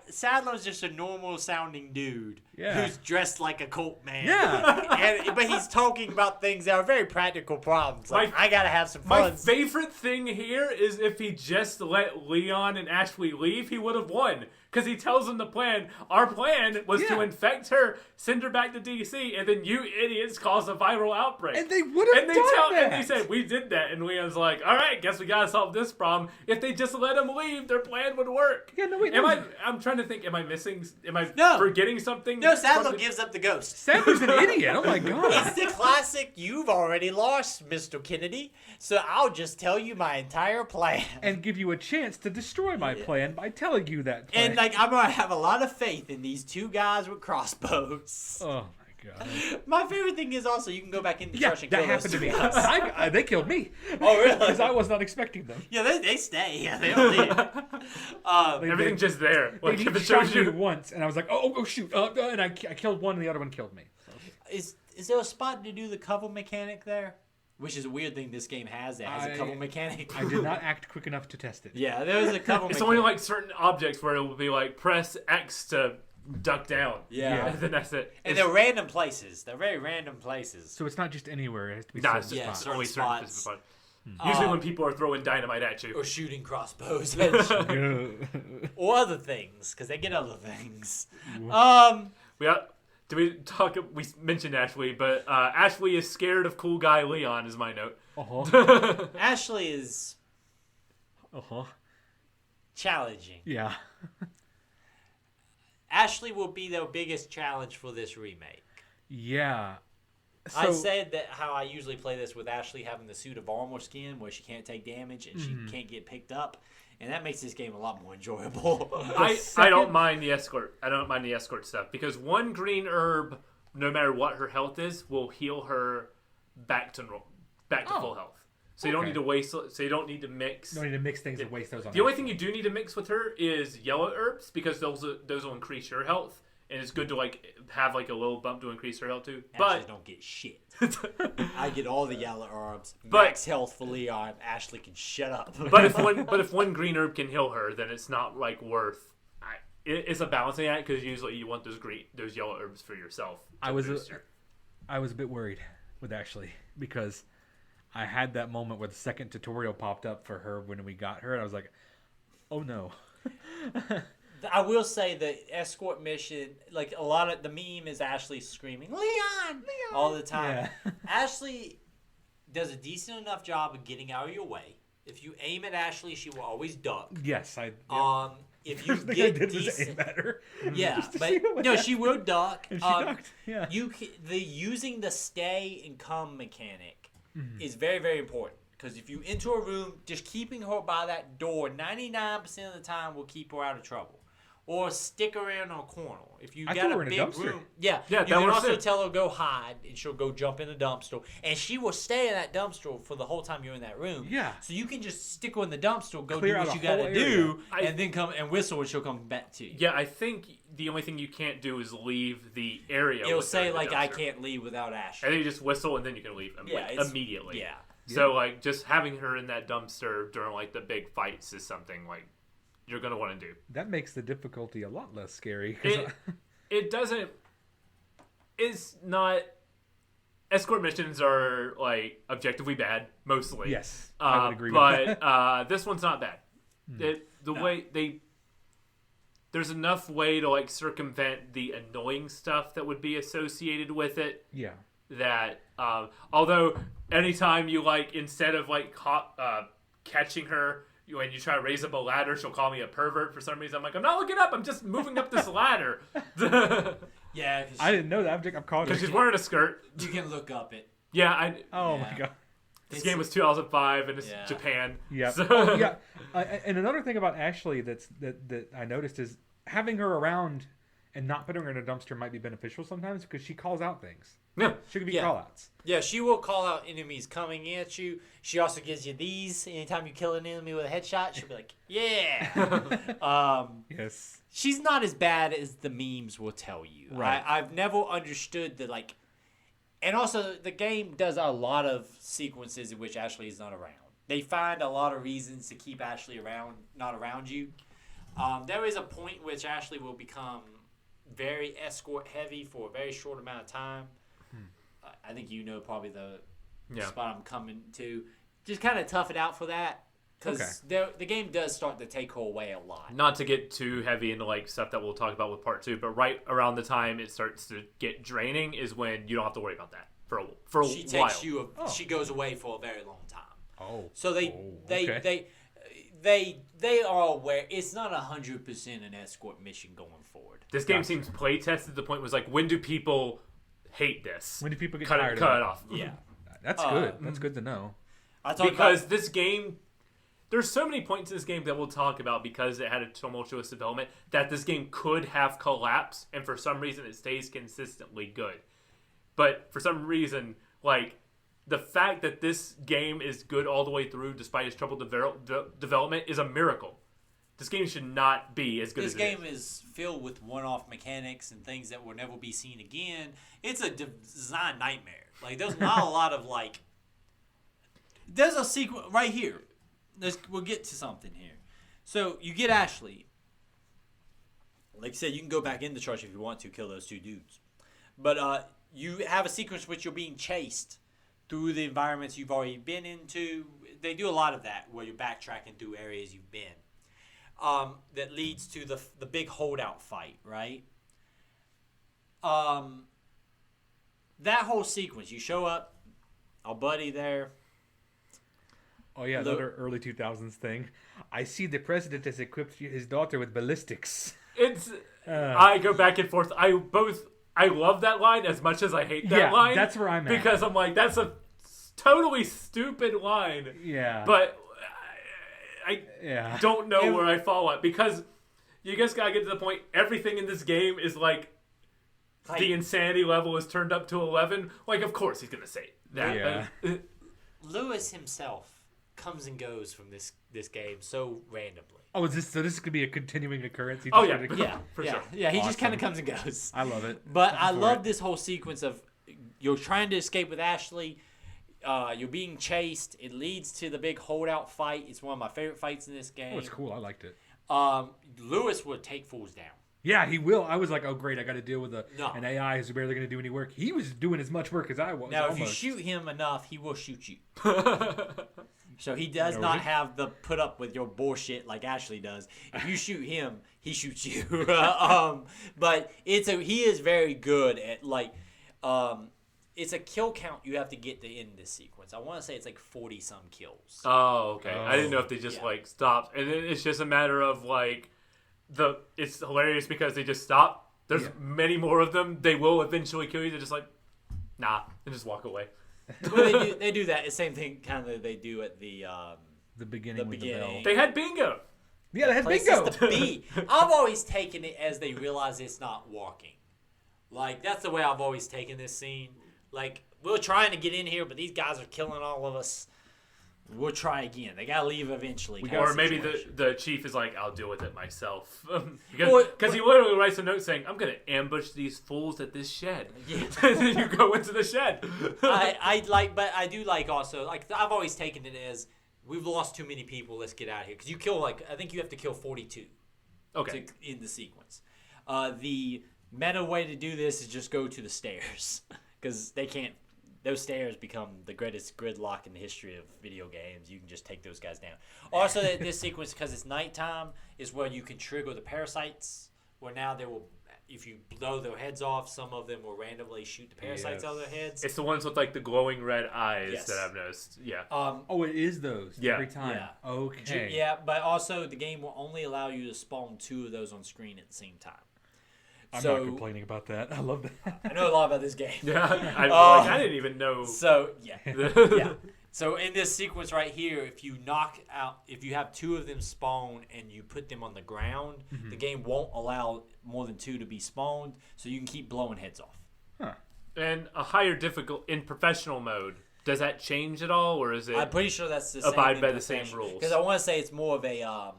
Sadler's just a normal sounding dude Yeah. who's dressed like a cult man. Yeah. But he's talking about things that are very practical problems. Like, I gotta have some fun. My favorite thing here is if he just let Leon and Ashley leave, he would have won. Because he tells them the plan. Our plan was to infect her, send her back to DC, and then you idiots cause a viral outbreak. And they would have done that. And they said, we did that. And Leon's like, all right, right, guess we gotta solve this problem. If they just let him leave, their plan would work. Yeah, no, wait. I'm trying to think. Am I missing? Am I No. forgetting something? No, Sadler gives up the ghost. Sadler's an idiot. Oh my god. It's the classic, you've already lost, Mr. Kennedy, so I'll just tell you my entire plan. And give you a chance to destroy my plan by telling you that plan. And, like, I'm going to have a lot of faith in these two guys with crossbows. Oh my god. My favorite thing is also you can go back into the Yeah, church and that kill happened those to me. two guys. They killed me. Oh, really? Because I was not expecting them. Yeah, they stay. Yeah, they don't leave. Everything's just there. They Like if it shot shows me you. once, and I was like, oh shoot. And I killed one, and the other one killed me. Is there a spot to do the cover mechanic there? Which is a weird thing this game has that has a cover mechanic. I did not act quick enough to test it. Yeah, there was a cover mechanic. It's only like certain objects where it will be like press X to duck down. Yeah. And then that's it. And they're random places. They're very random places. So it's not just anywhere. It has to be Nah, certain it's spots. just only certain certain spots. spots. Usually when people are throwing dynamite at you. Or shooting crossbows at you. Or other things, because they get other things. We mentioned Ashley, but Ashley is scared of cool guy Leon is my note. Ashley is challenging. Yeah. Ashley will be the biggest challenge for this remake. Yeah. So, I said that how I usually play this with Ashley having the suit of armor skin where she can't take damage and she can't get picked up. And that makes this game a lot more enjoyable. I don't mind the escort. I don't mind the escort stuff because one green herb, no matter what her health is, will heal her back to full health. So you don't need to waste. So you don't need to mix. You don't need to mix things and waste those on. The only thing you do need to mix with her is yellow herbs because those will increase your health. And it's good to like have like a little bump to increase her health too. Ashley don't get shit. I get all the yellow herbs. Max health for Leon. Ashley can shut up. But if one green herb can heal her, then it's not like worth. It's a balancing act because usually you want those yellow herbs for yourself. I was a bit worried with Ashley because I had that moment where the second tutorial popped up for her when we got her, and I was like, oh no. I will say the escort mission, like a lot of the meme is Ashley screaming, Leon! All the time. Yeah. Ashley does a decent enough job of getting out of your way. If you aim at Ashley, she will always duck. Yes, if you First thing get I did decent, was aim at her. Yeah, but no, she will duck. And she ducked. Yeah. Using the stay and come mechanic is very, very important. Because if you enter a room, just keeping her by that door 99% of the time will keep her out of trouble. Or stick her in a corner. If you got a big room, you can also tell her go hide, and she'll go jump in the dumpster, and she will stay in that dumpster for the whole time you're in that room. Yeah. So you can just stick her in the dumpster, go Clear do out what you a got whole to do, area. and then come and whistle, and she'll come back to you. Yeah, I think the only thing you can't do is leave the area. It'll say like I can't leave without Ashley. And then you just whistle, and then you can leave immediately. Yeah. So like just having her in that dumpster during like the big fights is something like you're gonna want to do. That makes the difficulty a lot less scary. It doesn't. It's not. Escort missions are like objectively bad mostly. Yes, I would agree with that. But this one's not bad. There's enough way to like circumvent the annoying stuff that would be associated with it. Yeah. That although anytime you like instead of like catching her. When you try to raise up a ladder, she'll call me a pervert for some reason. I'm like, I'm not looking up. I'm just moving up this ladder. Yeah. I didn't know that. I'm calling her. Because she's wearing a skirt. You can look up it. Yeah. My God. This game was 2005 and it's Japan. Yeah. So. Yeah. And another thing about Ashley that I noticed is having her around and not putting her in a dumpster might be beneficial sometimes because she calls out things. Yeah. She could be call-outs. Yeah, she will call out enemies coming at you. She also gives you these. Anytime you kill an enemy with a headshot, she'll be like, yeah. Yes. She's not as bad as the memes will tell you. Right. I've never understood the, like... And also, the game does a lot of sequences in which Ashley is not around. They find a lot of reasons to keep Ashley not around you. There is a point in which Ashley will become very escort heavy for a very short amount of time. I think you know probably the spot I'm coming to. Just kind of tough it out for that. Because the game does start to take her away a lot. Not to get too heavy into like stuff that we'll talk about with part 2, but right around the time it starts to get draining is when you don't have to worry about that for a while. She goes away for a very long time. So they are aware it's not 100% an escort mission going forward. This game seems play tested. The point was like, when do people hate this? When do people get cut tired it of it? off? Yeah, That's good. That's good to know. Because this game, there's so many points in this game that we'll talk about because it had a tumultuous development that this game could have collapsed, and for some reason it stays consistently good. But for some reason, like, the fact that this game is good all the way through despite its troubled development is a miracle. This game should not be as good as it is. This game is filled with one-off mechanics and things that will never be seen again. It's a design nightmare. Like, there's not a lot of, like... There's a sequence right here. We'll get to something here. So, you get Ashley. Like I said, you can go back in the church if you want to kill those two dudes. But you have a sequence which you're being chased through the environments you've already been into. They do a lot of that where you're backtracking through areas you've been. That leads to the big holdout fight, right? That whole sequence, you show up, our buddy there. Oh yeah, another early 2000s thing. I see the president has equipped his daughter with ballistics. It's I go back and forth. I love that line as much as I hate that line. That's where I'm at. Because I'm like, that's a totally stupid line. Yeah. But I don't know where I fall at, because you just gotta get to the point. Everything in this game is like the insanity level is turned up to 11. Like, of course he's gonna say that. Yeah. Lewis himself comes and goes from this game so randomly. Oh, this could be a continuing occurrence? Oh yeah, For sure. Yeah, he just kind of comes and goes. I love it. But I love this whole sequence of you're trying to escape with Ashley. You're being chased. It leads to the big holdout fight. It's one of my favorite fights in this game. Oh, it's cool. I liked it. Lewis would take fools down. Yeah, he will. I was like, oh, great. I got to deal with an AI who's barely going to do any work. He was doing as much work as I was. Now, almost. if you shoot him enough, he will shoot you. So he does not have the put up with your bullshit like Ashley does. If you shoot him, he shoots you. But he is very good at it's a kill count you have to get to end this sequence. I want to say it's like 40 some kills. Oh, okay. I didn't know if they just like stopped, and then it's just a matter of like it's hilarious because they just stop. There's many more of them. They will eventually kill you. They're just like, nah, and just walk away. Well, they do that. The same thing kind of they do at the beginning with the bell. They had bingo. Yeah, they had places bingo. to be. I've always taken it as they realize it's not walking. Like, that's the way I've always taken this scene. Like, we're trying to get in here, but these guys are killing all of us. We'll try again. They gotta leave eventually. Or maybe the chief is like, I'll deal with it myself. Because he literally writes a note saying, I'm going to ambush these fools at this shed. Yeah. And then you go into the shed. But I do like also, like, I've always taken it as, we've lost too many people, let's get out of here. Because you kill, I think you have to kill 42. Okay. In the sequence. The meta way to do this is just go to the stairs. Because those stairs become the greatest gridlock in the history of video games. You can just take those guys down. Also, this sequence, because it's nighttime, is where you can trigger the parasites. Where now they will, if you blow their heads off, some of them will randomly shoot the parasites out of their heads. It's the ones with like the glowing red eyes that I've noticed. Yeah. It is those every time. Yeah. Okay. Yeah, but also the game will only allow you to spawn 2 of those on screen at the same time. I'm not complaining about that. I love that. I know a lot about this game. Yeah, I didn't even know. So, yeah. So, in this sequence right here, if you have 2 of them spawn and you put them on the ground, the game won't allow more than 2 to be spawned, so you can keep blowing heads off. Huh. And a higher difficult in professional mode, does that change at all, or is it? I'm pretty sure that's the same. Abide by the same rules. Because I want to say it's more of a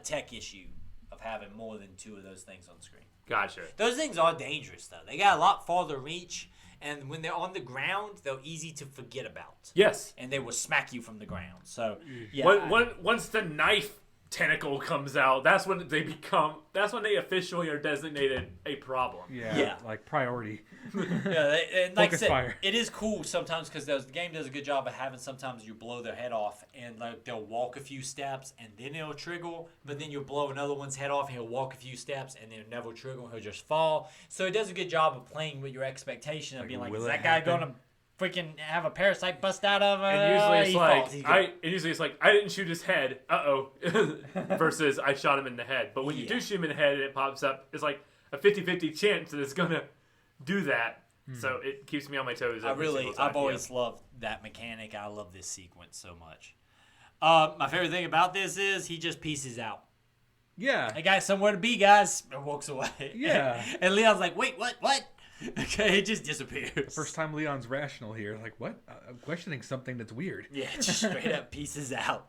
tech issue of having more than 2 of those things on screen. Gotcha. Those things are dangerous, though. They got a lot farther reach, and when they're on the ground, they're easy to forget about. Yes. And they will smack you from the ground. So, yeah. Once the knife tentacle comes out, that's when they officially are designated a problem. Yeah. Like priority. And like I said, fire. It is cool sometimes because the game does a good job of having sometimes you blow their head off and like they'll walk a few steps and then it'll trigger, but then you'll blow another one's head off and he'll walk a few steps and then it'll never trigger and he'll just fall. So it does a good job of playing with your expectation of being like, is that guy gonna freaking have a parasite bust out of And usually it's he like falls, he's good. I didn't shoot his head. Versus I shot him in the head. But when you do shoot him in the head and it pops up, it's like a 50-50 chance that it's gonna do that. So it keeps me on my toes. I've always loved that mechanic. I love this sequence so much. My favorite thing about this is he just pieces out. Yeah. I got somewhere to be, guys, and walks away. Yeah. And Leon's like, wait, what? Okay, it just disappears. First time Leon's rational here. Like, what? I'm questioning something that's weird. Yeah, just straight up pieces out.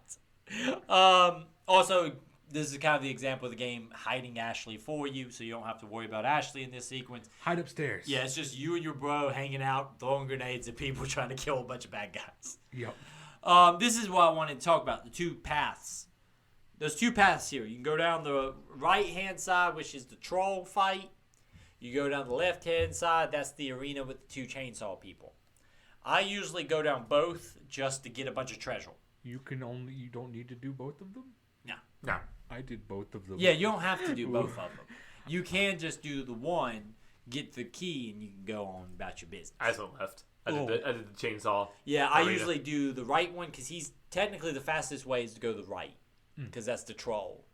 Also, this is kind of the example of the game hiding Ashley for you, so you don't have to worry about Ashley in this sequence. Hide upstairs. Yeah, it's just you and your bro hanging out, throwing grenades at people trying to kill a bunch of bad guys. Yep. This is what I wanted to talk about, the two paths. There's two paths here. You can go down the right-hand side, which is the troll fight. You go down the left-hand side, that's the arena with the two chainsaw people. I usually go down both just to get a bunch of treasure. You don't need to do both of them? No. I did both of them. Yeah, you don't have to do both of them. You can just do the one, get the key, and you can go on about your business. I just went left. I did the chainsaw. Yeah, I usually do the right one because he's technically the fastest way is to go the right because that's the troll.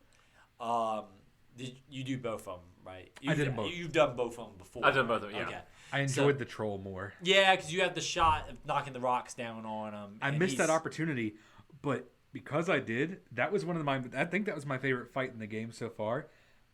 You do both of them, right? I did them both. You've done both of them before. I've done both of them, yeah. Okay. I enjoyed the troll more. Yeah, because you have the shot of knocking the rocks down on him. I missed that opportunity, but because I did, that was I think that was my favorite fight in the game so far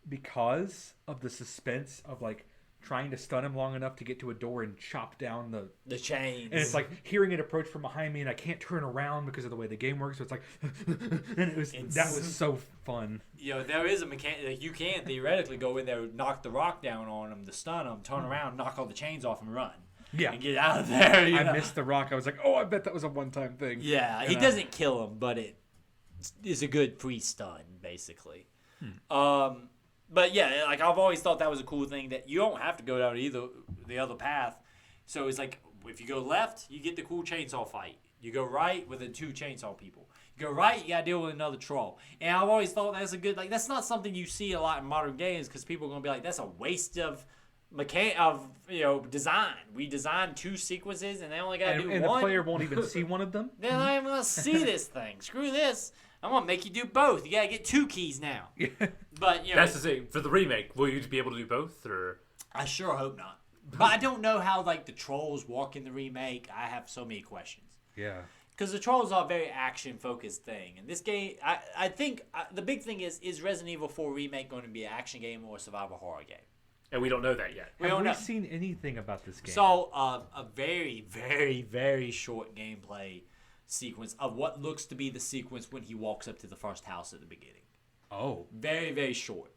because of the suspense of like trying to stun him long enough to get to a door and chop down the chains. And it's like hearing it approach from behind me and I can't turn around because of the way the game works. So it's like, and that was so fun. You know, there is a mechanic. Like you can theoretically go in there, knock the rock down on him, to stun him, turn around, knock all the chains off and run. Yeah. And get out of there. I missed the rock. I was like, oh, I bet that was a one-time thing. Yeah, he doesn't kill him, but it is a good free stun, basically. But yeah, like I've always thought that was a cool thing that you don't have to go down the other path. So it's like if you go left, you get the cool chainsaw fight. You go right with the two chainsaw people. You go right, you gotta deal with another troll. And I've always thought that's a good that's not something you see a lot in modern games because people are gonna be like, that's a waste of design. We designed two sequences and they only gotta do one. And the player won't even see one of them. They're not even gonna see this thing. Screw this. I'm gonna make you do both. You gotta get two keys now. But that's the thing for the remake. Will you be able to do both, or I sure hope not. But I don't know how like the trolls walk in the remake. I have so many questions. Yeah. Because the trolls are a very action-focused thing, and this game, I think the big thing is Resident Evil 4 remake going to be an action game or a survival horror game? And we don't know that yet. Have we seen anything about this game? So a very, very, very short gameplay sequence of what looks to be the sequence when he walks up to the first house at the beginning. Oh. Very, very short.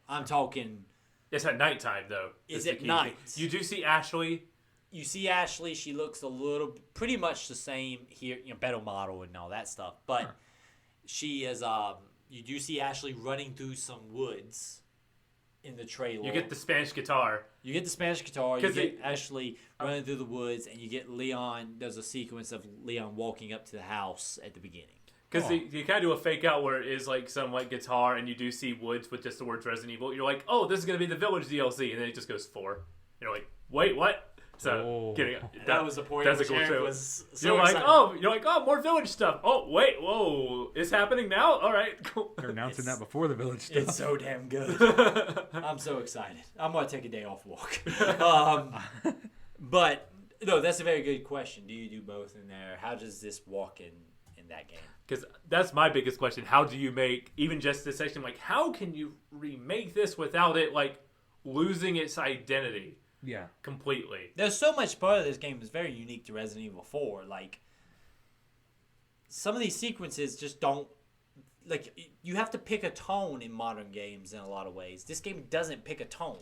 I'm talking... It's at nighttime, though. Is it night? You do see Ashley. You see Ashley. She looks pretty much the same here, better model and all that stuff. But she is, you do see Ashley running through some woods in the trailer. You get the Spanish guitar. You get Ashley running through the woods, and you get Leon. There's a sequence of Leon walking up to the house at the beginning. Because you kind of do a fake out where it is like some like guitar, and you do see woods with just the words Resident Evil. You're like, oh, this is going to be the Village DLC, and then it just goes 4. You're like, wait, what? So that was the point. That's a cool show. You're like, oh, more Village stuff. Oh, wait, whoa, it's happening now. All right, cool. They're announcing that before the Village stuff. It's so damn good. I'm so excited. I'm gonna take a day off work. But no, that's a very good question. Do you do both in there? How does this walk in that game? Because that's my biggest question. How do you make even just this section? Like, how can you remake this without it like losing its identity? Yeah, completely. There's so much part of this game that's very unique to Resident Evil 4. Like, some of these sequences just don't... Like, you have to pick a tone in modern games in a lot of ways. This game doesn't pick a tone.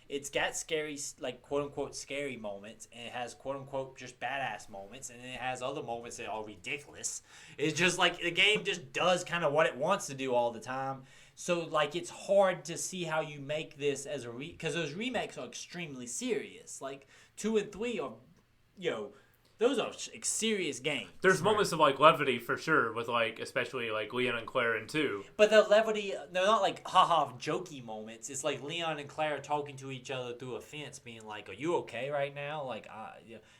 It's got scary, like, quote-unquote scary moments, and it has quote-unquote just badass moments, and then it has other moments that are ridiculous. It's just, like, the game just does kind of what it wants to do all the time. So, like, it's hard to see how you make this as a because those remakes are extremely serious. Like, 2 and 3 are, those are serious games. There's moments of like levity for sure with like especially like Leon and Claire in 2. But the levity, they're not like haha jokey moments. It's like Leon and Claire talking to each other through a fence, being like, "Are you okay right now?" Like,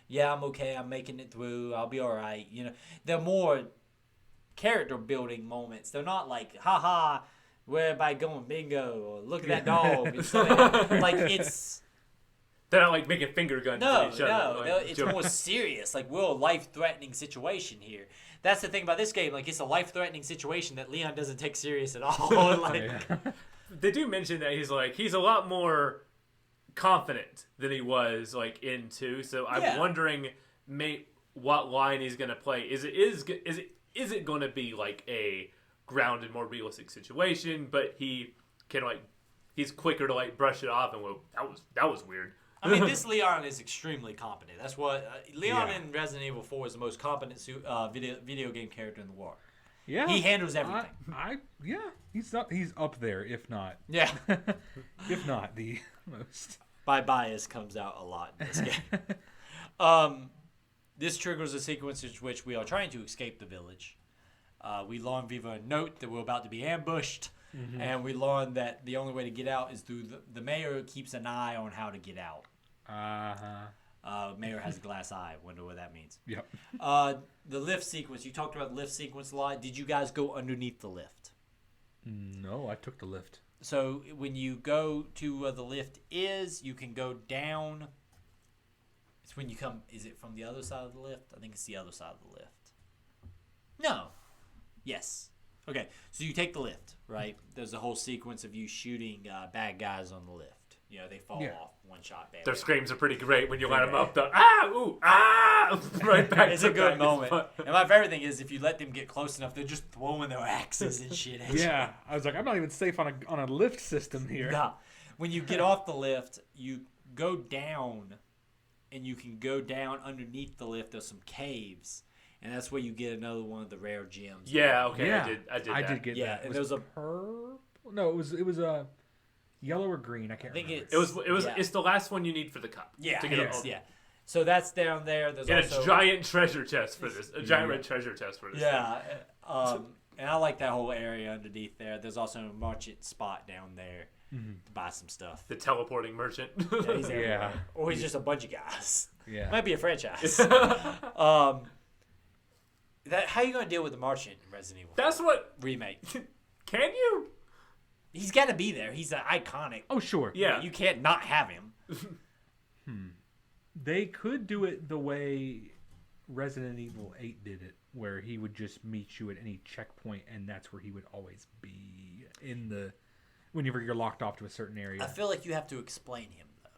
yeah, I'm okay. I'm making it through. I'll be all right. You know, they're more character building moments. They're not like haha, where everybody going bingo or look at that dog. It's like it's. They're not like making finger guns at each other. No, it's more serious. Like, we're a life-threatening situation here. That's the thing about this game. Like, it's a life-threatening situation that Leon doesn't take serious at all. Like, they do mention that he's a lot more confident than he was like in 2. So I'm wondering, what line he's gonna play. Is it going to be like a grounded, more realistic situation? But he can he's quicker to like brush it off and that was weird. I mean, this Leon is extremely competent. That's what Leon in Resident Evil 4 is the most competent video game character in the world. Yeah, he handles everything. He's up there, if not. Yeah, if not the most. My bias comes out a lot in this game. This triggers a sequence in which we are trying to escape the village. We learn via a note that we're about to be ambushed. Mm-hmm. And we learn that the only way to get out is through the mayor keeps an eye on how to get out. Mayor has a glass eye. Wonder what that means. Yep. The lift sequence. You talked about the lift sequence a lot. Did you guys go underneath the lift? No, I took the lift. So when you go to where the lift is, you can go down. It's when you come. Is it from the other side of the lift? I think it's the other side of the lift. No. Yes. Okay, so you take the lift, right? There's a whole sequence of you shooting bad guys on the lift. You know, they fall off one shot. Bad Their screams are pretty great when you line them up. Right back. It's a good moment. And my favorite thing is if you let them get close enough, they're just throwing their axes and shit at you. Yeah, I was like, I'm not even safe on a lift system here. Nah. When you get off the lift, you go down, and you can go down underneath the lift. There's some caves. And that's where you get another one of the rare gems. Yeah, okay, yeah. I did get that. And there was a purple. No, it was a yellow or green. I can't remember. It's the last one you need for the cup. Yeah, to get yeah. So that's down there. There's also a giant treasure chest for this. A giant red treasure chest for this. Yeah, and I like that whole area underneath there. There's also a merchant spot down there to buy some stuff. The teleporting merchant. Yeah, he's everywhere. Or he's just a bunch of guys. Yeah, might be a franchise. How are you going to deal with the merchant in Resident Evil? That's what remake. Can you? He's got to be there. He's iconic. Oh, sure. Yeah. You can't not have him. They could do it the way Resident Evil 8 did it, where he would just meet you at any checkpoint, and that's where he would always be whenever you're locked off to a certain area. I feel like you have to explain him, though.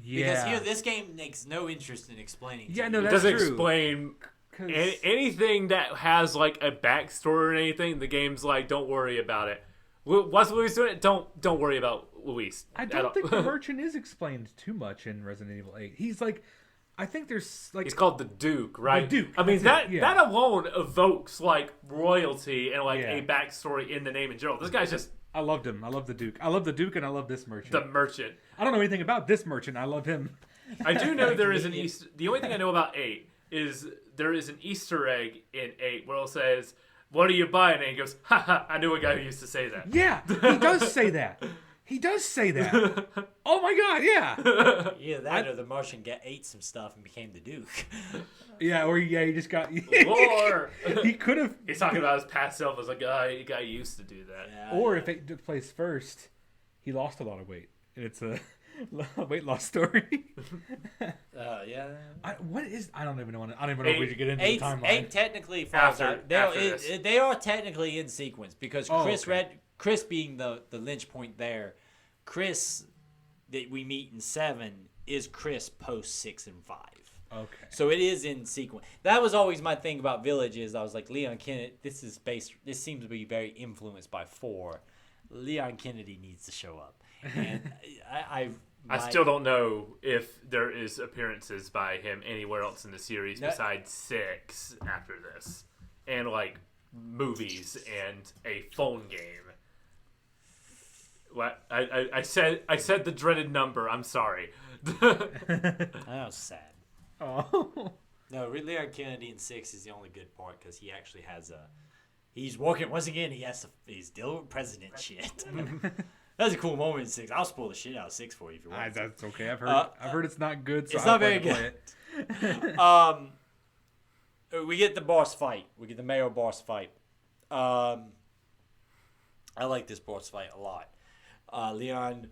Yeah. Because here, this game makes no interest in explaining. Yeah, no, it that's doesn't true. Explain anything that has like a backstory or anything. The game's like, don't worry about it. What's Luis doing? Don't worry about Luis. I don't think the merchant is explained too much in Resident Evil 8. He's like, I think there's like he's called the Duke, right? The Duke. I mean that alone evokes like royalty and like a backstory in the name in general. This guy's just. I loved him. I love the Duke. I love the Duke and I love this merchant. The merchant. I don't know anything about this merchant. I love him. I do know there is an Easter. The only thing I know about 8 is there is an Easter egg in 8 where it says, "What are you buying?" And he goes, "Ha ha! I knew a guy who used to say that." Yeah, he does say that. He does say that. Oh my god, yeah. Yeah, that or the Martian ate some stuff and became the Duke. Yeah, or he just got. Or he could have. He's talking about his past self as a guy used to do that. Yeah, or if it took place first, he lost a lot of weight, and it's a weight loss story. Yeah. I don't even know. I don't even know if we should get into the timeline. 8 technically falls out. They are technically in sequence because Chris being the lynch point there, Chris that we meet in 7 is Chris post 6 and 5. Okay. So it is in sequence. That was always my thing about Village is I was like, Leon Kennedy, this seems to be very influenced by 4. Leon Kennedy needs to show up. And I still don't know if there is appearances by him anywhere else in the series besides 6 after this. And like movies and a phone game. What I said the dreaded number. I'm sorry. That was sad. Oh. No, Leon Kennedy in 6 is the only good part because he actually has a. He's working once again. He's dealing with president shit. That's a cool moment in 6. I'll spoil the shit out of 6 for you if you want. That's okay. I've heard it's not good. So it's not very good. We get the boss fight. We get the mayor boss fight. I like this boss fight a lot. Leon,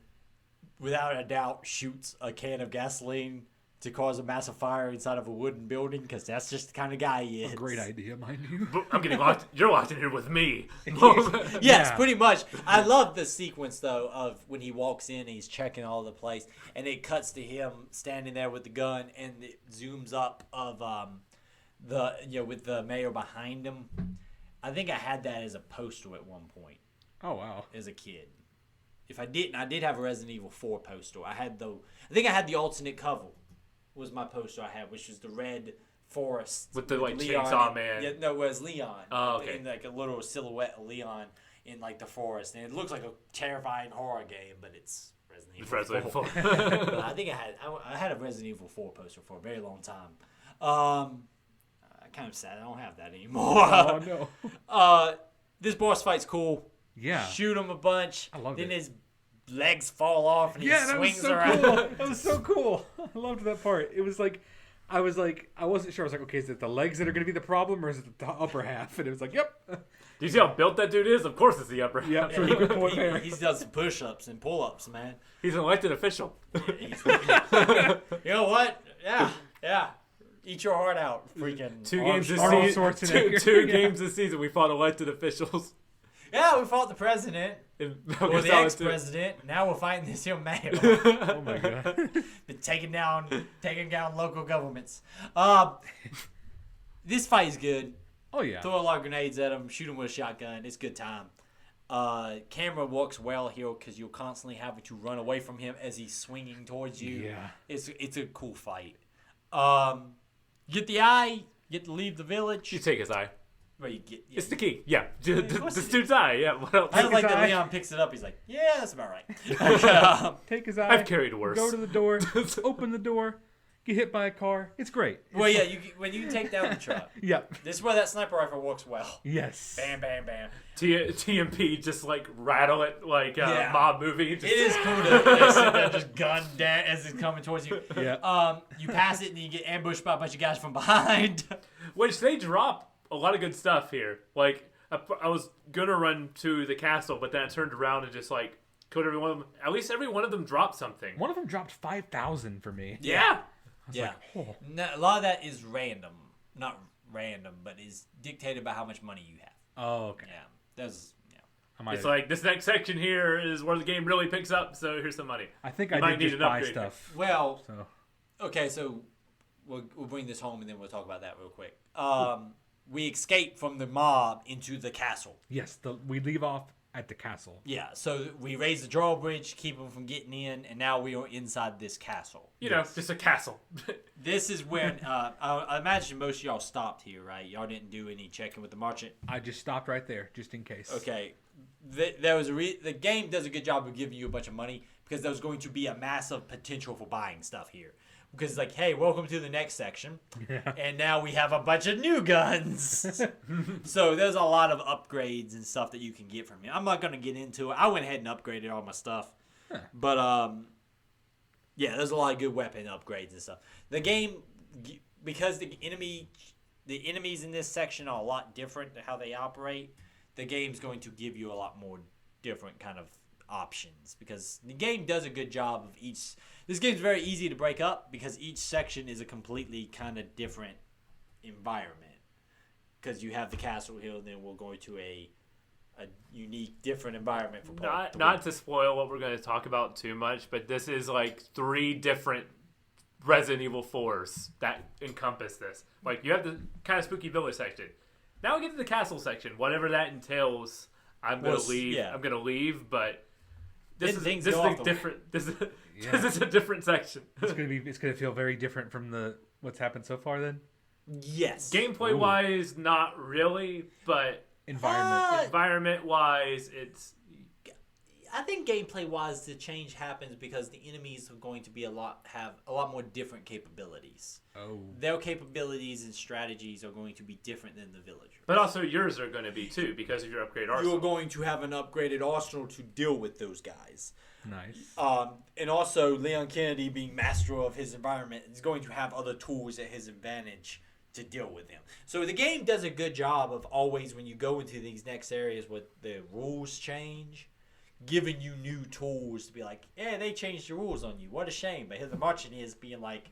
without a doubt, shoots a can of gasoline to cause a massive fire inside of a wooden building because that's just the kind of guy he is. A great idea, mind you. I'm getting locked. You're locked in here with me. Yes, pretty much. I love the sequence though of when he walks in and he's checking all the place, and it cuts to him standing there with the gun, and it zooms up of with the mayor behind him. I think I had that as a poster at one point. Oh wow! As a kid, if I didn't, I did have a Resident Evil 4 poster. I think I had the alternate cover. Was my poster I had, which was the red forest with the like Leon chainsaw man. Yeah, no, it was Leon. Oh, okay. In like a little silhouette of Leon in like the forest, and it looks like a terrifying horror game, but it's Resident Evil 4. I think I had a Resident Evil 4 poster for a very long time. Kind of sad I don't have that anymore. Oh no. This boss fight's cool. Yeah. Shoot him a bunch. I love it. Then his legs fall off and he swings that was so around. Cool. That was so cool. I loved that part. It was like, I wasn't sure. I was like, okay, is it the legs that are going to be the problem or is it the upper half? And it was like, yep. Do you see how built that dude is? Of course it's the upper half. Yep. Yeah, good point there. He's done some push-ups and pull-ups, man. He's an elected official. You know what? Yeah. Eat your heart out, freaking. Two games this season, we fought elected officials. Yeah, we fought the president. Or the ex-president. Now we're fighting this young man. Oh my god. Been taking down local governments. This fight is good. Oh yeah. Throw a lot of grenades at him. Shoot him with a shotgun. It's a good time. Camera works well here because you'll constantly have to run away from him as he's swinging towards you. Yeah. It's a cool fight. Get the eye. Get to leave the village. You take his eye. Where you get, it's the key. Yeah. This dude's eye. Yeah. What else? I don't like that Leon picks it up. He's like, yeah, that's about right. Take his eye. I've carried worse. Go to the door. Open the door. Get hit by a car. It's great. Well, yeah, when you take down the truck. Yep. This is where that sniper rifle works well. Yes. Bam, bam, bam. TMP just like rattle it like a mob movie. Just... It is cool to sit there just gun down as it's coming towards you. Yeah. You pass it and you get ambushed by a bunch of guys from behind. Which they drop a lot of good stuff here. Like I was gonna run to the castle, but then I turned around and just like killed every one of them. At least every one of them dropped something. One of them dropped 5,000 for me. Yeah. Yeah. Like, oh. No, a lot of that is random. Not random, but is dictated by how much money you have. Oh, okay. Yeah. It's like this next section here is where the game really picks up, so here's some money. I think I might did just buy stuff. Well, okay, so we'll bring this home and then we'll talk about that real quick. We escape from the mob into the castle. Yes, we leave off at the castle. Yeah, so we raise the drawbridge, keep them from getting in, and now we are inside this castle. You know, just a castle. This is when, I imagine most of y'all stopped here, right? Y'all didn't do any checking with the merchant? I just stopped right there, just in case. Okay. The game does a good job of giving you a bunch of money because there's going to be a massive potential for buying stuff here. Because it's like, hey, welcome to the next section. Yeah. And now we have a bunch of new guns. So there's a lot of upgrades and stuff that you can get from here. I'm not going to get into it. I went ahead and upgraded all my stuff. Huh. But, yeah, there's a lot of good weapon upgrades and stuff. The game, because the enemies in this section are a lot different to how they operate, the game's going to give you a lot more different kind of options. Because the game does a good job of each... This game's very easy to break up because each section is a completely kind of different environment. Because you have the castle hill, and then we'll go to a unique, different environment for part 3. Not to spoil what we're going to talk about too much, but this is like 3 different Resident Evil 4s that encompass this. Like, you have the kind of spooky village section. Now we get to the castle section. Whatever that entails, I'm going to leave. Yeah. I'm going to leave, but... This is different. This is a different section. It's gonna feel very different from what's happened so far. Then, yes. Gameplay wise, not really, but environment wise, it's. I think gameplay wise, the change happens because the enemies are going to be have a lot more different capabilities. Oh. Their capabilities and strategies are going to be different than the villagers. But also yours are going to be too because of your upgrade arsenal. You're going to have an upgraded arsenal to deal with those guys. Nice. And also Leon Kennedy, being master of his environment, is going to have other tools at his advantage to deal with them. So the game does a good job of always, when you go into these next areas where the rules change, giving you new tools to be like, yeah, they changed the rules on you. What a shame. But here the merchant is being like,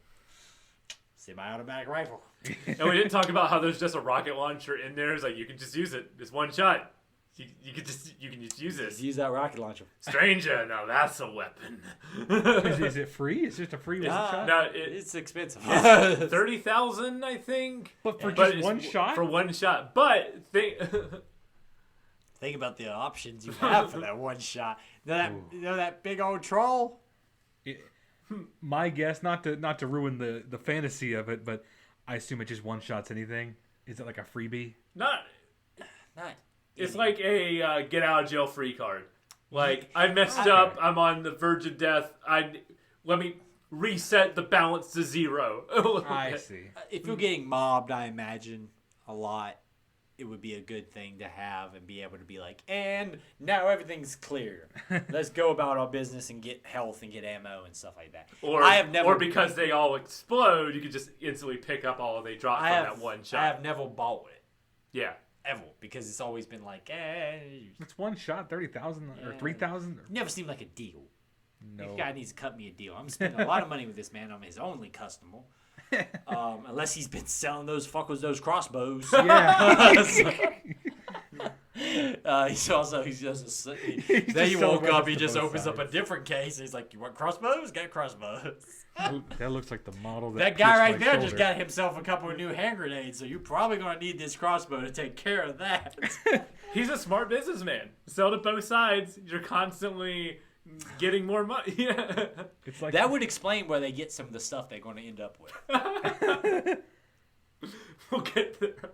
semi-automatic rifle. And we didn't talk about how there's just a rocket launcher in there. It's like you can just use it. It's one shot. You can just use this. Just use that rocket launcher. Stranger, now that's a weapon. Is it free? It's just a free one shot? No, It's expensive. 30,000, I think. But for But just it's one shot? For one shot. But Think about the options you have for that one shot. You know that big old troll? My guess, not to ruin the fantasy of it, but I assume it just one shots anything. Is it like a freebie? not. Not. It's like a get out of jail free card. Like, I messed up. I'm on the verge of death. Let me reset the balance to 0. I see. If you're getting mobbed, I imagine a lot, it would be a good thing to have and be able to be like, and now everything's clear. Let's go about our business and get health and get ammo and stuff like that. Or because they all explode, you can just instantly pick up all they drop from that one shot. I have never bought it. Yeah. Ever. Because it's always been like, It's one shot, 30,000 or 3,000? Never seemed like a deal. No. This guy needs to cut me a deal. I'm spending a lot of money with this man. I'm his only customer. Unless he's been selling those fuckers those crossbows. Yeah. He woke up, he just opens up a different case. He's like, you want crossbows? Got crossbows. That looks like the model that guy right there just got himself a couple of new hand grenades, so you're probably going to need this crossbow to take care of that. He's a smart businessman. Sell to both sides. You're constantly getting more money. Yeah. It's like that would explain where they get some of the stuff they're going to end up with. We'll get there.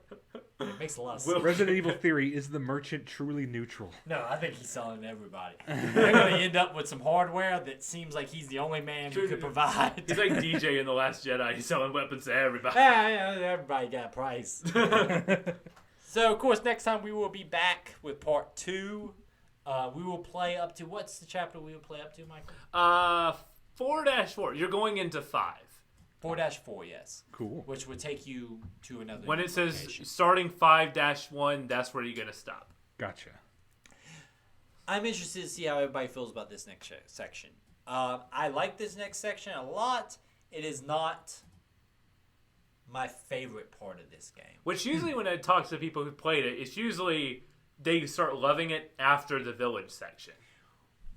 It makes a lot of sense. Resident Evil theory, is the merchant truly neutral? No, I think he's selling to everybody. They're going to end up with some hardware that seems like he's the only man who could provide. He's like DJ in The Last Jedi. He's selling weapons to everybody. Yeah, everybody got a price. So, of course, next time we will be back with part 2. We will play up to, what's the chapter we will play up to, Michael? 4-4. You're going into 5. 4-4, yes. Cool. Which would take you to another When it says location. starting 5-1, that's where you're going to stop. Gotcha. I'm interested to see how everybody feels about this next section. I like this next section a lot. It is not my favorite part of this game. Which usually when I talk to people who played it, it's usually they start loving it after the village section.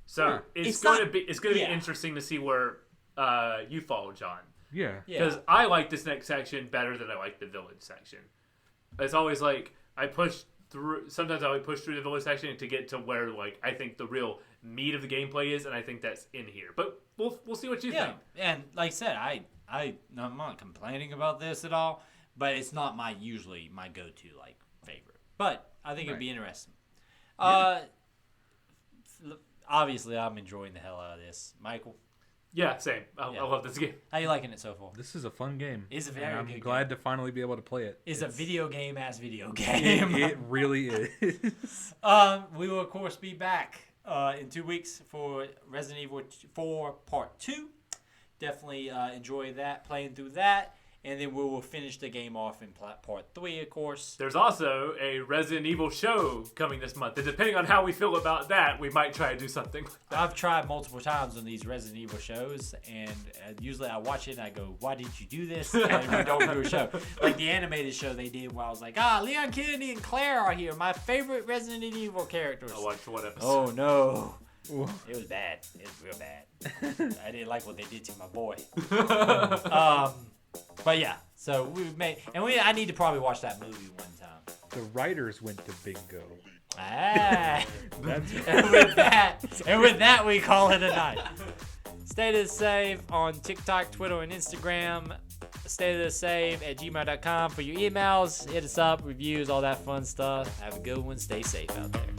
So it's going to be interesting to see where you follow, John. Yeah. Because I like this next section better than I like the village section. It's always like I push through. Sometimes I would push through the village section to get to where like I think the real meat of the gameplay is, and I think that's in here. But we'll see what you think. And like I said, I'm not complaining about this at all, but it's not usually my go-to like favorite. But I think it'd be interesting. Obviously, I'm enjoying the hell out of this, Michael. Yeah, same. I love this game. How you liking it so far? This is a fun game. It's a very good game. I'm glad to finally be able to play it. It's a video game as video game. It really is. We will, of course, be back in 2 weeks for Resident Evil 4 Part 2. Definitely enjoy that, playing through that. And then we will finish the game off in Part 3, of course. There's also a Resident Evil show coming this month. And depending on how we feel about that, we might try to do something like that. I've tried multiple times on these Resident Evil shows, and usually I watch it and I go, why did you do this? And we don't do a show. Like the animated show they did where I was like, Leon Kennedy and Claire are here, my favorite Resident Evil characters. I watched one episode. Oh, no. It was bad. It was real bad. I didn't like what they did to my boy. But yeah, so I need to probably watch that movie one time. The writers went to bingo. And with that, we call it a night. Stay to the save on TikTok, Twitter, and Instagram. Stay to the save at gmail.com for your emails. Hit us up, reviews, all that fun stuff. Have a good one. Stay safe out there.